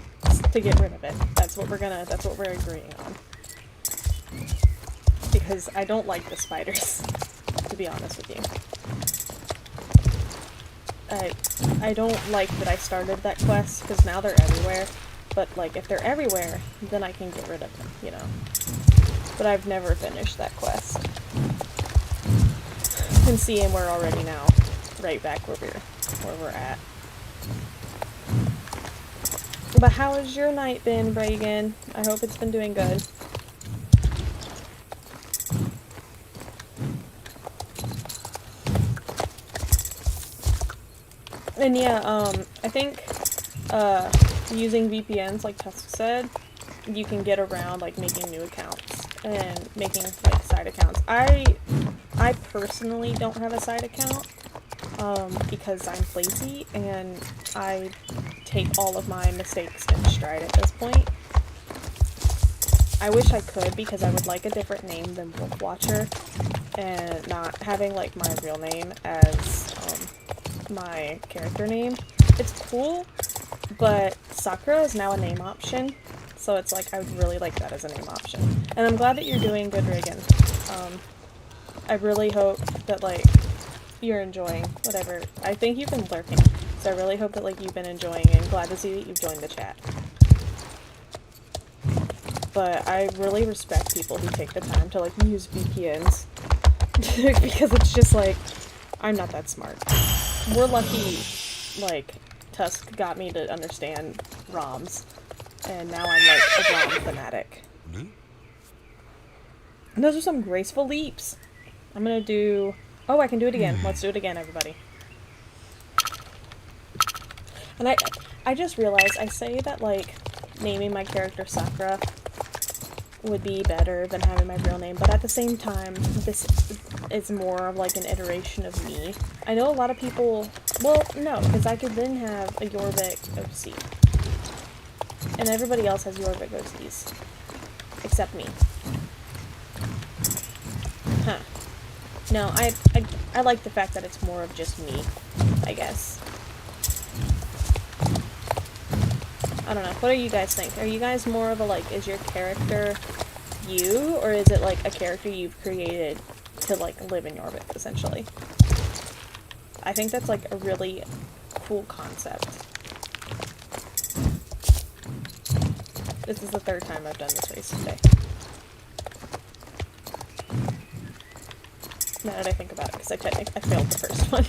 S2: to get rid of it. That's what we're agreeing on. Because I don't like the spiders, to be honest with you. I don't like that I started that quest, because now they're everywhere. But, like, if they're everywhere, then I can get rid of them, you know. But I've never finished that quest. And seeing we're already now right back where we're at. But how has your night been, Reagan? I hope it's been doing good. And yeah, I think, using VPNs, like Tusk said, you can get around, like, making new accounts and making, like, side accounts. I personally don't have a side account, because I'm lazy, and I take all of my mistakes in stride at this point. I wish I could, because I would like a different name than WolfWatcher, and not having, like, my real name as, my character name. It's cool, but Sakura is now a name option, so it's like, I would really like that as a name option. And I'm glad that you're doing good, Reagan. I really hope that, like, you're enjoying whatever. I think you've been lurking, so I really hope that, like, you've been enjoying, and glad to see that you've joined the chat. But I really respect people who take the time to, like, use VPNs, because it's just, like, I'm not that smart. We're lucky, like, Tusk got me to understand ROMs, and now I'm, like, a ROM fanatic. And those are some graceful leaps. I'm gonna do... Oh, I can do it again. Let's do it again, everybody. And I just realized, I say that, like, naming my character Sakura would be better than having my real name, but at the same time, this is more of, like, an iteration of me. I know a lot of people... Well, no, because I could then have a Jorvik OC. And everybody else has Jorvik OCs. Except me. Huh. No, I like the fact that it's more of just me, I guess. I don't know. What do you guys think? Are you guys more of a, like, is your character you, or is it, like, a character you've created to, like, live in Jorvik, essentially? I think that's, like, a really cool concept. This is the third time I've done this race today. Now that I think about it, because I failed the first one.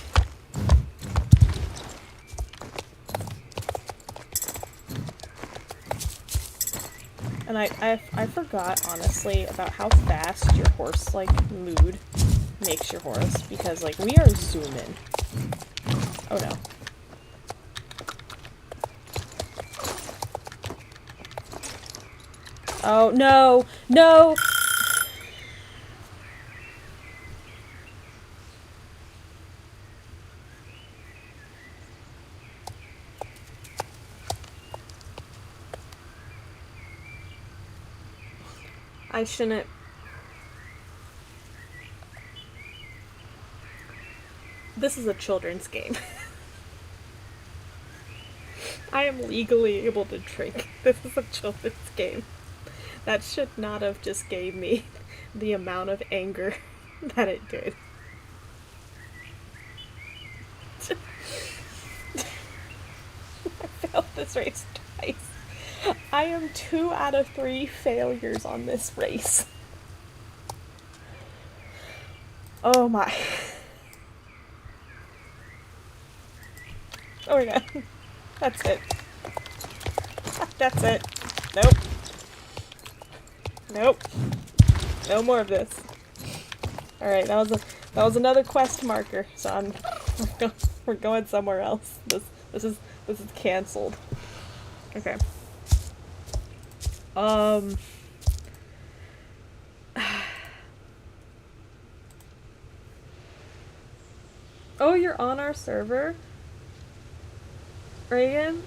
S2: And I forgot, honestly, about how fast your horse, like, mood makes your horse, because, like, we are zooming. Oh no. Oh, no! No! I shouldn't... This is a children's game. I am legally able to drink. This is a children's game. That should not have just gave me the amount of anger that it did. I failed this race twice. I am 2 out of 3 failures on this race. Oh my. Oh my god. That's it. That's it. Nope. Nope. No more of this. Alright, that was another quest marker, so we're going somewhere else. This is cancelled. Okay. Oh, you're on our server? Reagan?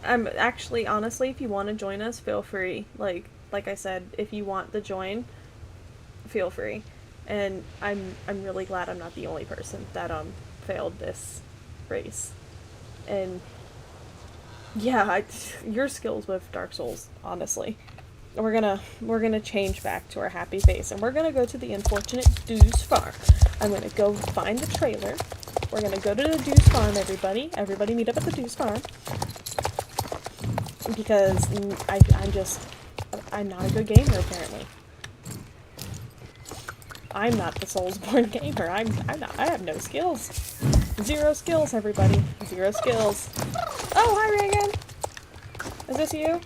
S2: I'm actually, honestly, if you want to join us, feel free. Like I said, if you want to join, feel free. And I'm really glad I'm not the only person that failed this race. And yeah, your skills with Dark Souls, honestly. We're gonna change back to our happy face, and we're gonna go to the unfortunate Dew's farm. I'm gonna go find the trailer. We're gonna go to the Dew's farm, everybody. Everybody meet up at the Dew's farm. Because I'm not a good gamer, apparently. I'm not the Soulsborne gamer. I have no skills. 0 skills, everybody. 0 skills. Oh, hi, Reagan! Is this you?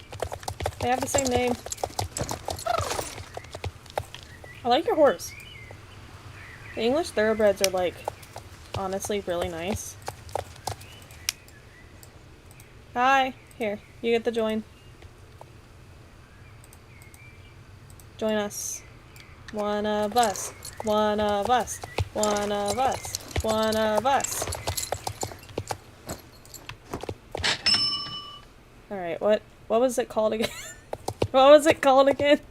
S2: They have the same name. I like your horse. The English thoroughbreds are, like, honestly really nice. Hi. Here, you get to join. Join us. One of us. One of us. One of us. One of us. Alright, what was it called again? What was it called again?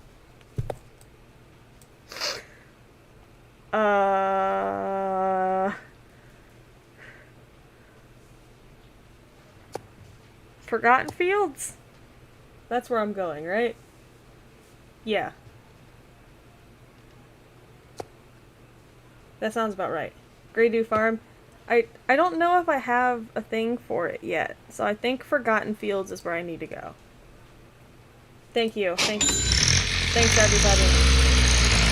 S2: Forgotten Fields? That's where I'm going, right? Yeah. That sounds about right. Grey Dew Farm. I don't know if I have a thing for it yet, so I think Forgotten Fields is where I need to go. Thank you. Thanks everybody.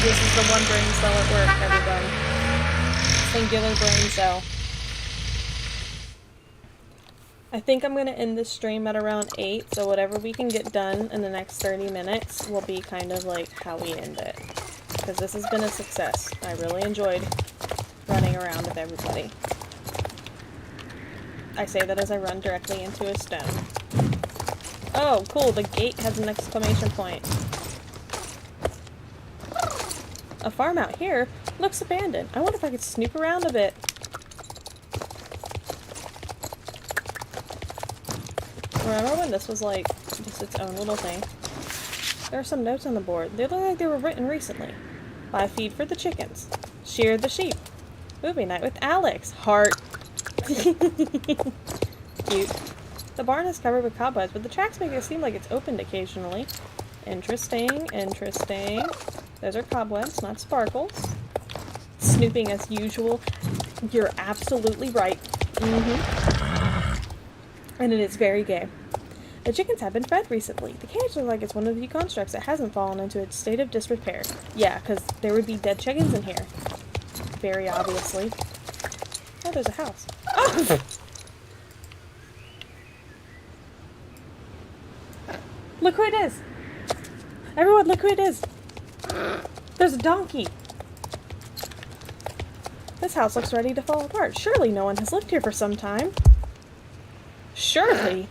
S2: This is the one brain cell at work, everybody. Singular brain cell. I think I'm going to end this stream at around 8, so whatever we can get done in the next 30 minutes will be kind of like how we end it. Because this has been a success. I really enjoyed running around with everybody. I say that as I run directly into a stone. Oh, cool, the gate has an exclamation point. A farm out here looks abandoned. I wonder if I could snoop around a bit. Remember when this was like just its own little thing? There are some notes on the board. They look like they were written recently. Buy feed for the chickens. Shear the sheep. Movie night with Alex. Heart. Cute. The barn is covered with cobwebs, but the tracks make it seem like it's opened occasionally. Interesting, interesting. Those are cobwebs, not sparkles. Snooping as usual. You're absolutely right. And it is very gay. The chickens have been fed recently. The cage looks like it's one of the few constructs that hasn't fallen into its state of disrepair. Yeah, because there would be dead chickens in here. Very obviously. Oh, there's a house. Oh! Look who it is! Everyone, look who it is! There's a donkey! This house looks ready to fall apart. Surely no one has lived here for some time. Surely!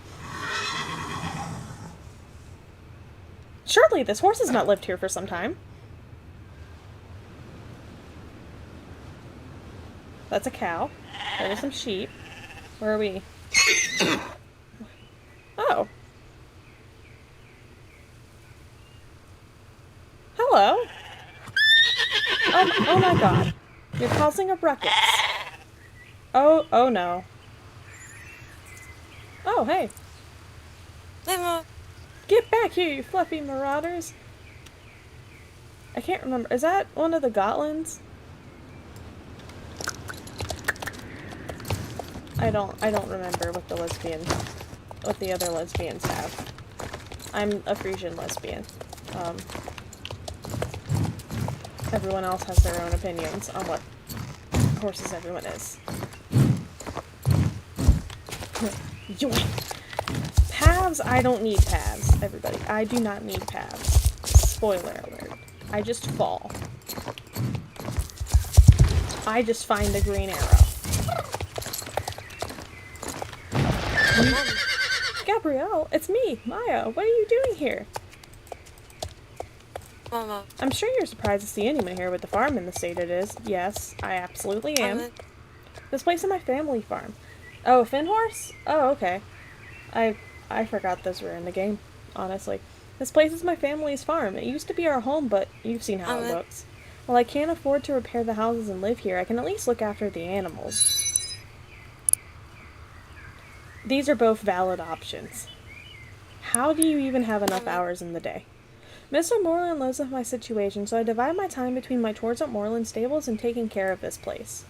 S2: Surely this horse has not lived here for some time. That's a cow. There are some sheep. Where are we? Oh. Hello. Oh my god. You're causing a ruckus. Oh no. Oh, hey. Get back here, you fluffy marauders. I can't remember. Is that one of the Gotlins? I don't remember what the other lesbians have. I'm a Frisian lesbian. Everyone else has their own opinions on what horses everyone is. Yoink. Paths, I don't need paths, everybody. I do not need paths. Spoiler alert. I just fall. I just find the green arrow. Gabrielle, it's me, Maya. What are you doing here?
S3: Mama.
S2: I'm sure you're surprised to see anyone here with the farm in the state it is. Yes, I absolutely am. This place is my family farm. Oh, a fin horse? Oh, okay. I forgot those were in the game, honestly. This place is my family's farm. It used to be our home, but you've seen how it looks. While I can't afford to repair the houses and live here, I can at least look after the animals. These are both valid options. How do you even have enough hours in the day? Mr. Moreland knows of my situation, so I divide my time between my chores at Moreland stables and taking care of this place.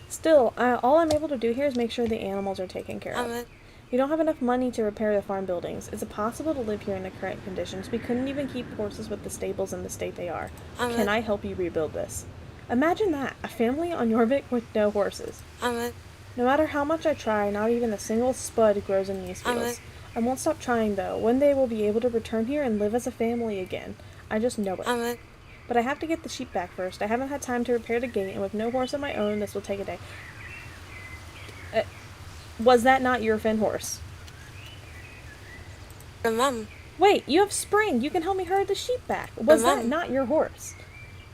S2: Still, all I'm able to do here is make sure the animals are taken care of. We don't have enough money to repair the farm buildings. Is it possible to live here in the current conditions? We couldn't even keep horses with the stables in the state they are. Can I help you rebuild this? Imagine that, a family on Jorvik with no horses. No matter how much I try, not even a single spud grows in these fields. I won't stop trying, though. One day we'll be able to return here and live as a family again. I just know it. But I have to get the sheep back first. I haven't had time to repair the gate, and with no horse of my own, this will take a day. Was that not your fin horse?
S3: Mom.
S2: Wait, you have Spring. You can help me herd the sheep back. Was that not your horse?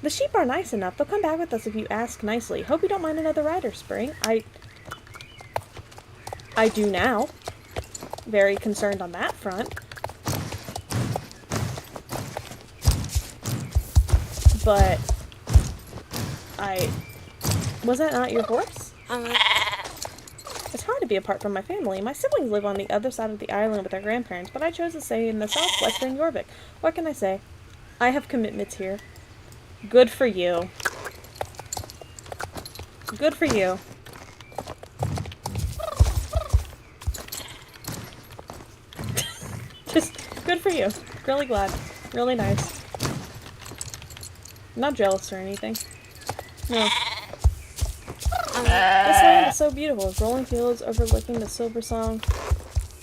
S2: The sheep are nice enough. They'll come back with us if you ask nicely. Hope you don't mind another rider, Spring. I do now. Very concerned on that front. But was that not your horse? It's hard to be apart from my family. My siblings live on the other side of the island with their grandparents, but I chose to stay in the southwestern Jorvik. What can I say? I have commitments here. Good for you. Good for you. Just good for you. Really glad. Really nice. I'm not jealous or anything. No. This land is so beautiful, with rolling fields overlooking the Silver Song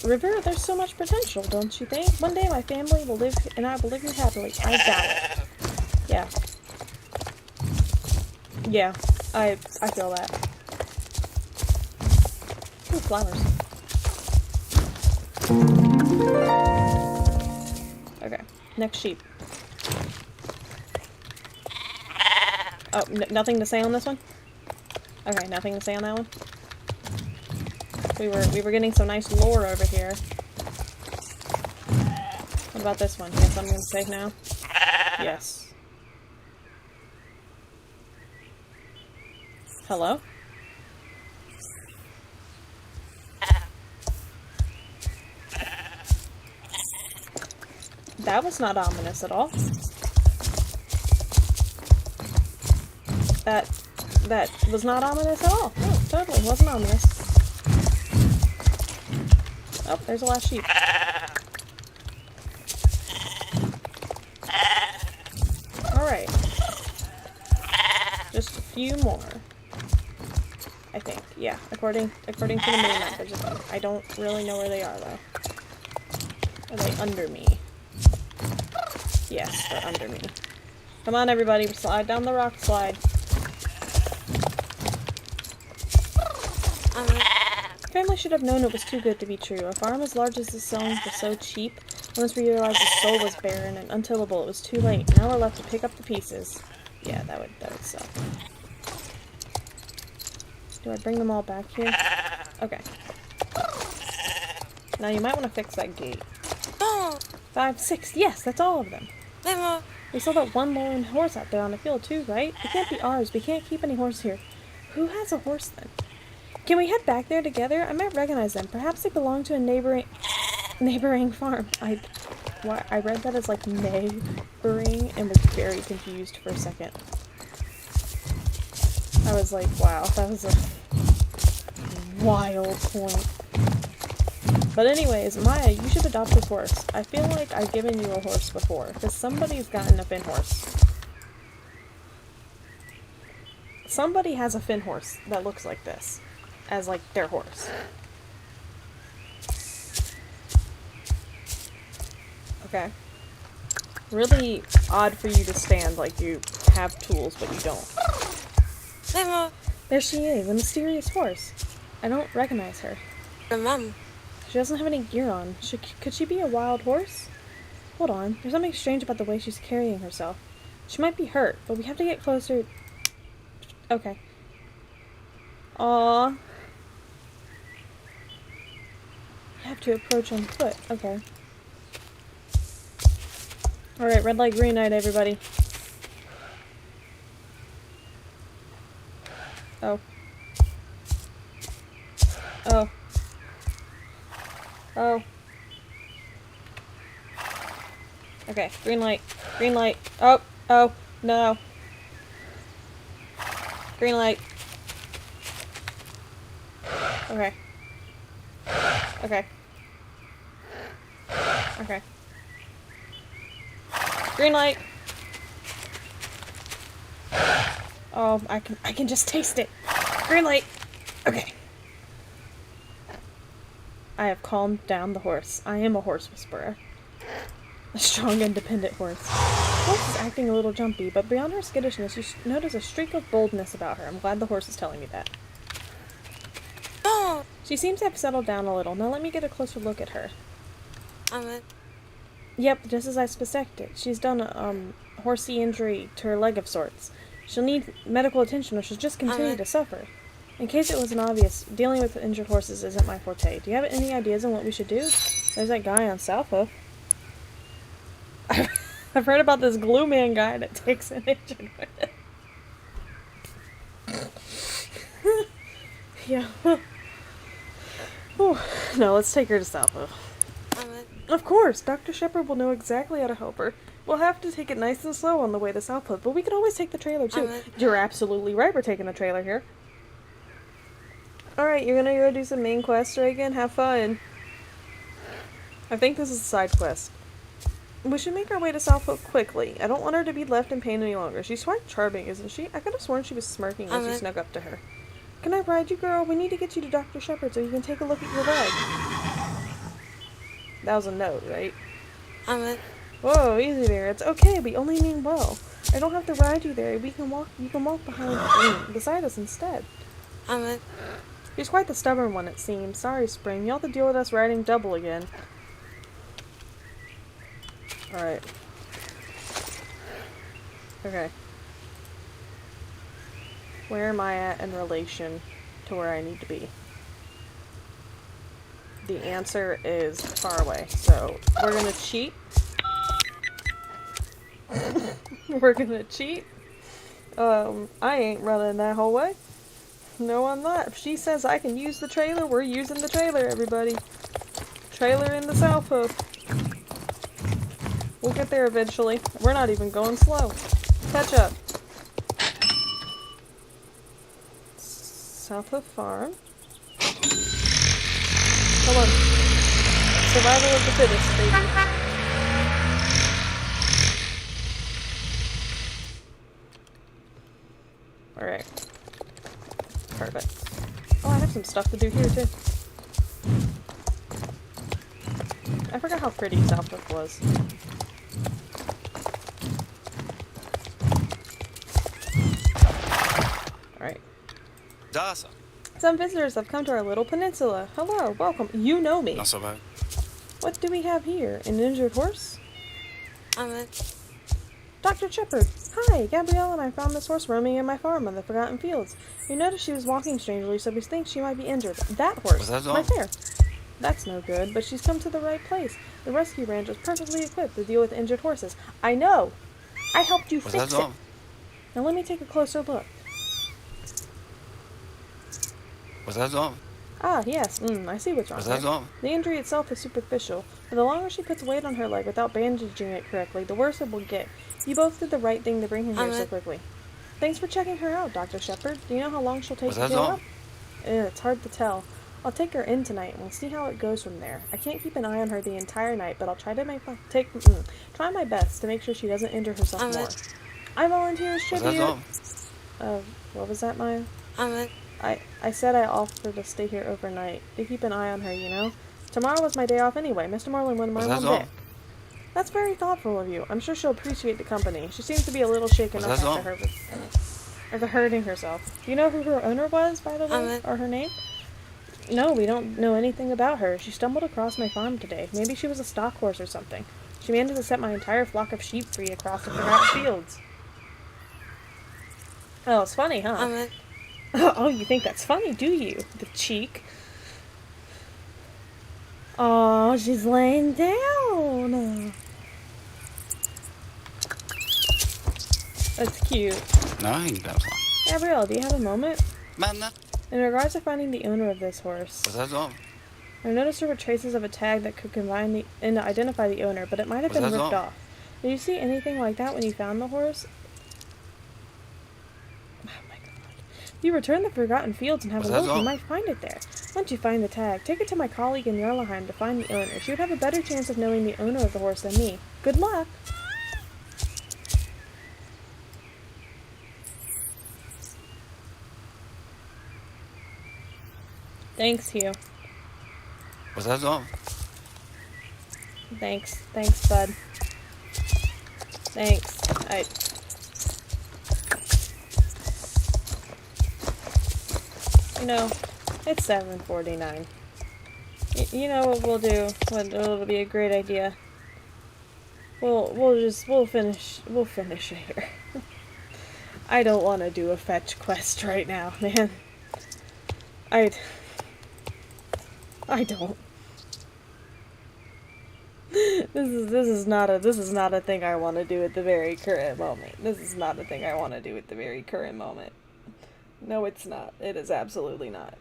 S2: River. There's so much potential, don't you think? One day my family will live, and I will live here happily. I doubt it. Yeah. Yeah, I feel that. Ooh, flowers. Okay, next sheep. Oh, nothing to say on this one? Okay, nothing to say on that one. We were getting some nice lore over here. What about this one? You have something to say now? Yes. Hello? That was not ominous at all. That was not ominous at all. No, totally wasn't ominous. Oh, there's the last sheep. Alright. Just a few more. I think. Yeah, according to the mini-map, there's a few. I don't really know where they are, though. Are they under me? Yes, they're under me. Come on, everybody, slide down the rock slide. Family should have known it was too good to be true. A farm as large as this song was so cheap. Once we realized the soul was barren and untillable, it was too late. Now we're left to pick up the pieces. Yeah, that would suck. Do I bring them all back here? Okay. Now you might want to fix that gate. 5, 6. Yes, that's all of them. We saw that one lone horse out there on the field too, right? It can't be ours. We can't keep any horse here. Who has a horse then? Can we head back there together? I might recognize them. Perhaps they belong to a neighboring farm. I read that as like neighboring and was very confused for a second. I was like, wow, that was a wild point. But anyways, Maya, you should adopt this horse. I feel like I've given you a horse before, because somebody's gotten a fin horse. Somebody has a fin horse that looks like this, as like their horse. Okay. Really odd for you to stand like you have tools, but you don't.
S3: Mama.
S2: There she is, a mysterious horse. I don't recognize her.
S3: Her mom.
S2: She doesn't have any gear on. Could she be a wild horse? Hold on, there's something strange about the way she's carrying herself. She might be hurt, but we have to get closer. Okay. Aww. You have to approach on foot. Okay. Alright, red light, green light, everybody. Oh. Oh. Oh. Okay, green light. Green light. Oh. Oh. No. Green light. Okay. Okay. Okay. Green light. Oh, I can just taste it. Green light. Okay. I have calmed down the horse. I am a horse whisperer. A strong, independent horse. The horse is acting a little jumpy, but beyond her skittishness, you notice a streak of boldness about her. I'm glad the horse is telling me that.
S3: Oh.
S2: She seems to have settled down a little. Now let me get a closer look at her.
S3: Mama.
S2: Yep, just as I suspected. She's done a horsey injury to her leg of sorts. She'll need medical attention or she'll just continue to suffer. In case it wasn't obvious, dealing with injured horses isn't my forte. Do you have any ideas on what we should do? There's that guy on South Hoof. I've heard about this glue man guy that takes an injured horse. Yeah. Whew. No, let's take her to South Hoof. Of course, Dr. Shepard will know exactly how to help her. We'll have to take it nice and slow on the way to South Hoof, but we could always take the trailer too. You're absolutely right, we're taking the trailer here. Alright, you're gonna go do some main quests, Reagan? Have fun. I think this is a side quest. We should make our way to South Hoof quickly. I don't want her to be left in pain any longer. She's quite charming, isn't she? I could have sworn she was smirking as you snuck up to her. Can I ride you, girl? We need to get you to Dr. Shepard so you can take a look at your leg. That was a note, right? Whoa, easy there. It's okay. We only mean well. I don't have to ride you there. You can walk beside us instead. She's quite the stubborn one, it seems. Sorry, Spring. You'll have to deal with us riding double again. Alright. Okay. Where am I at in relation to where I need to be? The answer is far away, so we're gonna cheat. We're gonna cheat. I ain't running that whole way. No, I'm not. If she says I can use the trailer, we're using the trailer, everybody. Trailer in the South Hoof. We'll get there eventually. We're not even going slow. Catch up. South Hoof Farm. Come on. Survival of the fittest, baby. Alright. Perfect. Oh, I have some stuff to do here, too. I forgot how pretty South Hoof was. Alright.
S4: Dasa.
S2: Some visitors have come to our little peninsula. Hello, welcome. You know me.
S4: Not so bad.
S2: What do we have here? An injured horse? Dr. Shepard. Hi, Gabrielle and I found this horse roaming in my farm on the Forgotten Fields. We noticed she was walking strangely, so we think she might be injured. That horse, right there. That's no good, but she's come to the right place. The rescue ranch is perfectly equipped to deal with injured horses. I know! I helped you fix it. Now let me take a closer look.
S4: Was that wrong?
S2: Ah, yes. I see what's wrong.
S4: Was that wrong?
S2: The injury itself is superficial, but the longer she puts weight on her leg without bandaging it correctly, the worse it will get. You both did the right thing to bring her here so quickly. Thanks for checking her out, Dr. Shepard. Do you know how long she'll take to heal up? It's hard to tell. I'll take her in tonight and we'll see how it goes from there. I can't keep an eye on her the entire night, but I'll try to try my best to make sure she doesn't injure herself more. I volunteer as tribute. What was that, Maya? I said I offered to stay here overnight to keep an eye on her, you know? Tomorrow was my day off anyway. Mr. Marlin wanted my one day. That's very thoughtful of you. I'm sure she'll appreciate the company. She seems to be a little shaken up after hurting herself. Do you know who her owner was, by the way? Or her name? No, we don't know anything about her. She stumbled across my farm today. Maybe she was a stock horse or something. She managed to set my entire flock of sheep free across the forgotten fields. Oh, it's funny, huh? Oh, you think that's funny, do you? The cheek. Oh, she's laying down. That's cute.
S4: No, I ain't got one.
S2: Gabrielle, do you have a moment?
S4: Manna.
S2: In regards to finding the owner of this horse,
S4: What's that on?
S2: I noticed there were traces of a tag that could identify the owner, but it might have been ripped off. Did you see anything like that when you found the horse? Oh my god. If you return the Forgotten Fields and have a look, you might find it there. Once you find the tag, take it to my colleague in Yarlaheim to find the owner. She would have a better chance of knowing the owner of the horse than me. Good luck! Thanks, Hugh.
S4: What's that on?
S2: Thanks, bud. Thanks. You know, it's 7:49. You know what we'll do? It'll be a great idea. We'll finish here. I don't want to do a fetch quest right now, man. I don't. This is not a thing I want to do at the very current moment. This is not a thing I want to do at the very current moment. No, it's not. It is absolutely not.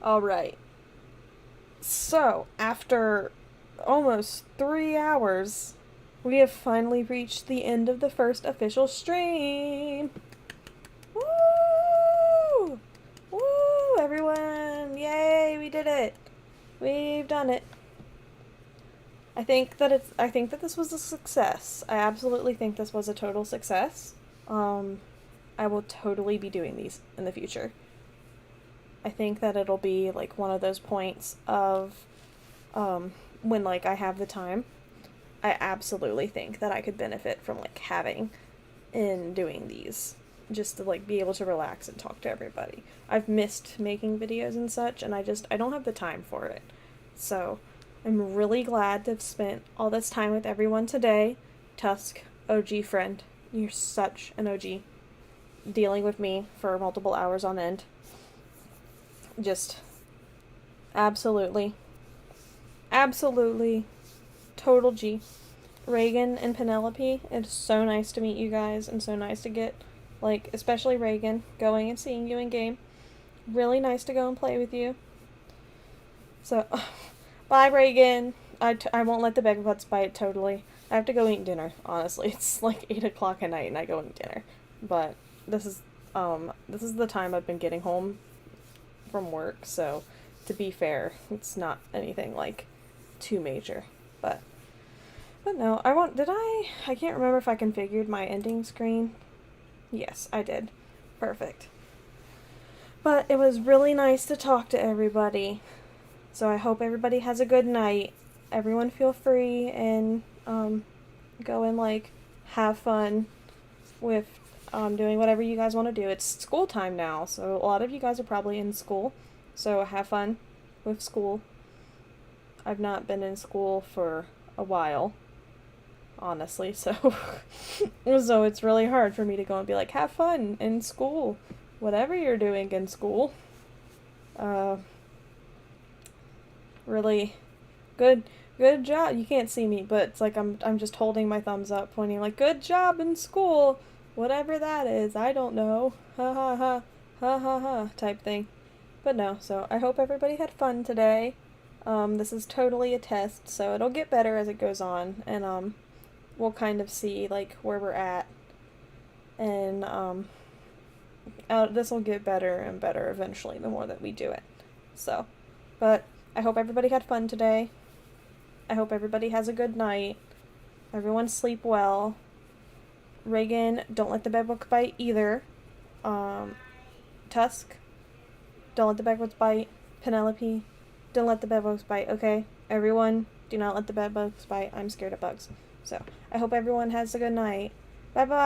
S2: Alright. So, after almost 3 hours, we have finally reached the end of the first official stream. Woo! Woo, everyone! Yay, we did it! We've done it. I think that this was a success. I absolutely think this was a total success. I will totally be doing these in the future. I think that it'll be like one of those points of when like I have the time. I absolutely think that I could benefit from like having and doing these just to like be able to relax and talk to everybody. I've missed making videos and such, and I don't have the time for it. So I'm really glad to have spent all this time with everyone today. Tusk, OG friend, you're such an OG. Dealing with me for multiple hours on end. Just absolutely total G. Reagan and Penelope, it's so nice to meet you guys and so nice to get, like, especially Reagan, going and seeing you in game. Really nice to go and play with you. So, bye Reagan. I won't let the beg butts bite, totally. I have to go eat dinner, honestly. It's like 8 o'clock at night and I go eat dinner. But this is the time I've been getting home from work, so to be fair, it's not anything like too major. But no, I can't remember if I configured my ending screen. Yes, I did. Perfect. But it was really nice to talk to everybody. So I hope everybody has a good night. Everyone feel free and go and like have fun with doing whatever you guys want to do. It's school time now, so a lot of you guys are probably in school. So have fun with school. I've not been in school for a while, honestly, so so it's really hard for me to go and be like, have fun in school, whatever you're doing in school. Really good job. You can't see me, but it's like I'm just holding my thumbs up, pointing like, good job in school, whatever that is. I don't know, ha ha ha, ha ha ha type thing. But no, so I hope everybody had fun today. This is totally a test, so it'll get better as it goes on, and we'll kind of see like where we're at, and this will get better and better eventually the more that we do it. So, but I hope everybody had fun today. I hope everybody has a good night. Everyone sleep well. Reagan, don't let the bedbug bite either. Tusk, don't let the bedbugs bite. Penelope, don't let the bedbugs bite, okay? Everyone, Do not let the bed bugs bite. I'm scared of bugs. So, I hope everyone has a good night. Bye bye!